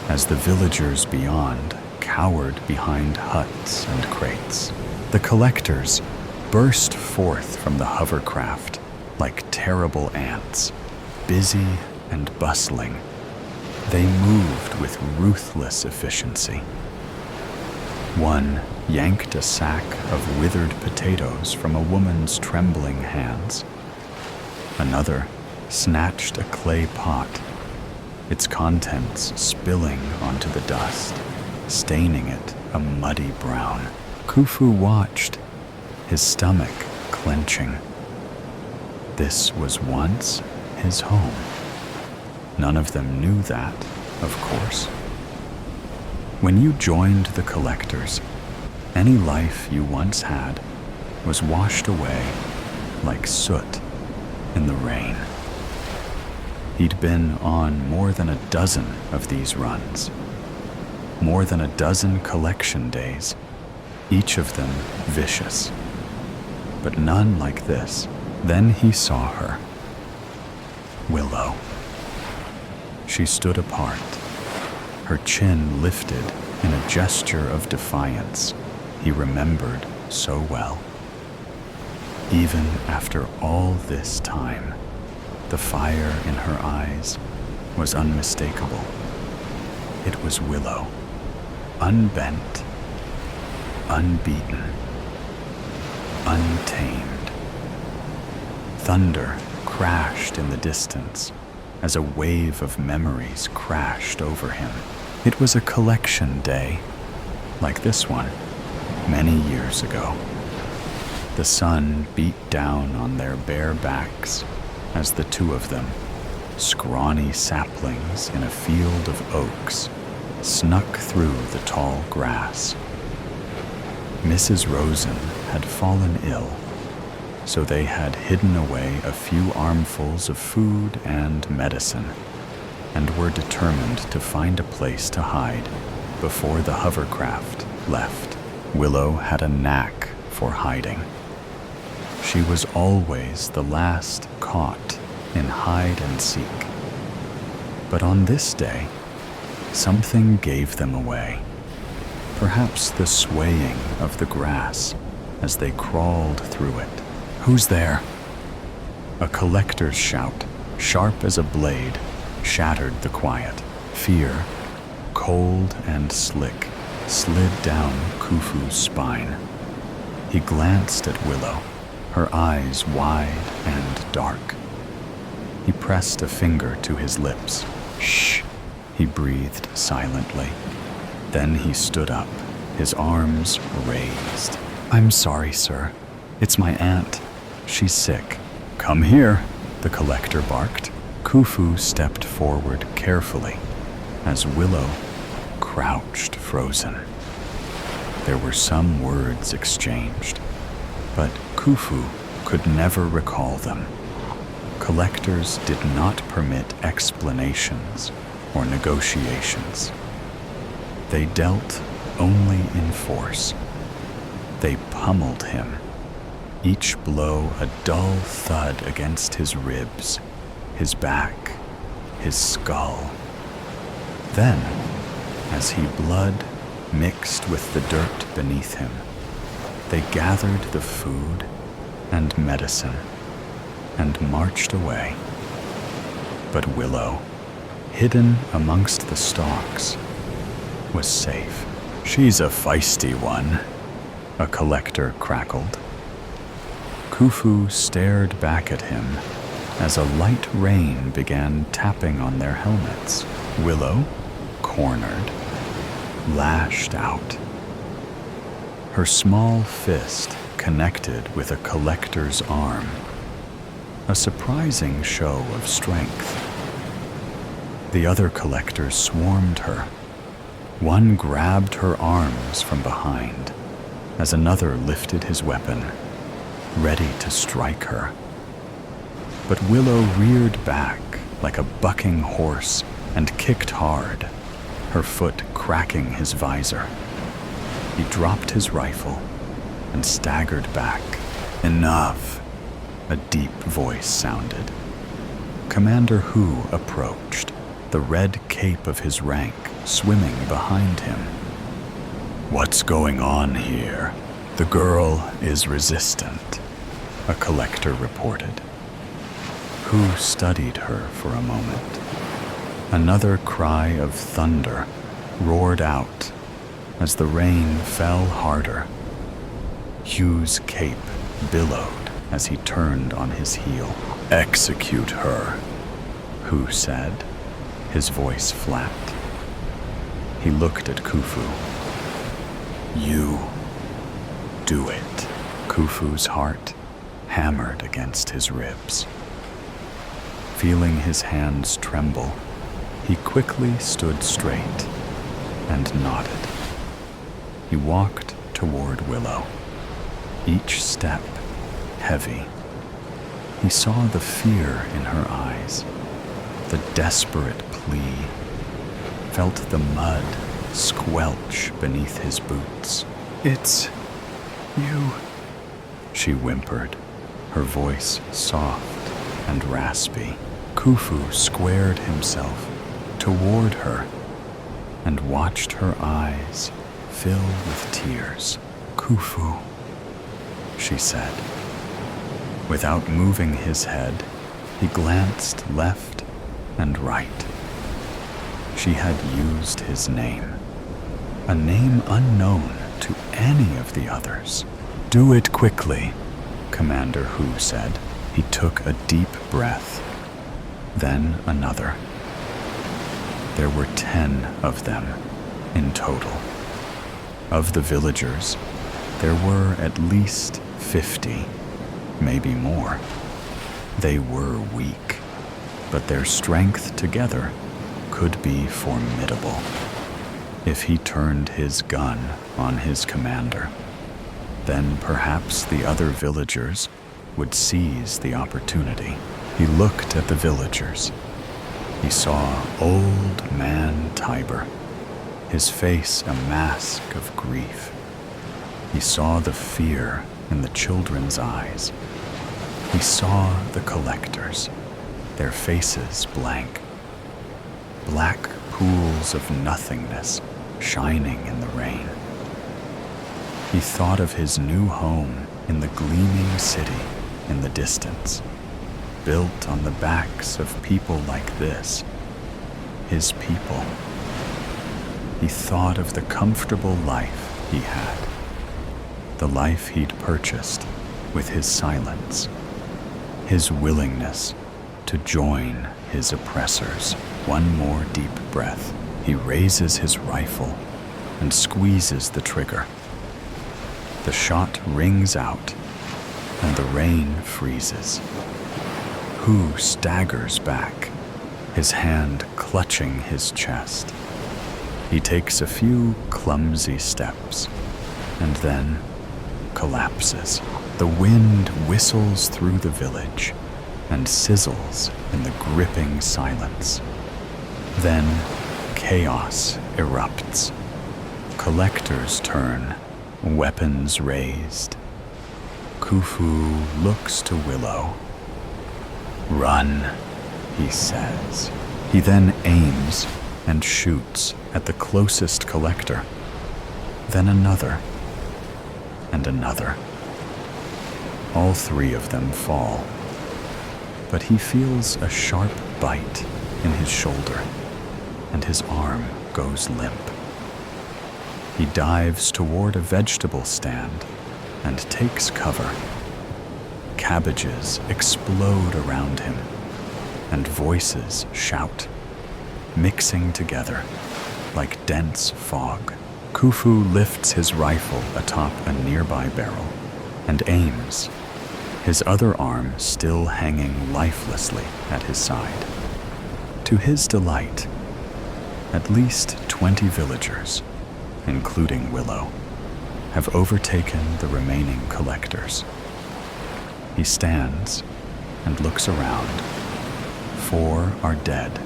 as the villagers beyond cowered behind huts and crates. The collectors burst forth from the hovercraft like terrible ants, busy and bustling. They moved with ruthless efficiency. One yanked a sack of withered potatoes from a woman's trembling hands. Another snatched a clay pot, its contents spilling onto the dust, staining it a muddy brown. Khufu watched, his stomach clenching. This was once his home. None of them knew that, of course. When you joined the collectors, any life you once had was washed away like soot in the rain. He'd been on more than a dozen of these runs, more than a dozen collection days, each of them vicious, but none like this. Then he saw her, Willow. She stood apart, her chin lifted in a gesture of defiance he remembered so well. Even after all this time, the fire in her eyes was unmistakable. It was Willow, unbent, unbeaten, untamed. Thunder crashed in the distance as a wave of memories crashed over him. It was a collection day, like this one, many years ago. The sun beat down on their bare backs as the two of them, scrawny saplings in a field of oaks, snuck through the tall grass. Mrs. Rosen had fallen ill, so they had hidden away a few armfuls of food and medicine, and were determined to find a place to hide before the hovercraft left. Willow had a knack for hiding. She was always the last caught in hide and seek. But on this day, something gave them away. Perhaps the swaying of the grass as they crawled through it. "Who's there?" A collector's shout, sharp as a blade, shattered the quiet. Fear, cold and slick, slid down Khufu's spine. He glanced at Willow, her eyes wide and dark. He pressed a finger to his lips. "Shh," he breathed silently. Then he stood up, his arms raised. "I'm sorry, sir. It's my aunt. She's sick." "Come here," the collector barked. Khufu stepped forward carefully as Willow crouched frozen. There were some words exchanged, but Khufu could never recall them. Collectors did not permit explanations or negotiations. They dealt only in force. They pummeled him, each blow a dull thud against his ribs, his back, his skull. Then, as he blood mixed with the dirt beneath him, they gathered the food and medicine and marched away. But Willow, hidden amongst the stalks, was safe. "She's a feisty one," a collector crackled. Khufu stared back at him as a light rain began tapping on their helmets. Willow, cornered, lashed out. Her small fist connected with a collector's arm, a surprising show of strength. The other collectors swarmed her. One grabbed her arms from behind as another lifted his weapon, ready to strike her. But Willow reared back like a bucking horse and kicked hard, her foot cracking his visor. He dropped his rifle and staggered back. "Enough," a deep voice sounded. Commander Hu approached, the red cape of his rank swimming behind him. "What's going on here?" "The girl is resistant," a collector reported. Hu studied her for a moment. Another cry of thunder roared out as the rain fell harder. Hugh's cape billowed as he turned on his heel. "Execute her," Hu said, his voice flat. He looked at Khufu. "You do it." Khufu's heart hammered against his ribs. Feeling his hands tremble, he quickly stood straight and nodded. He walked toward Willow, each step heavy. He saw the fear in her eyes, the desperate plea, felt the mud squelch beneath his boots. "It's you," she whimpered, her voice soft and raspy. Khufu squared himself toward her and watched her eyes fill with tears. "Khufu," she said. Without moving his head, he glanced left and right. She had used his name, a name unknown to any of the others. "Do it quickly," Commander Hu said. He took a deep breath, then another. There were 10 of them in total. Of the villagers, there were at least 50, maybe more. They were weak, but their strength together could be formidable. If he turned his gun on his commander, then perhaps the other villagers would seize the opportunity. He looked at the villagers. He saw Old Man Tiber, his face a mask of grief. He saw the fear in the children's eyes. He saw the collectors, their faces blank, black pools of nothingness shining in the rain. He thought of his new home in the gleaming city in the distance, built on the backs of people like this, his people. He thought of the comfortable life he had, the life he'd purchased with his silence, his willingness to join his oppressors. One more deep breath. He raises his rifle and squeezes the trigger. The shot rings out, and the rain freezes. Hu staggers back, his hand clutching his chest. He takes a few clumsy steps, and then collapses. The wind whistles through the village and sizzles in the gripping silence. Then chaos erupts. Collectors turn, weapons raised. Khufu looks to Willow. "Run," he says. He then aims and shoots at the closest collector, then another, and another. All three of them fall, but he feels a sharp bite in his shoulder, and his arm goes limp. He dives toward a vegetable stand and takes cover. Cabbages explode around him, and voices shout, mixing together like dense fog. Khufu lifts his rifle atop a nearby barrel and aims, his other arm still hanging lifelessly at his side. To his delight, at least 20 villagers, including Willow, have overtaken the remaining collectors. He stands and looks around. 4 are dead,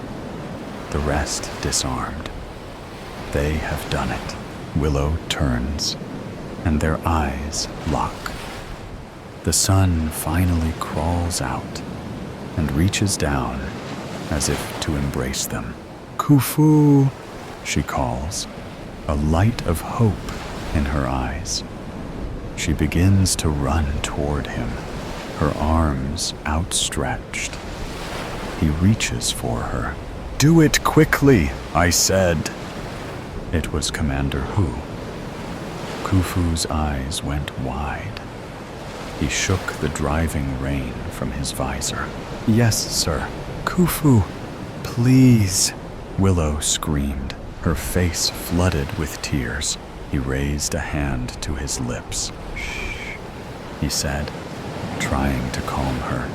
the rest disarmed. They have done it. Willow turns, and their eyes lock. The sun finally crawls out and reaches down as if to embrace them. Khufu, she calls, a light of hope in her eyes. She begins to run toward him, her arms outstretched. He reaches for her. "Do it quickly," I said. It was Commander Hu. Khufu's eyes went wide. He shook the driving rein from his visor. "Yes, sir." "Khufu, please," Willow screamed, her face flooded with tears. He raised a hand to his lips. "Shh," he said, trying to calm her.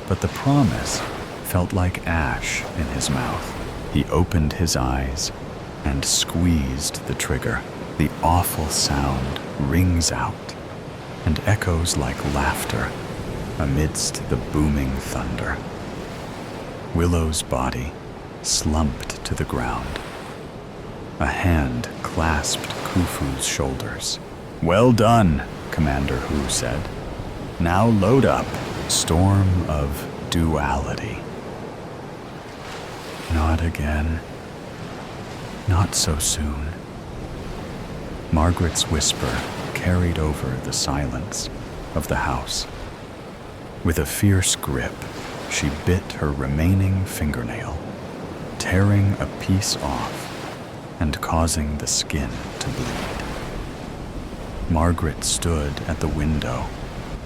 But the promise felt like ash in his mouth. He opened his eyes and squeezed the trigger. The awful sound rings out and echoes like laughter amidst the booming thunder. Willow's body slumped to the ground. A hand clasped Khufu's shoulders. "Well done," Commander Hu said. "Now load up." Storm of duality. Not again. Not so soon. Margaret's whisper carried over the silence of the house. With a fierce grip, she bit her remaining fingernail, tearing a piece off and causing the skin to bleed. Margaret stood at the window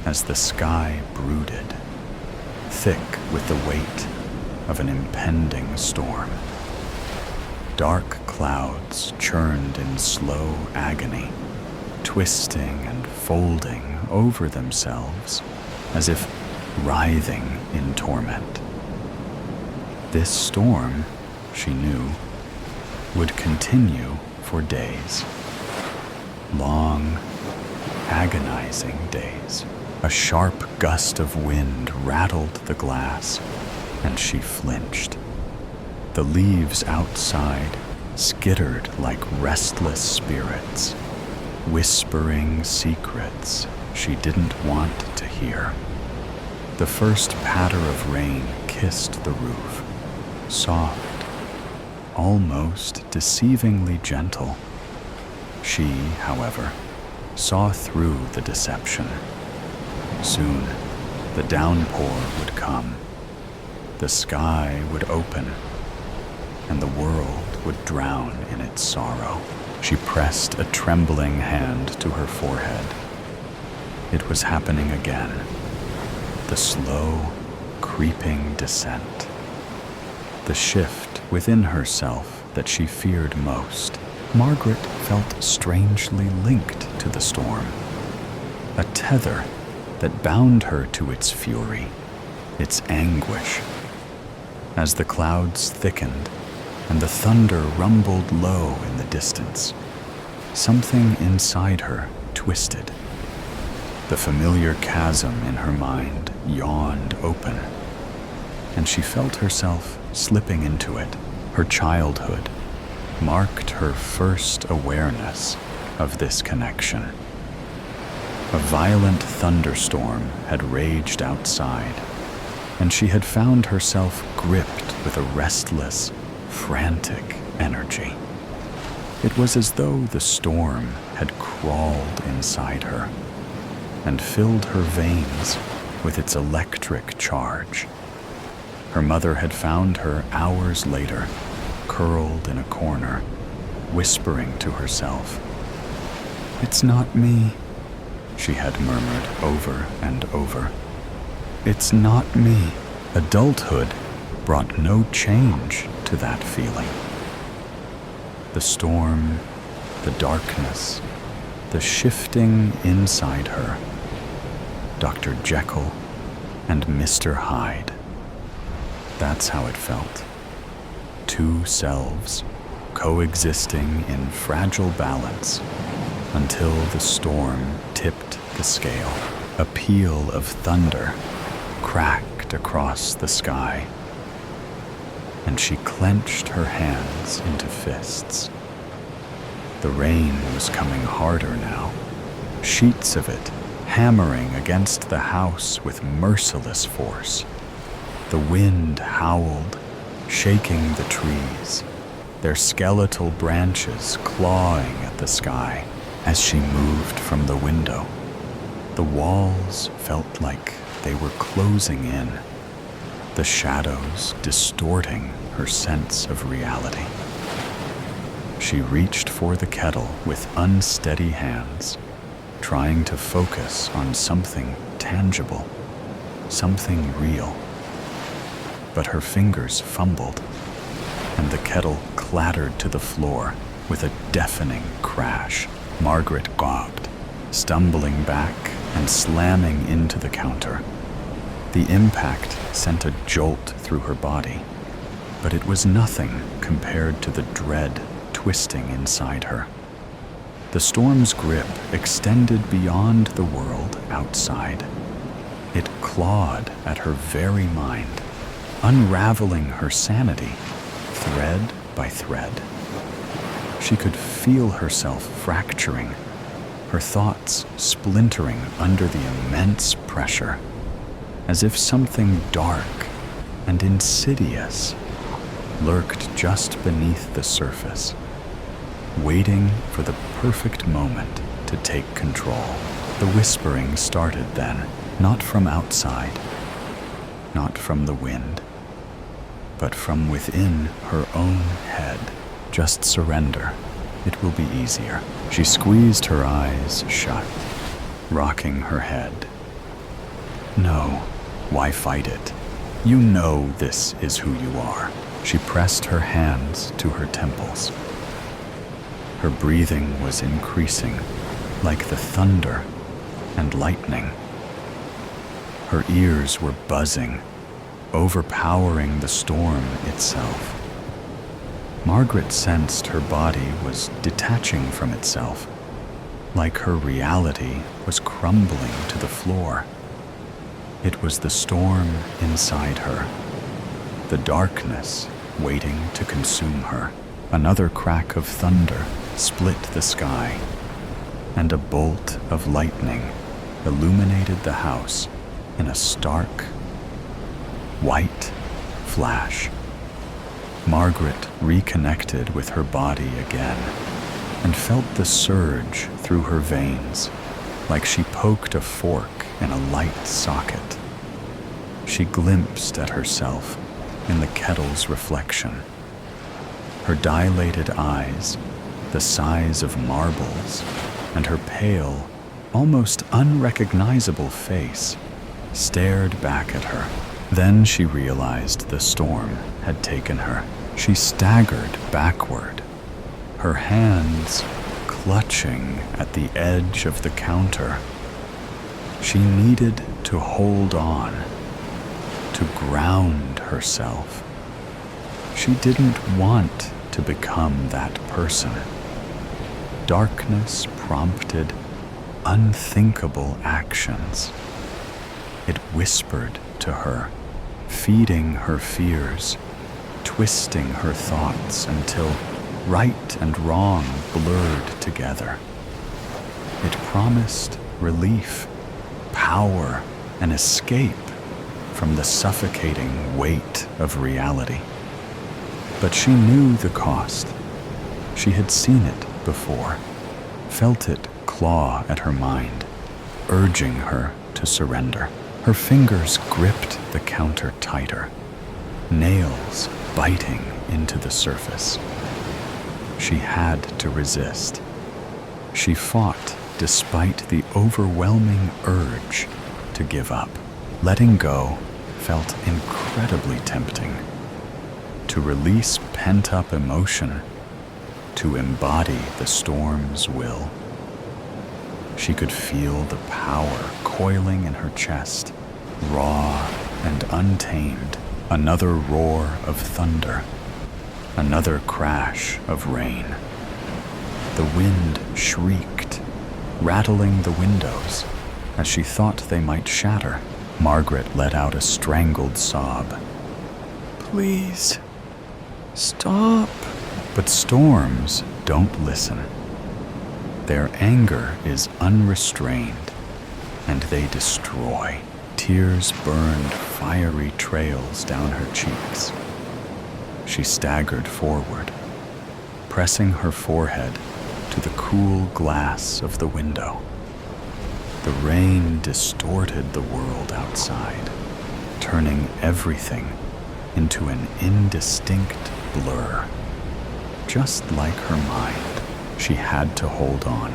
as the sky brooded, thick with the weight of an impending storm. Dark clouds churned in slow agony, twisting and folding over themselves as if writhing in torment. This storm, she knew, would continue for days. Long, agonizing days. A sharp gust of wind rattled the glass, and she flinched. The leaves outside skittered like restless spirits, whispering secrets she didn't want to hear. The first patter of rain kissed the roof, soft, almost deceivingly gentle. She, however, saw through the deception. Soon, the downpour would come. The sky would open, and the world would drown in its sorrow. She pressed a trembling hand to her forehead. It was happening again. The slow, creeping descent. The shift within herself that she feared most. Margaret felt strangely linked to the storm. A tether that bound her to its fury, its anguish. As the clouds thickened and the thunder rumbled low in the distance, something inside her twisted. The familiar chasm in her mind yawned open, and she felt herself slipping into it. Her childhood marked her first awareness of this connection. A violent thunderstorm had raged outside, and she had found herself gripped with a restless, frantic energy. It was as though the storm had crawled inside her, and filled her veins with its electric charge. Her mother had found her hours later, curled in a corner, whispering to herself. "It's not me," she had murmured over and over. "It's not me." Adulthood brought no change to that feeling. The storm, the darkness, the shifting inside her. Dr. Jekyll and Mr. Hyde. That's how it felt. Two selves coexisting in fragile balance until the storm tipped the scale. A peal of thunder cracked across the sky, and she clenched her hands into fists. The rain was coming harder now, sheets of it hammering against the house with merciless force. The wind howled, shaking the trees, their skeletal branches clawing at the sky as she moved from the window. The walls felt like they were closing in, the shadows distorting her sense of reality. She reached for the kettle with unsteady hands, trying to focus on something tangible, something real. But her fingers fumbled, and the kettle clattered to the floor with a deafening crash. Margaret gawped, stumbling back and slamming into the counter. The impact sent a jolt through her body, but it was nothing compared to the dread twisting inside her. The storm's grip extended beyond the world outside. It clawed at her very mind, unraveling her sanity, thread by thread. She could feel herself fracturing, her thoughts splintering under the immense pressure, as if something dark and insidious lurked just beneath the surface, waiting for the perfect moment to take control. The whispering started then, not from outside, not from the wind, but from within her own head. Just surrender. It will be easier. She squeezed her eyes shut, rocking her head. No, why fight it? You know this is who you are. She pressed her hands to her temples. Her breathing was increasing, like the thunder and lightning. Her ears were buzzing, overpowering the storm itself. Margaret sensed her body was detaching from itself, like her reality was crumbling to the floor. It was the storm inside her, the darkness waiting to consume her. Another crack of thunder split the sky, and a bolt of lightning illuminated the house in a stark, white flash. Margaret reconnected with her body again and felt the surge through her veins, like she poked a fork in a light socket. She glimpsed at herself in the kettle's reflection. Her dilated eyes, the size of marbles, and her pale, almost unrecognizable face stared back at her. Then she realized the storm had taken her. She staggered backward, her hands clutching at the edge of the counter. She needed to hold on, to ground herself. She didn't want to become that person. Darkness prompted unthinkable actions. It whispered to her, feeding her fears, twisting her thoughts until right and wrong blurred together. It promised relief, power, and escape from the suffocating weight of reality. But she knew the cost. She had seen it before, felt it claw at her mind, urging her to surrender. Her fingers gripped the counter tighter, nails biting into the surface. She had to resist. She fought despite the overwhelming urge to give up. Letting go felt incredibly tempting. To release pent-up emotion, to embody the storm's will. She could feel the power coiling in her chest, raw and untamed. Another roar of thunder, another crash of rain. The wind shrieked, rattling the windows as she thought they might shatter. Margaret let out a strangled sob. "Please, stop." But storms don't listen. Their anger is unrestrained, and they destroy. Tears burned fiery trails down her cheeks. She staggered forward, pressing her forehead to the cool glass of the window. The rain distorted the world outside, turning everything into an indistinct blur. Just like her mind, she had to hold on.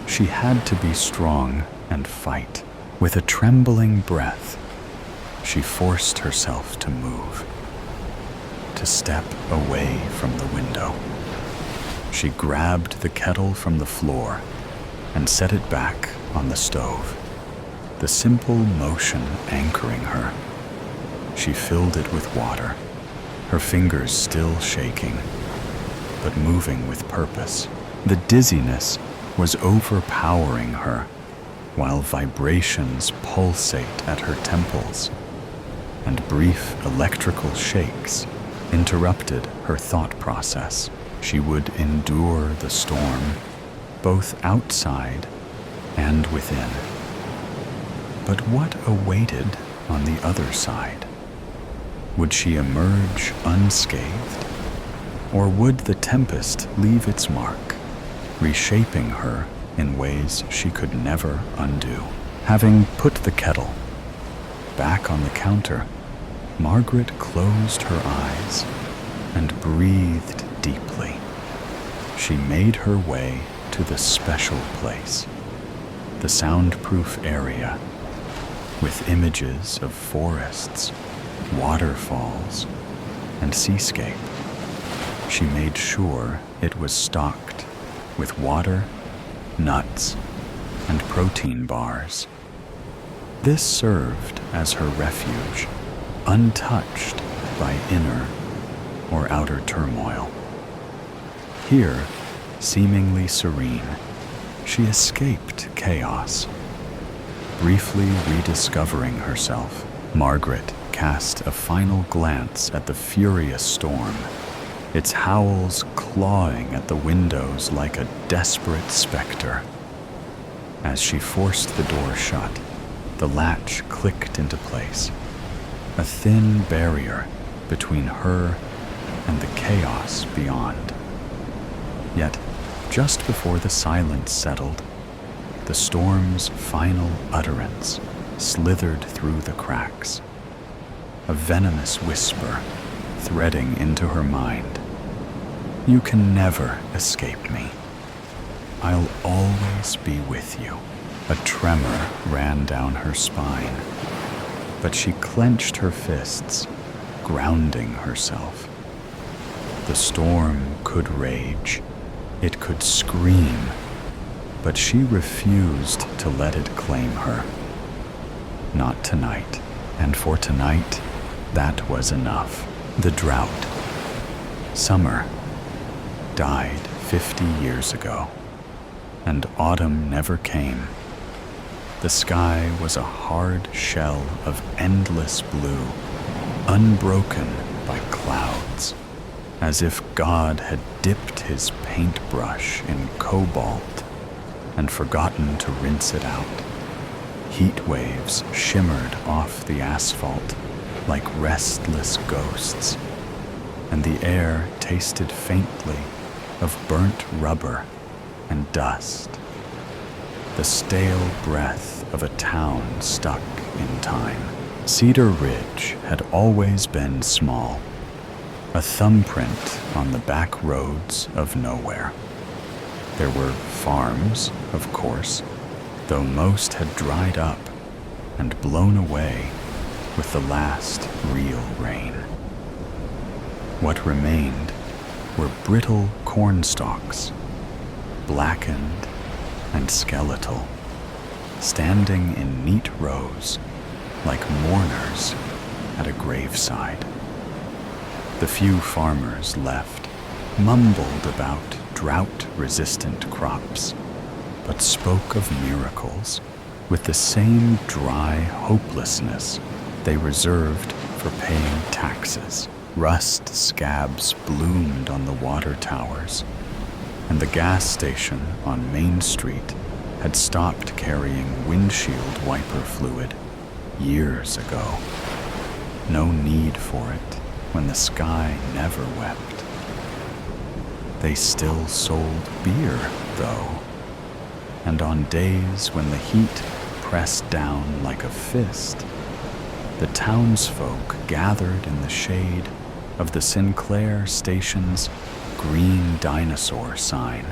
She had to be strong and fight. With a trembling breath, she forced herself to move, to step away from the window. She grabbed the kettle from the floor and set it back on the stove, the simple motion anchoring her. She filled it with water, her fingers still shaking, but moving with purpose. The dizziness was overpowering her, while vibrations pulsate at her temples, and brief electrical shakes interrupted her thought process. She would endure the storm, both outside and within. But what awaited on the other side? Would she emerge unscathed, or would the tempest leave its mark, reshaping her in ways she could never undo? Having put the kettle back on the counter, Margaret closed her eyes and breathed deeply. She made her way to the special place, the soundproof area, with images of forests, waterfalls, and seascape. She made sure it was stocked with water, nuts, and protein bars. This served as her refuge, untouched by inner or outer turmoil. Here, seemingly serene, she escaped chaos. Briefly rediscovering herself, Margaret cast a final glance at the furious storm, its howls clawing at the windows like a desperate specter. As she forced the door shut, the latch clicked into place, a thin barrier between her and the chaos beyond. Yet, just before the silence settled, the storm's final utterance slithered through the cracks, a venomous whisper threading into her mind. "You can never escape me. I'll always be with you." A tremor ran down her spine, but she clenched her fists, grounding herself. The storm could rage, it could scream, but she refused to let it claim her. Not tonight, and for tonight, that was enough. The drought, summer, died 50 years ago, and autumn never came. The sky was a hard shell of endless blue, unbroken by clouds, as if God had dipped his paintbrush in cobalt and forgotten to rinse it out. Heat waves shimmered off the asphalt like restless ghosts, and the air tasted faintly of burnt rubber and dust. the stale breath of a town stuck in time. Cedar Ridge had always been small, a thumbprint on the back roads of nowhere. There were farms, of course, though most had dried up and blown away with the last real rain. What remained were brittle corn stalks, blackened and skeletal, standing in neat rows like mourners at a graveside. The few farmers left mumbled about drought-resistant crops, but spoke of miracles with the same dry hopelessness they reserved for paying taxes. Rust scabs bloomed on the water towers, and the gas station on Main Street had stopped carrying windshield wiper fluid years ago. No need for it when the sky never wept. They still sold beer, though, and on days when the heat pressed down like a fist, the townsfolk gathered in the shade of the Sinclair station's green dinosaur sign,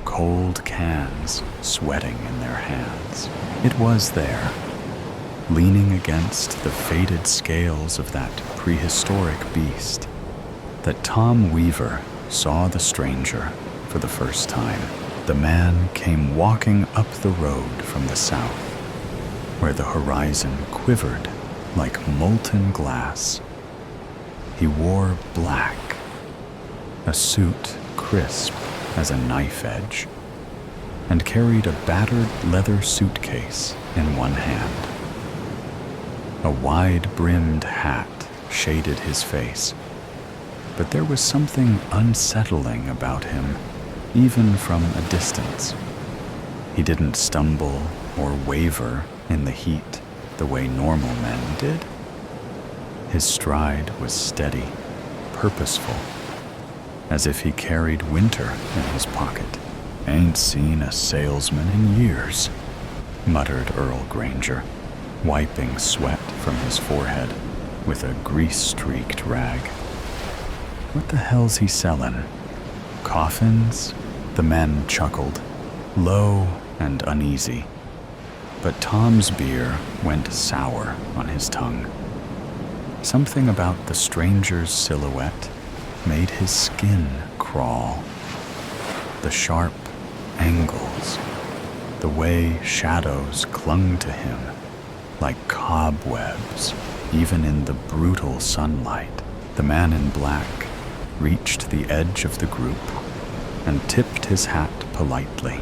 cold cans sweating in their hands. It was there, leaning against the faded scales of that prehistoric beast, that Tom Weaver saw the stranger for the first time. The man came walking up the road from the south, where the horizon quivered like molten glass. He wore black, a suit crisp as a knife edge, and carried a battered leather suitcase in one hand. A wide-brimmed hat shaded his face, but there was something unsettling about him, even from a distance. He didn't stumble or waver in the heat the way normal men did. His stride was steady, purposeful, as if he carried winter in his pocket. "Ain't seen a salesman in years," muttered Earl Granger, wiping sweat from his forehead with a grease-streaked rag. "What the hell's he sellin'? Coffins?" The man chuckled, low and uneasy. But Tom's beer went sour on his tongue. Something about the stranger's silhouette made his skin crawl. The sharp angles, the way shadows clung to him like cobwebs, even in the brutal sunlight. The man in black reached the edge of the group and tipped his hat politely.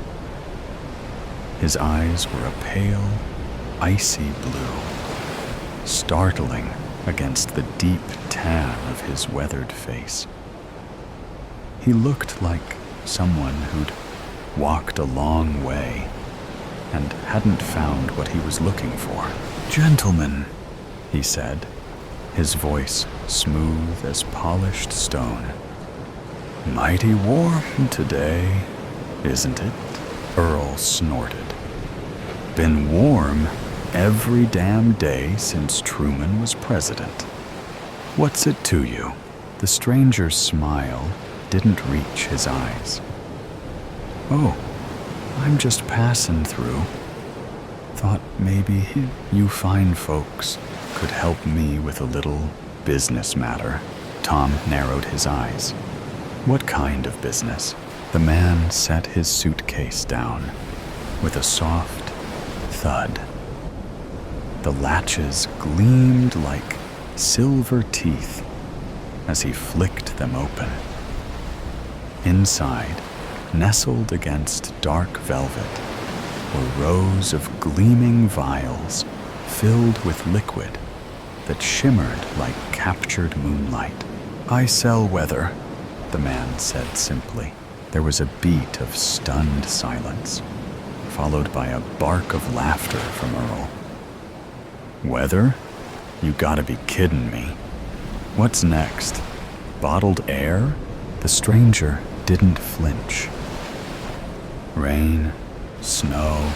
His eyes were a pale, icy blue, startling against the deep tan of his weathered face. He looked like someone who'd walked a long way and hadn't found what he was looking for. "Gentlemen," he said, his voice smooth as polished stone. "Mighty warm today, isn't it?" Earl snorted. "Been warm every damn day since Truman was president. What's it to you?" The stranger's smile didn't reach his eyes. "Oh, I'm just passing through. Thought maybe you fine folks could help me with a little business matter." Tom narrowed his eyes. "What kind of business?" The man set his suitcase down with a soft thud. The latches gleamed like silver teeth as he flicked them open. Inside, nestled against dark velvet, were rows of gleaming vials filled with liquid that shimmered like captured moonlight. "I sell weather," the man said simply. There was a beat of stunned silence, followed by a bark of laughter from Earl. "Weather? You gotta be kidding me. What's next? Bottled air?" The stranger didn't flinch. "Rain, snow,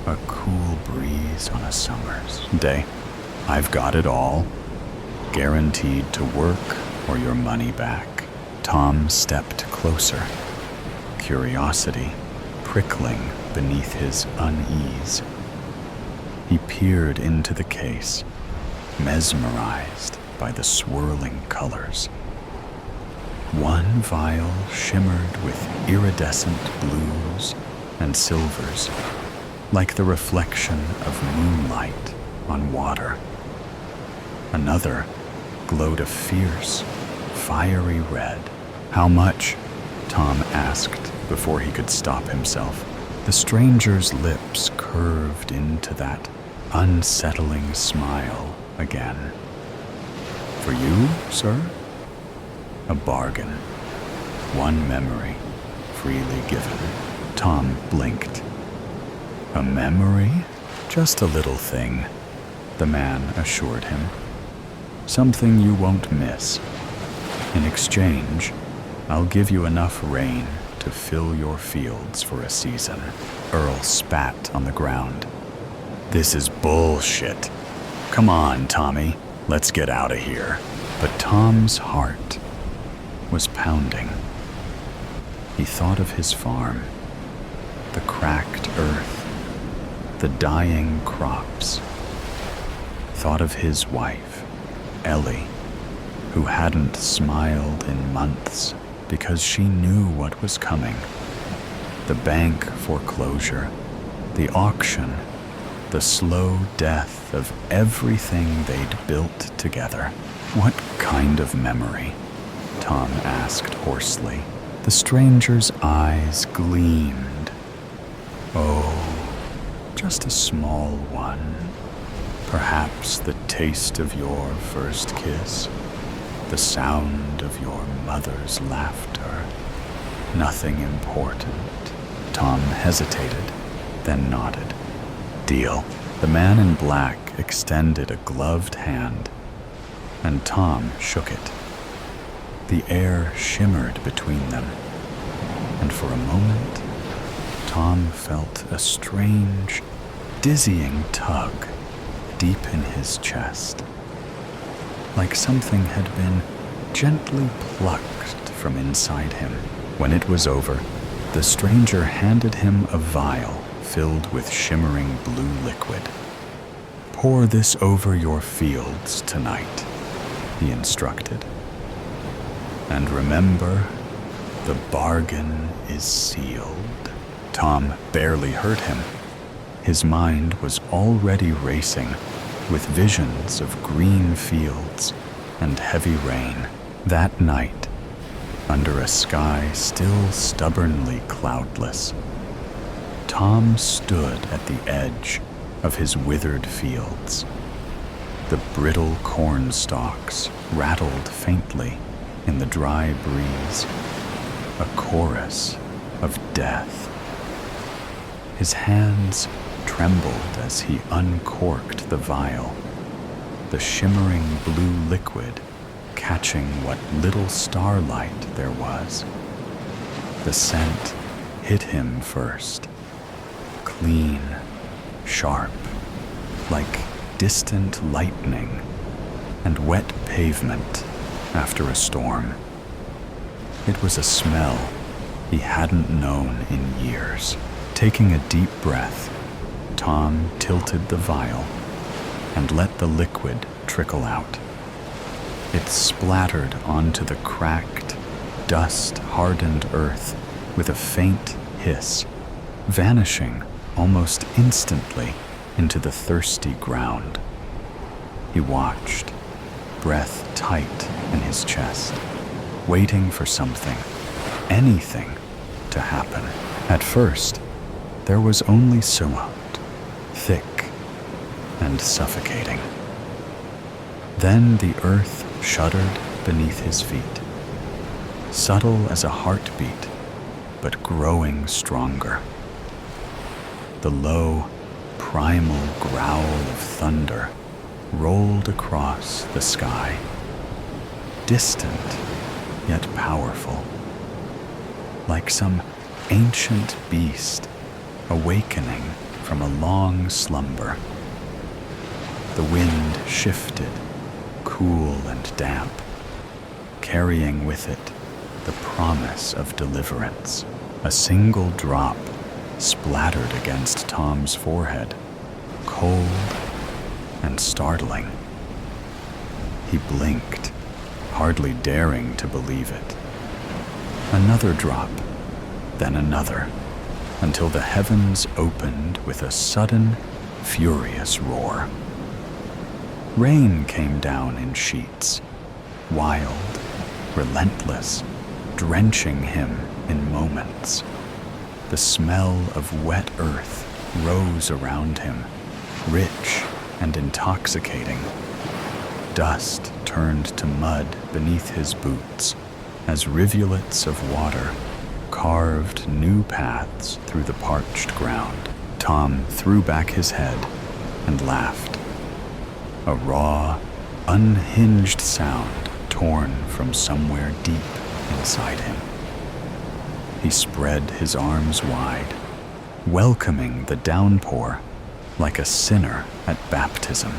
a cool breeze on a summer's day. I've got it all, guaranteed to work or your money back. Tom stepped closer, curiosity prickling beneath his unease. He peered into the case, mesmerized by the swirling colors. One vial shimmered with iridescent blues and silvers, like the reflection of moonlight on water. Another glowed a fierce, fiery red. "How much?" Tom asked before he could stop himself. The stranger's lips curved into that unsettling smile again. "For you, sir?" "A bargain. One memory, freely given." Tom blinked. "A memory? Just a little thing," the man assured him. "Something you won't miss. In exchange, I'll give you enough rain to fill your fields for a season." Earl spat on the ground. "This is bullshit. Come on, Tommy, let's get out of here." But Tom's heart was pounding. He thought of his farm, the cracked earth, the dying crops. Thought of his wife, Ellie, who hadn't smiled in months because she knew what was coming. The bank foreclosure, the auction, the slow death of everything they'd built together. "What kind of memory?" Tom asked hoarsely. The stranger's eyes gleamed. "Oh, just a small one. Perhaps the taste of your first kiss, the sound of your mother's laughter. Nothing important." Tom hesitated, then nodded. "Deal." The man in black extended a gloved hand, and Tom shook it. The air shimmered between them, and for a moment, Tom felt a strange, dizzying tug deep in his chest, like something had been gently plucked from inside him. When it was over, the stranger handed him a vial filled with shimmering blue liquid. "Pour this over your fields tonight," he instructed. "And remember, the bargain is sealed." Tom barely heard him. His mind was already racing with visions of green fields and heavy rain. That night, under a sky still stubbornly cloudless, Tom stood at the edge of his withered fields. The brittle corn stalks rattled faintly in the dry breeze, a chorus of death. His hands trembled as he uncorked the vial, the shimmering blue liquid catching what little starlight there was. The scent hit him first, clean, sharp, like distant lightning and wet pavement after a storm. It was a smell he hadn't known in years. Taking a deep breath, Tom tilted the vial and let the liquid trickle out. It splattered onto the cracked, dust-hardened earth with a faint hiss, vanishing almost instantly into the thirsty ground. He watched, breath tight in his chest, waiting for something, anything, to happen. At first, there was only soot, thick and suffocating. Then the earth shuddered beneath his feet, subtle as a heartbeat, but growing stronger. The low, primal growl of thunder rolled across the sky, distant yet powerful, like some ancient beast awakening from a long slumber. The wind shifted, cool and damp, carrying with it the promise of deliverance. A single drop splattered against Tom's forehead, cold and startling. He blinked, hardly daring to believe it. Another drop, then another, until the heavens opened with a sudden, furious roar. Rain came down in sheets, wild, relentless, drenching him in moments. The smell of wet earth rose around him, rich and intoxicating. Dust turned to mud beneath his boots as rivulets of water carved new paths through the parched ground. Tom threw back his head and laughed. A raw, unhinged sound torn from somewhere deep inside him. He spread his arms wide, welcoming the downpour like a sinner at baptism.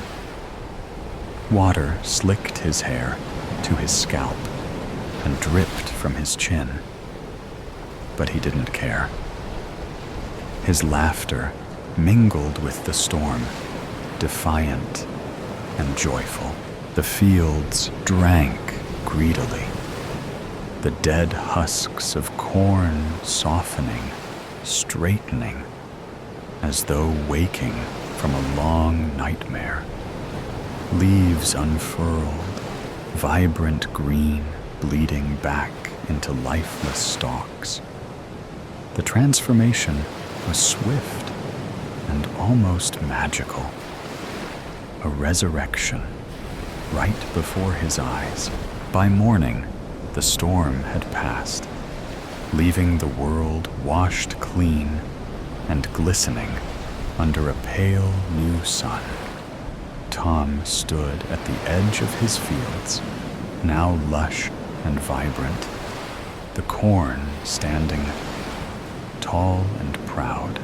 Water slicked his hair to his scalp and dripped from his chin. But he didn't care. His laughter mingled with the storm, defiant and joyful. The fields drank greedily, the dead husks of corn softening, straightening, as though waking from a long nightmare. Leaves unfurled, vibrant green bleeding back into lifeless stalks. The transformation was swift and almost magical. A resurrection right before his eyes. By morning, the storm had passed, leaving the world washed clean and glistening under a pale new sun. Tom stood at the edge of his fields, now lush and vibrant, the corn standing tall and proud,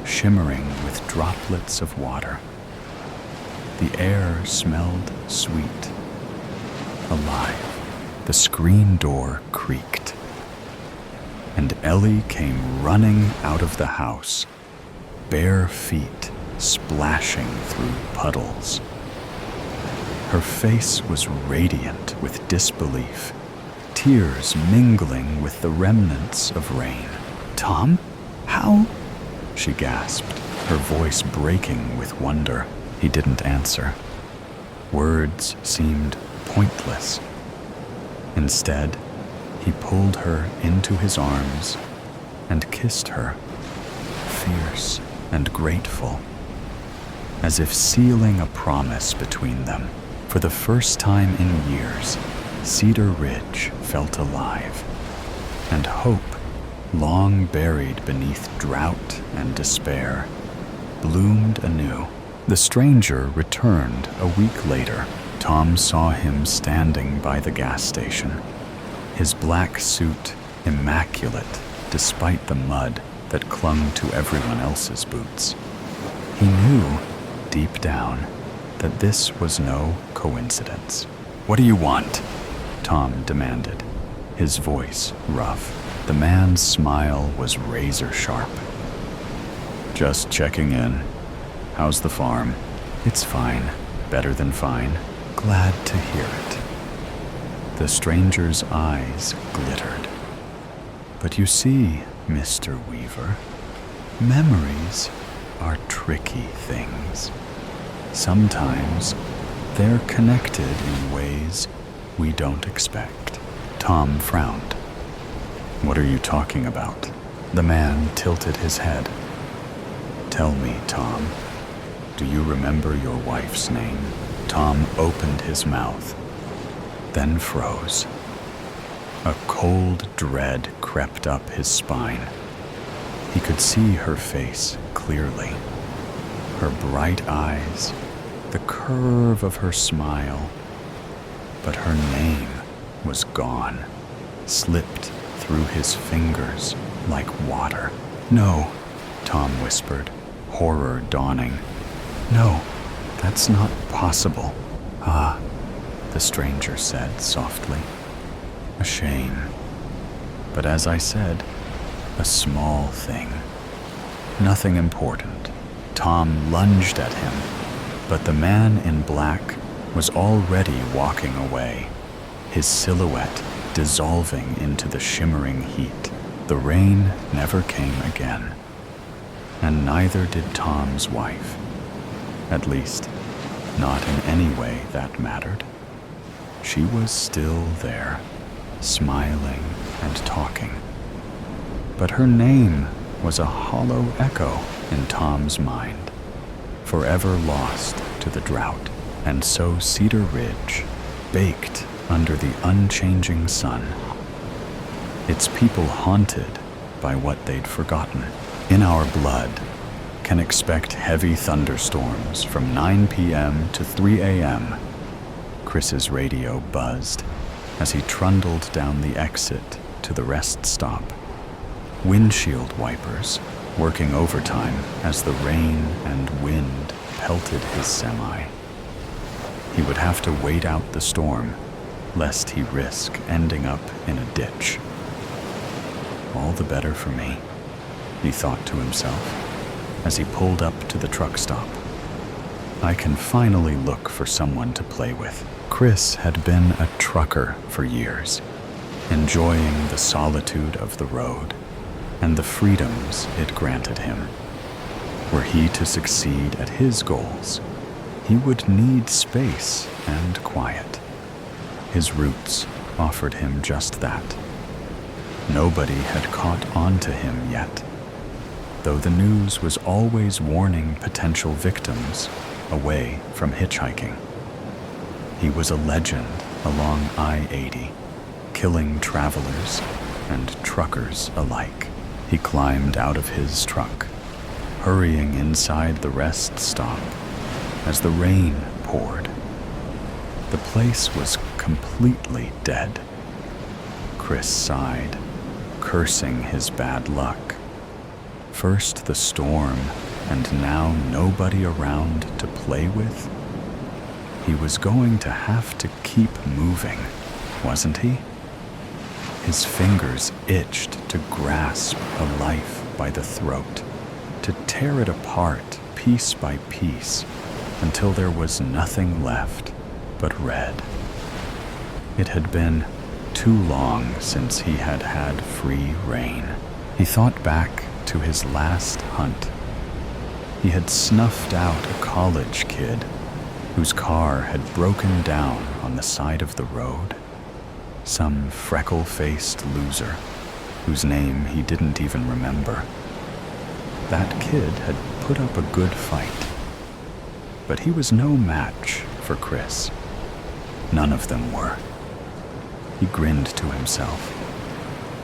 shimmering with droplets of water. The air smelled sweet, alive. The screen door creaked, and Ellie came running out of the house, bare feet splashing through puddles. Her face was radiant with disbelief, tears mingling with the remnants of rain. "Tom? How?" she gasped, her voice breaking with wonder. He didn't answer. Words seemed pointless. Instead, he pulled her into his arms and kissed her, fierce and grateful, as if sealing a promise between them. For the first time in years, Cedar Ridge felt alive, and hope, long buried beneath drought and despair, bloomed anew. The stranger returned a week later. Tom saw him standing by the gas station, his black suit immaculate despite the mud that clung to everyone else's boots. He knew, deep down, that this was no coincidence. "What do you want?" Tom demanded, his voice rough. The man's smile was razor sharp. "Just checking in. How's the farm?" "It's fine. Better than fine. Glad to hear it." The stranger's eyes glittered. "But you see, Mr. Weaver, memories are tricky things. Sometimes they're connected in ways we don't expect." Tom frowned. "What are you talking about?" The man tilted his head. "Tell me, Tom, do you remember your wife's name?" Tom opened his mouth, then froze. A cold dread crept up his spine. He could see her face clearly, her bright eyes, the curve of her smile, but her name was gone, slipped through his fingers like water. "No, Tom whispered, horror dawning. No, that's not possible. Ah, the stranger said softly. A shame. But as I said, a small thing. Nothing important. Tom lunged at him, but the man in black was already walking away, his silhouette dissolving into the shimmering heat. The rain never came again, and neither did Tom's wife. At least, not in any way that mattered. She was still there, smiling and talking. But her name was a hollow echo in Tom's mind, forever lost to the drought. And so Cedar Ridge, baked under the unchanging sun, its people haunted by what they'd forgotten. In our blood, can expect heavy thunderstorms from 9 p.m. to 3 a.m., Chris's radio buzzed as he trundled down the exit to the rest stop. Windshield wipers working overtime as the rain and wind pelted his semi. He would have to wait out the storm, lest he risk ending up in a ditch. All the better for me, he thought to himself as he pulled up to the truck stop. I can finally look for someone to play with. Chris had been a trucker for years, enjoying the solitude of the road and the freedoms it granted him. Were he to succeed at his goals, he would need space and quiet. His roots offered him just that. Nobody had caught on to him yet, though the news was always warning potential victims away from hitchhiking. He was a legend along I-80, killing travelers and truckers alike. He climbed out of his truck, hurrying inside the rest stop as the rain poured. The place was completely dead. Chris sighed, cursing his bad luck. First the storm, and now nobody around to play with. He was going to have to keep moving, wasn't he? His fingers itched to grasp a life by the throat, to tear it apart piece by piece until there was nothing left but red. It had been too long since he had had free rein. He thought back to his last hunt. He had snuffed out a college kid whose car had broken down on the side of the road. Some freckle-faced loser whose name he didn't even remember. That kid had put up a good fight, but he was no match for Chris. None of them were. He grinned to himself.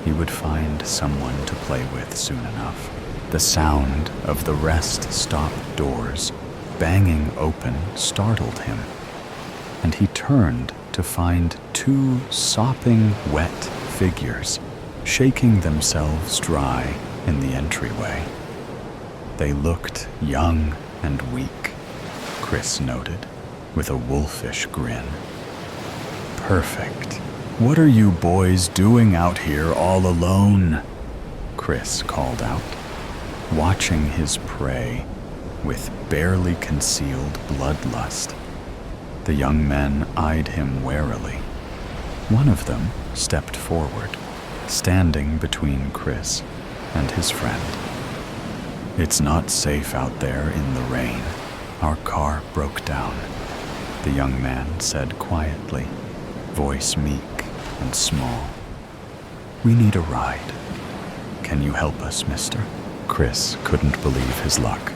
He would find someone to play with soon enough. The sound of the rest stop doors banging open startled him, and he turned to find two sopping wet figures shaking themselves dry in the entryway. They looked young and weak, Chris noted, with a wolfish grin. Perfect. What are you boys doing out here all alone? Chris called out, watching his prey with barely concealed bloodlust. The young men eyed him warily. One of them stepped forward, standing between Chris and his friend. It's not safe out there in the rain. Our car broke down, the young man said quietly, voice meek and small. We need a ride. Can you help us, mister? Chris couldn't believe his luck.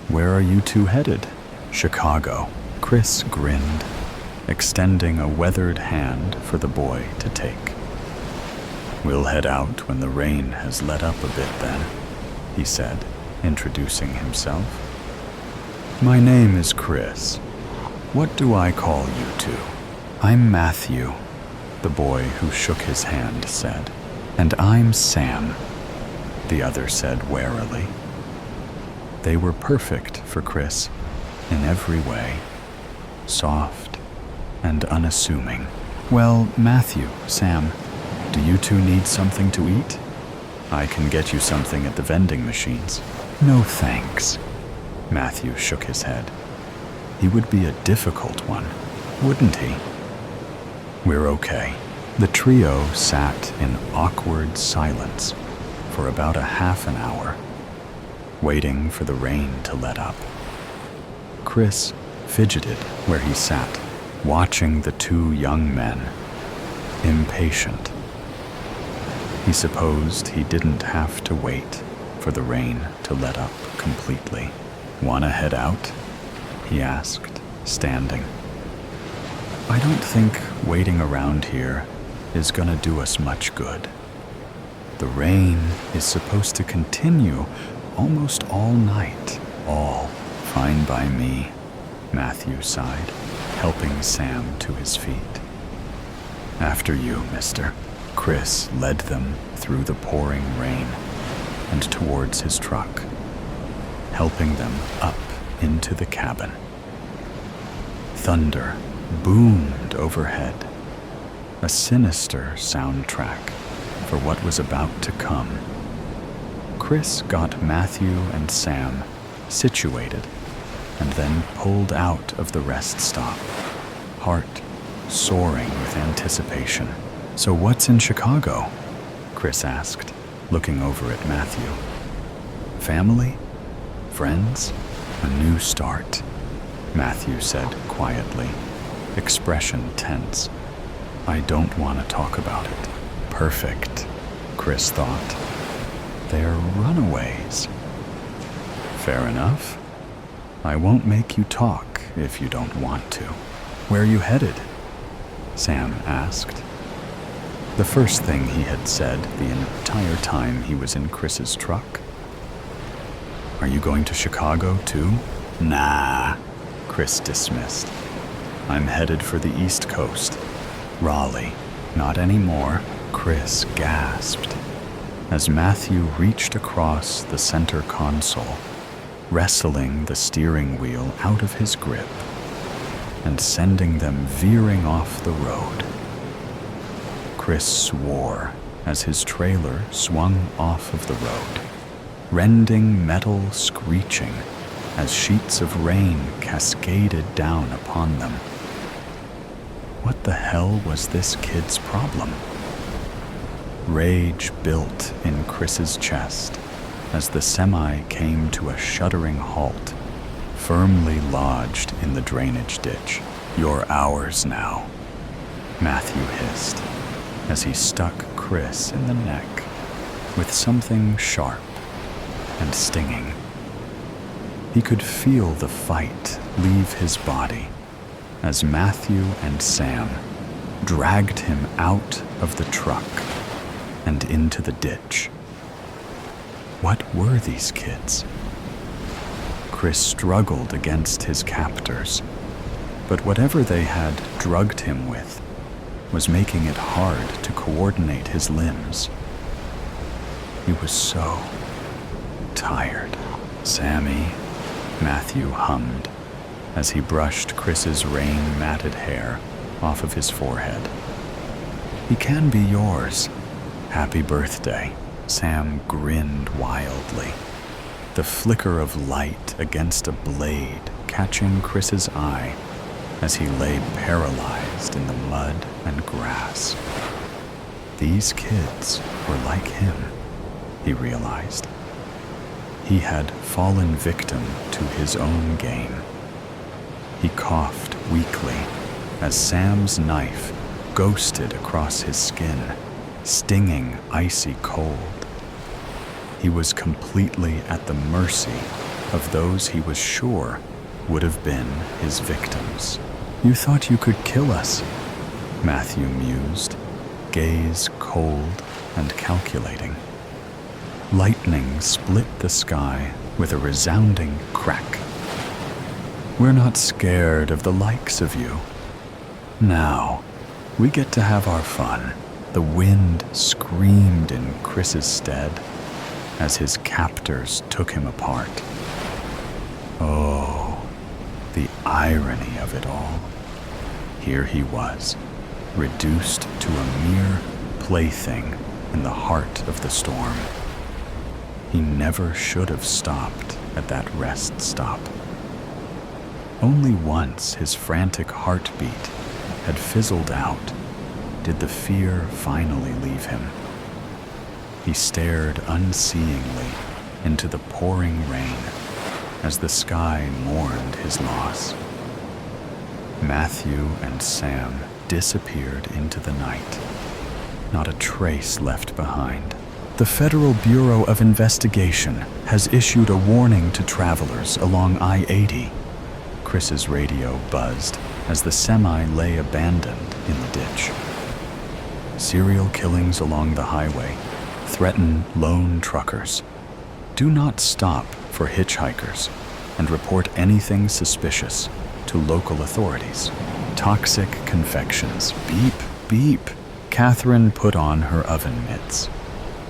Where are you two headed? Chicago. Chris grinned, extending a weathered hand for the boy to take. We'll head out when the rain has let up a bit then, he said, introducing himself. My name is Chris. What do I call you two? I'm Matthew, the boy who shook his hand said. And I'm Sam. the other said warily. They were perfect for Chris in every way, soft and unassuming. Well, Matthew, Sam, do you two need something to eat? I can get you something at the vending machines. No thanks. Matthew shook his head. He would be a difficult one, wouldn't he? We're okay. The trio sat in awkward silence for about a half an hour, waiting for the rain to let up. Chris fidgeted where he sat, watching the two young men, impatient. He supposed he didn't have to wait for the rain to let up completely. "Wanna head out?" he asked, standing. "I don't think waiting around here is gonna do us much good. The rain is supposed to continue almost all night." "All fine by me," Matthew sighed, helping Sam to his feet. "After you, mister." Chris led them through the pouring rain and towards his truck, helping them up into the cabin. Thunder boomed overhead, a sinister soundtrack for what was about to come. Chris got Matthew and Sam situated and then pulled out of the rest stop, heart soaring with anticipation. "So what's in Chicago?" Chris asked, looking over at Matthew. "Family? Friends? A new start," Matthew said quietly, expression tense. "I don't want to talk about it." Perfect, Chris thought. They're runaways. Fair enough. I won't make you talk if you don't want to. "Where are you headed?" Sam asked. The first thing he had said the entire time he was in Chris's truck. "Are you going to Chicago too?" "Nah," Chris dismissed. "I'm headed for the East Coast. Raleigh." "Not anymore," Chris gasped as Matthew reached across the center console, wrestling the steering wheel out of his grip and sending them veering off the road. Chris swore as his trailer swung off of the road, rending metal screeching as sheets of rain cascaded down upon them. What the hell was this kid's problem? Rage built in Chris's chest as the semi came to a shuddering halt, firmly lodged in the drainage ditch. "You're ours now," Matthew hissed as he stuck Chris in the neck with something sharp and stinging. He could feel the fight leave his body as Matthew and Sam dragged him out of the truck and into the ditch. What were these kids? Chris struggled against his captors, but whatever they had drugged him with was making it hard to coordinate his limbs. He was so tired. "Sammy," Matthew hummed as he brushed Chris's rain-matted hair off of his forehead. "He can be yours. Happy birthday." Sam grinned wildly, the flicker of light against a blade catching Chris's eye as he lay paralyzed in the mud and grass. These kids were like him, he realized. He had fallen victim to his own game. He coughed weakly as Sam's knife ghosted across his skin, stinging icy cold. He was completely at the mercy of those he was sure would have been his victims. "You thought you could kill us," Matthew mused, gaze cold and calculating. Lightning split the sky with a resounding crack. "We're not scared of the likes of you. Now, we get to have our fun." The wind screamed in Chris's stead as his captors took him apart. Oh, the irony of it all. Here he was, reduced to a mere plaything in the heart of the storm. He never should have stopped at that rest stop. Only once his frantic heartbeat had fizzled out did the fear finally leave him. He stared unseeingly into the pouring rain as the sky mourned his loss. Matthew and Sam disappeared into the night, not a trace left behind. The Federal Bureau of Investigation has issued a warning to travelers along I-80. Chris's radio buzzed as the semi lay abandoned in the ditch. Serial killings along the highway threaten lone truckers. Do not stop for hitchhikers and report anything suspicious to local authorities. Toxic confections. Beep, beep. Catherine put on her oven mitts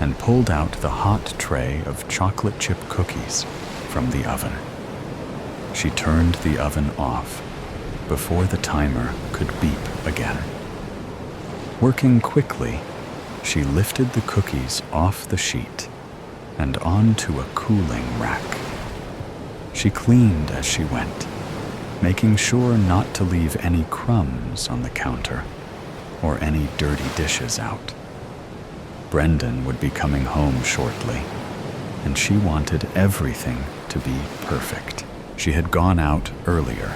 and pulled out the hot tray of chocolate chip cookies from the oven. She turned the oven off before the timer could beep again. Working quickly, she lifted the cookies off the sheet and onto a cooling rack. She cleaned as she went, making sure not to leave any crumbs on the counter or any dirty dishes out. Brendan would be coming home shortly, and she wanted everything to be perfect. She had gone out earlier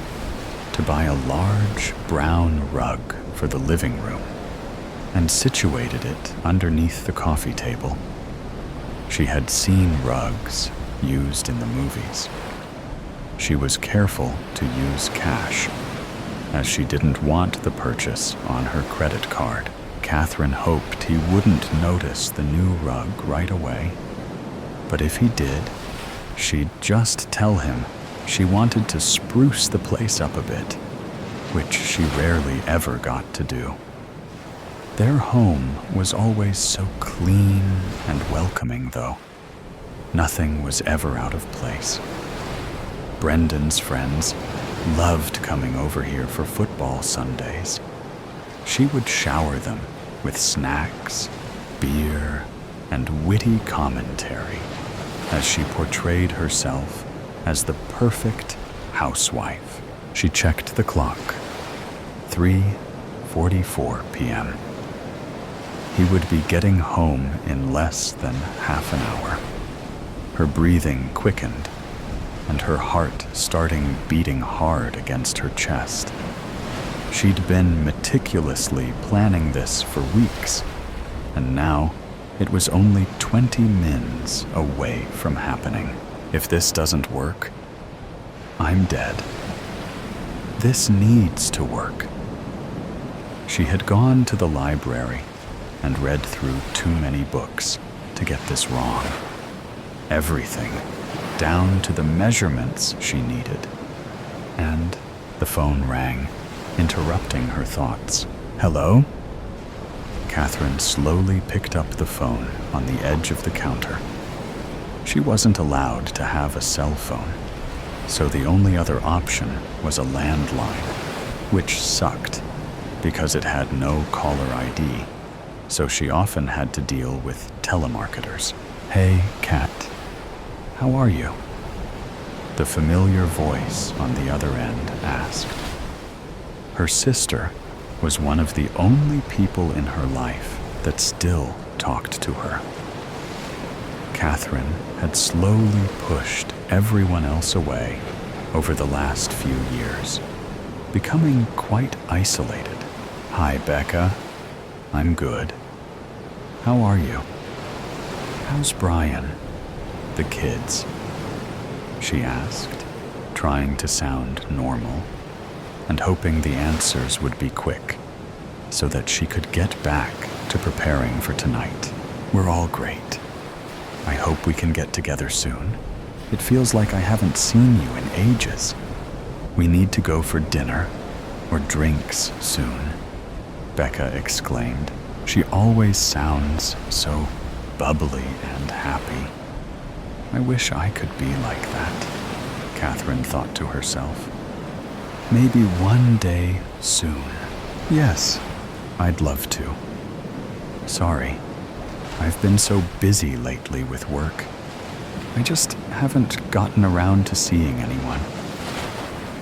to buy a large brown rug for the living room and situated it underneath the coffee table. She had seen rugs used in the movies. She was careful to use cash, as she didn't want the purchase on her credit card. Catherine hoped he wouldn't notice the new rug right away, but if he did, she'd just tell him she wanted to spruce the place up a bit, which she rarely ever got to do. Their home was always so clean and welcoming, though. Nothing was ever out of place. Brendan's friends loved coming over here for football Sundays. She would shower them with snacks, beer, and witty commentary as she portrayed herself as the perfect housewife. She checked the clock. 3:44 p.m. He would be getting home in less than half an hour. Her breathing quickened, and her heart starting beating hard against her chest. She'd been meticulously planning this for weeks, and now it was only 20 mins away from happening. If this doesn't work, I'm dead. This needs to work. She had gone to the library and read through too many books to get this wrong. Everything, down to the measurements she needed. And the phone rang, interrupting her thoughts. Hello? Catherine slowly picked up the phone on the edge of the counter. She wasn't allowed to have a cell phone, so the only other option was a landline, which sucked because it had no caller ID, so she often had to deal with telemarketers. Hey, Kat, how are you? The familiar voice on the other end asked. Her sister was one of the only people in her life that still talked to her. Catherine had slowly pushed everyone else away over the last few years, becoming quite isolated. Hi, Becca. I'm good. How are you? How's Brian? The kids? She asked, trying to sound normal and hoping the answers would be quick so that she could get back to preparing for tonight. We're all great. I hope we can get together soon. It feels like I haven't seen you in ages. We need to go for dinner or drinks soon, Becca exclaimed. She always sounds so bubbly and happy. I wish I could be like that, Catherine thought to herself. Maybe one day soon. Yes, I'd love to. Sorry, I've been so busy lately with work. I just haven't gotten around to seeing anyone.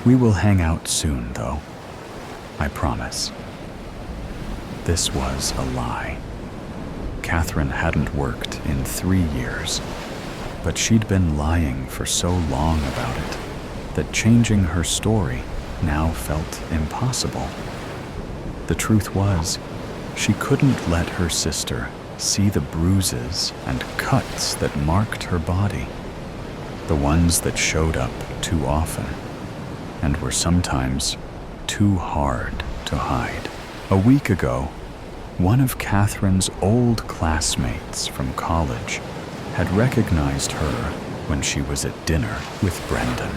We will hang out soon, though. I promise. This was a lie. Catherine hadn't worked in 3 years, but she'd been lying for so long about it that changing her story now felt impossible. The truth was, she couldn't let her sister see the bruises and cuts that marked her body, the ones that showed up too often and were sometimes too hard to hide. A week ago, one of Catherine's old classmates from college had recognized her when she was at dinner with Brendan.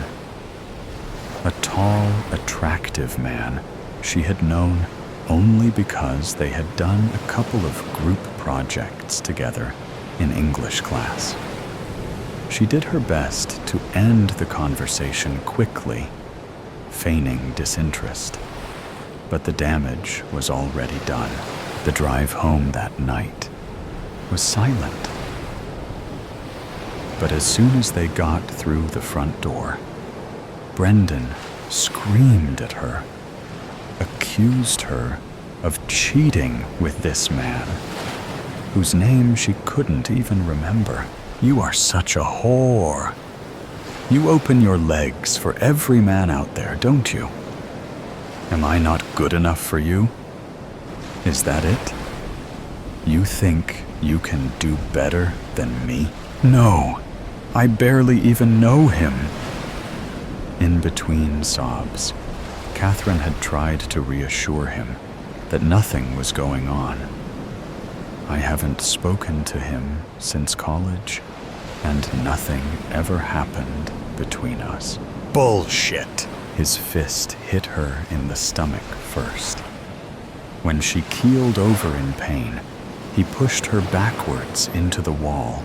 A tall, attractive man she had known only because they had done a couple of group projects together in English class. She did her best to end the conversation quickly, feigning disinterest, but the damage was already done. The drive home that night was silent. But as soon as they got through the front door, Brendan screamed at her, accused her of cheating with this man, whose name she couldn't even remember. You are such a whore. You open your legs for every man out there, don't you? Am I not good enough for you? Is that it? You think you can do better than me? No, I barely even know him. In between sobs, Catherine had tried to reassure him that nothing was going on. I haven't spoken to him since college, and nothing ever happened between us. Bullshit! His fist hit her in the stomach first. When she keeled over in pain, he pushed her backwards into the wall.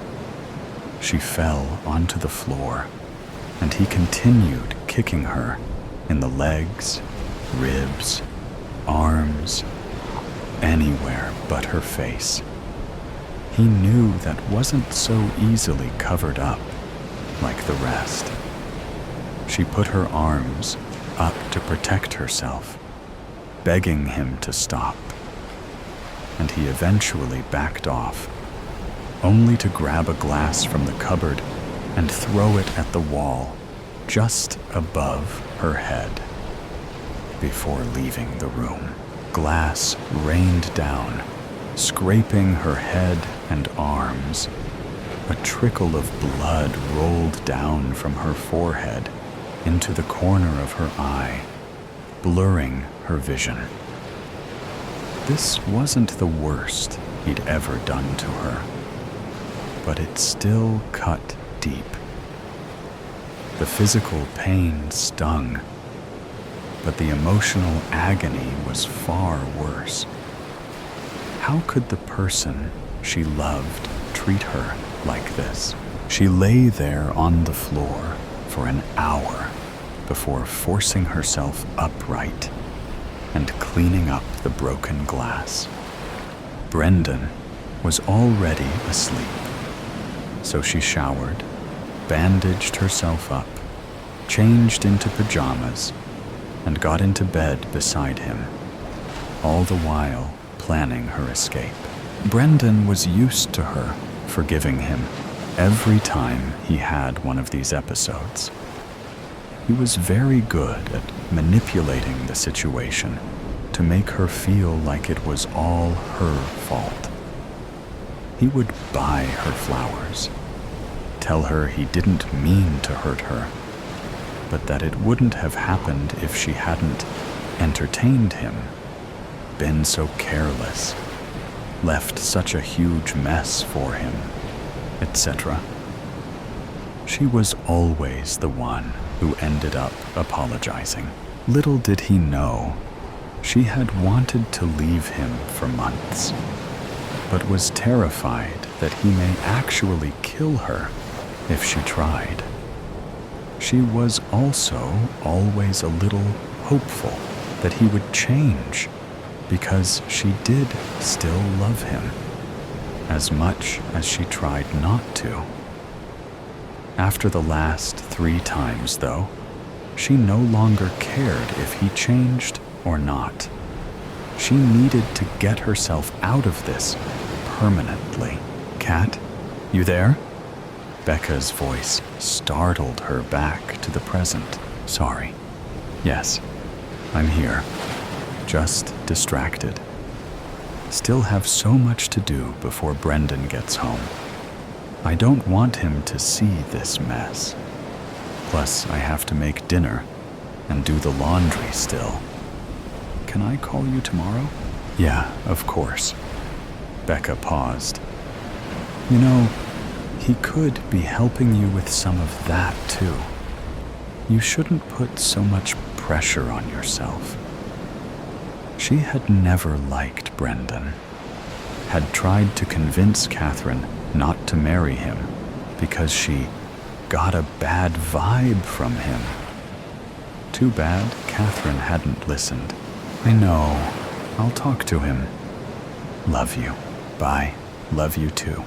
She fell onto the floor, and he continued kicking her in the legs, ribs, arms, anywhere but her face. He knew that wasn't so easily covered up like the rest. She put her arms up to protect herself, begging him to stop, and he eventually backed off, only to grab a glass from the cupboard and throw it at the wall just above her head. Before leaving the room, glass rained down, scraping her head and arms. A trickle of blood rolled down from her forehead into the corner of her eye, blurring her vision. This wasn't the worst he'd ever done to her, but it still cut deep. The physical pain stung, but the emotional agony was far worse. How could the person she loved treat her like this? She lay there on the floor for an hour before forcing herself upright and cleaning up the broken glass. Brendan was already asleep, so she showered, bandaged herself up, changed into pajamas, and got into bed beside him, all the while planning her escape. Brendan was used to her forgiving him every time he had one of these episodes. He was very good at manipulating the situation to make her feel like it was all her fault. He would buy her flowers, tell her he didn't mean to hurt her, but that it wouldn't have happened if she hadn't entertained him, been so careless, left such a huge mess for him, etc. She was always the one who ended up apologizing. Little did he know, she had wanted to leave him for months, but was terrified that he may actually kill her if she tried. She was also always a little hopeful that he would change, because she did still love him, as much as she tried not to. After the last 3 times, though, she no longer cared if he changed or not. She needed to get herself out of this permanently. "Kat, you there?" Becca's voice startled her back to the present. "Sorry. Yes, I'm here. Just distracted. Still have so much to do before Brendan gets home. I don't want him to see this mess. Plus, I have to make dinner and do the laundry still. Can I call you tomorrow?" "Yeah, of course." Becca paused. "You know, he could be helping you with some of that, too. You shouldn't put so much pressure on yourself." She had never liked Brendan, had tried to convince Catherine not to marry him because she got a bad vibe from him. Too bad Catherine hadn't listened. "I know. I'll talk to him. Love you. Bye. Love you too."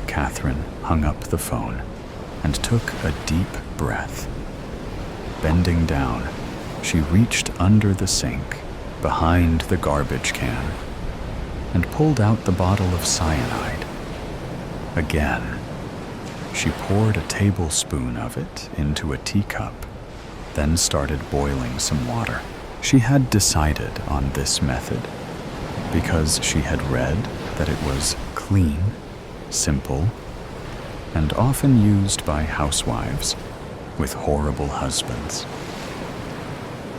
Catherine hung up the phone and took a deep breath. Bending down, she reached under the sink, behind the garbage can, and pulled out the bottle of cyanide. Again, she poured a tablespoon of it into a teacup, then started boiling some water. She had decided on this method because she had read that it was clean, simple, and often used by housewives with horrible husbands.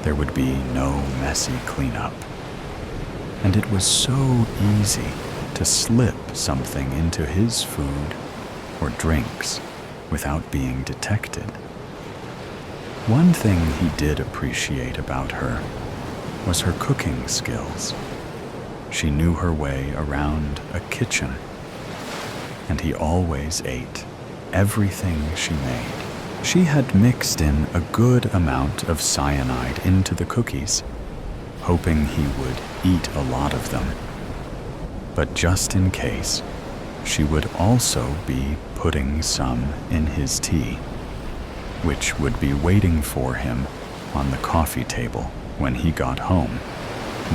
There would be no messy cleanup, and it was so easy to slip something into his food or drinks without being detected. One thing he did appreciate about her was her cooking skills. She knew her way around a kitchen, and he always ate everything she made. She had mixed in a good amount of cyanide into the cookies, hoping he would eat a lot of them. But just in case, she would also be putting some in his tea, which would be waiting for him on the coffee table when he got home,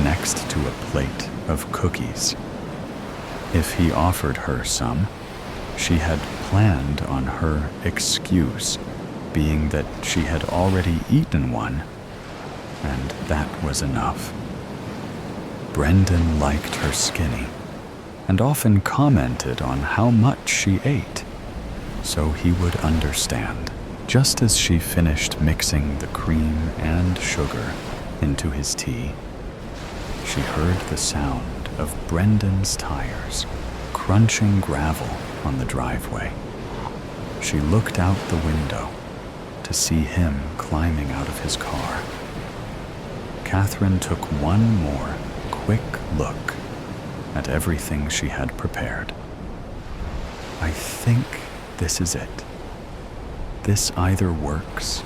next to a plate of cookies. If he offered her some, she had planned on her excuse being that she had already eaten one, and that was enough. Brendan liked her skinny, and often commented on how much she ate, so he would understand. Just as she finished mixing the cream and sugar into his tea, she heard the sound of Brendan's tires crunching gravel on the driveway. She looked out the window to see him climbing out of his car. Catherine took one more quick look at everything she had prepared. I think this is it. This either works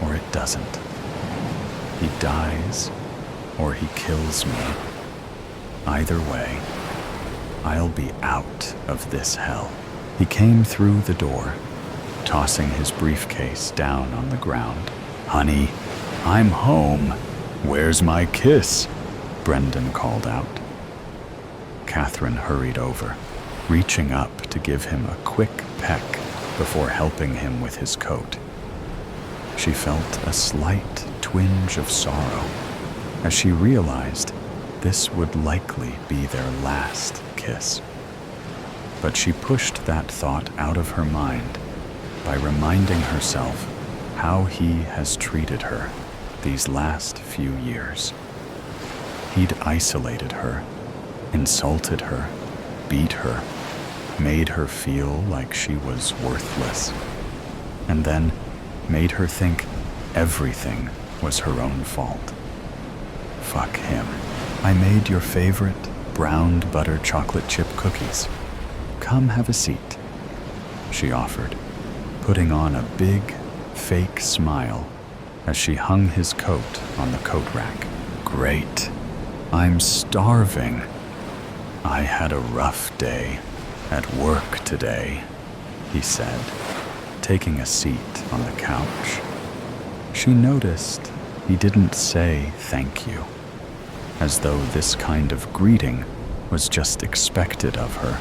or it doesn't. He dies or he kills me. Either way, I'll be out of this hell. He came through the door, tossing his briefcase down on the ground. Honey, I'm home. Where's my kiss? Brendan called out. Catherine hurried over, reaching up to give him a quick peck before helping him with his coat. She felt a slight twinge of sorrow as she realized this would likely be their last kiss. But she pushed that thought out of her mind by reminding herself how he has treated her these last few years. He'd isolated her, insulted her, beat her, made her feel like she was worthless, and then made her think everything was her own fault. Fuck him. I made your favorite browned butter chocolate chip cookies. Come have a seat. she offered, putting on a big, fake smile as she hung his coat on the coat rack. Great. I'm starving. I had a rough day at work today, he said, taking a seat on the couch. She noticed he didn't say thank you, as though this kind of greeting was just expected of her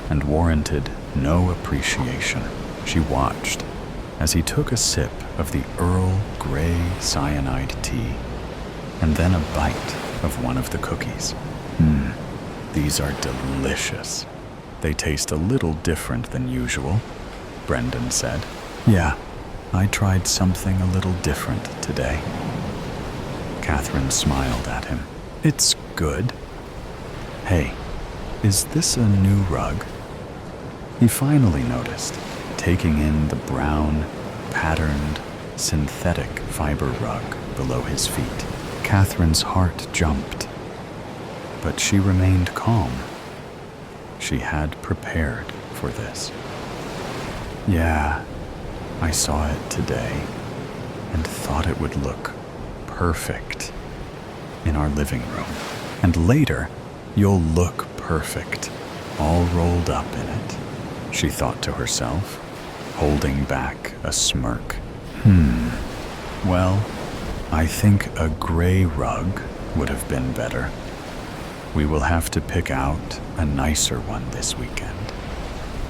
and warranted no appreciation. She watched as he took a sip of the Earl Grey cyanide tea and then a bite of one of the cookies. These are delicious. They taste a little different than usual, Brendan said. Yeah, I tried something a little different today. Catherine smiled at him. It's good. Hey, is this a new rug? He finally noticed, taking in the brown, patterned, synthetic fiber rug below his feet. Catherine's heart jumped, but she remained calm. She had prepared for this. Yeah, I saw it today and thought it would look perfect in our living room. And later, you'll look perfect, all rolled up in it, she thought to herself, holding back a smirk. Well, I think a gray rug would have been better. We will have to pick out a nicer one this weekend.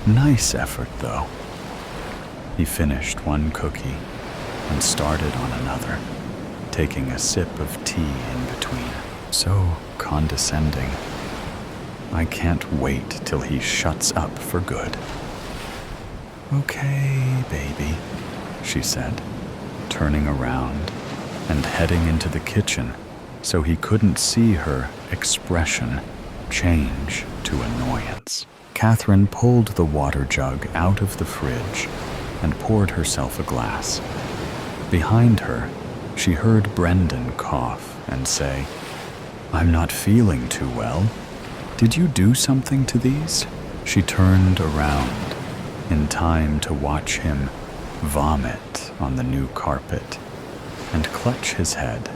Nice effort, though. He finished one cookie and started on another, taking a sip of tea in between. So condescending. I can't wait till he shuts up for good. Okay, baby, she said, turning around and heading into the kitchen so he couldn't see her expression change to annoyance. Catherine pulled the water jug out of the fridge and poured herself a glass. Behind her, she heard Brendan cough and say, I'm not feeling too well. Did you do something to these? She turned around in time to watch him vomit on the new carpet and clutch his head.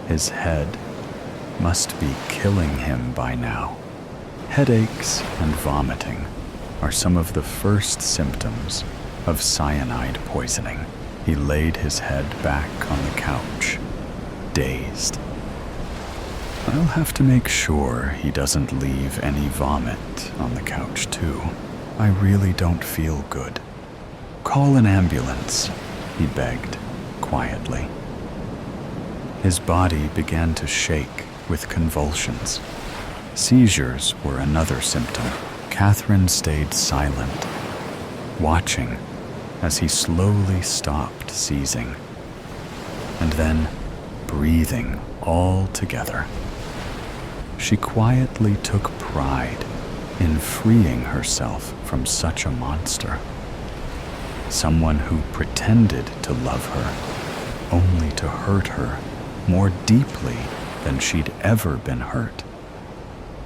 His head must be killing him by now. Headaches and vomiting are some of the first symptoms of cyanide poisoning. He laid his head back on the couch, dazed. I'll have to make sure he doesn't leave any vomit on the couch, too. I really don't feel good. Call an ambulance, he begged, quietly. His body began to shake with convulsions. Seizures were another symptom. Catherine stayed silent, watching as he slowly stopped seizing, and then breathing all together. She quietly took pride in freeing herself from such a monster. Someone who pretended to love her, only to hurt her more deeply than she'd ever been hurt,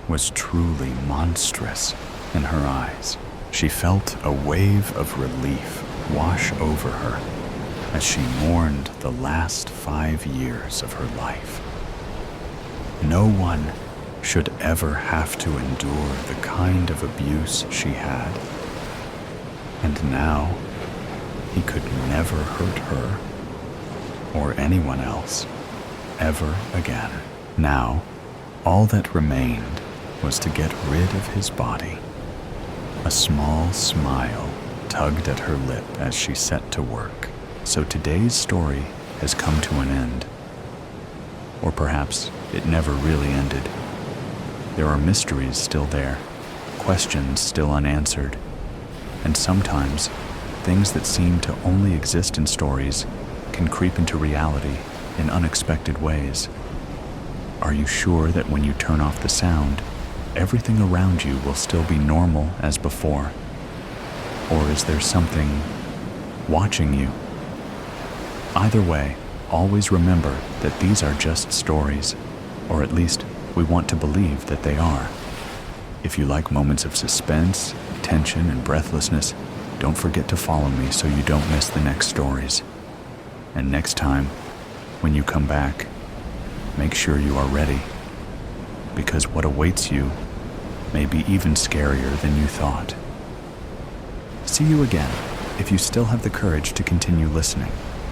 was truly monstrous in her eyes. She felt a wave of relief wash over her as she mourned the last 5 years of her life. No one should ever have to endure the kind of abuse she had. And now, he could never hurt her or anyone else ever again. Now, all that remained was to get rid of his body. A small smile tugged at her lip as she set to work. So today's story has come to an end. Or perhaps it never really ended. There are mysteries still there, questions still unanswered, and sometimes things that seem to only exist in stories can creep into reality in unexpected ways. Are you sure that when you turn off the sound, everything around you will still be normal as before? Or is there something watching you? Either way, always remember that these are just stories, or at least we want to believe that they are. If you like moments of suspense, tension and breathlessness, don't forget to follow me so you don't miss the next stories. And next time, when you come back, make sure you are ready, because what awaits you may be even scarier than you thought. See you again if you still have the courage to continue listening.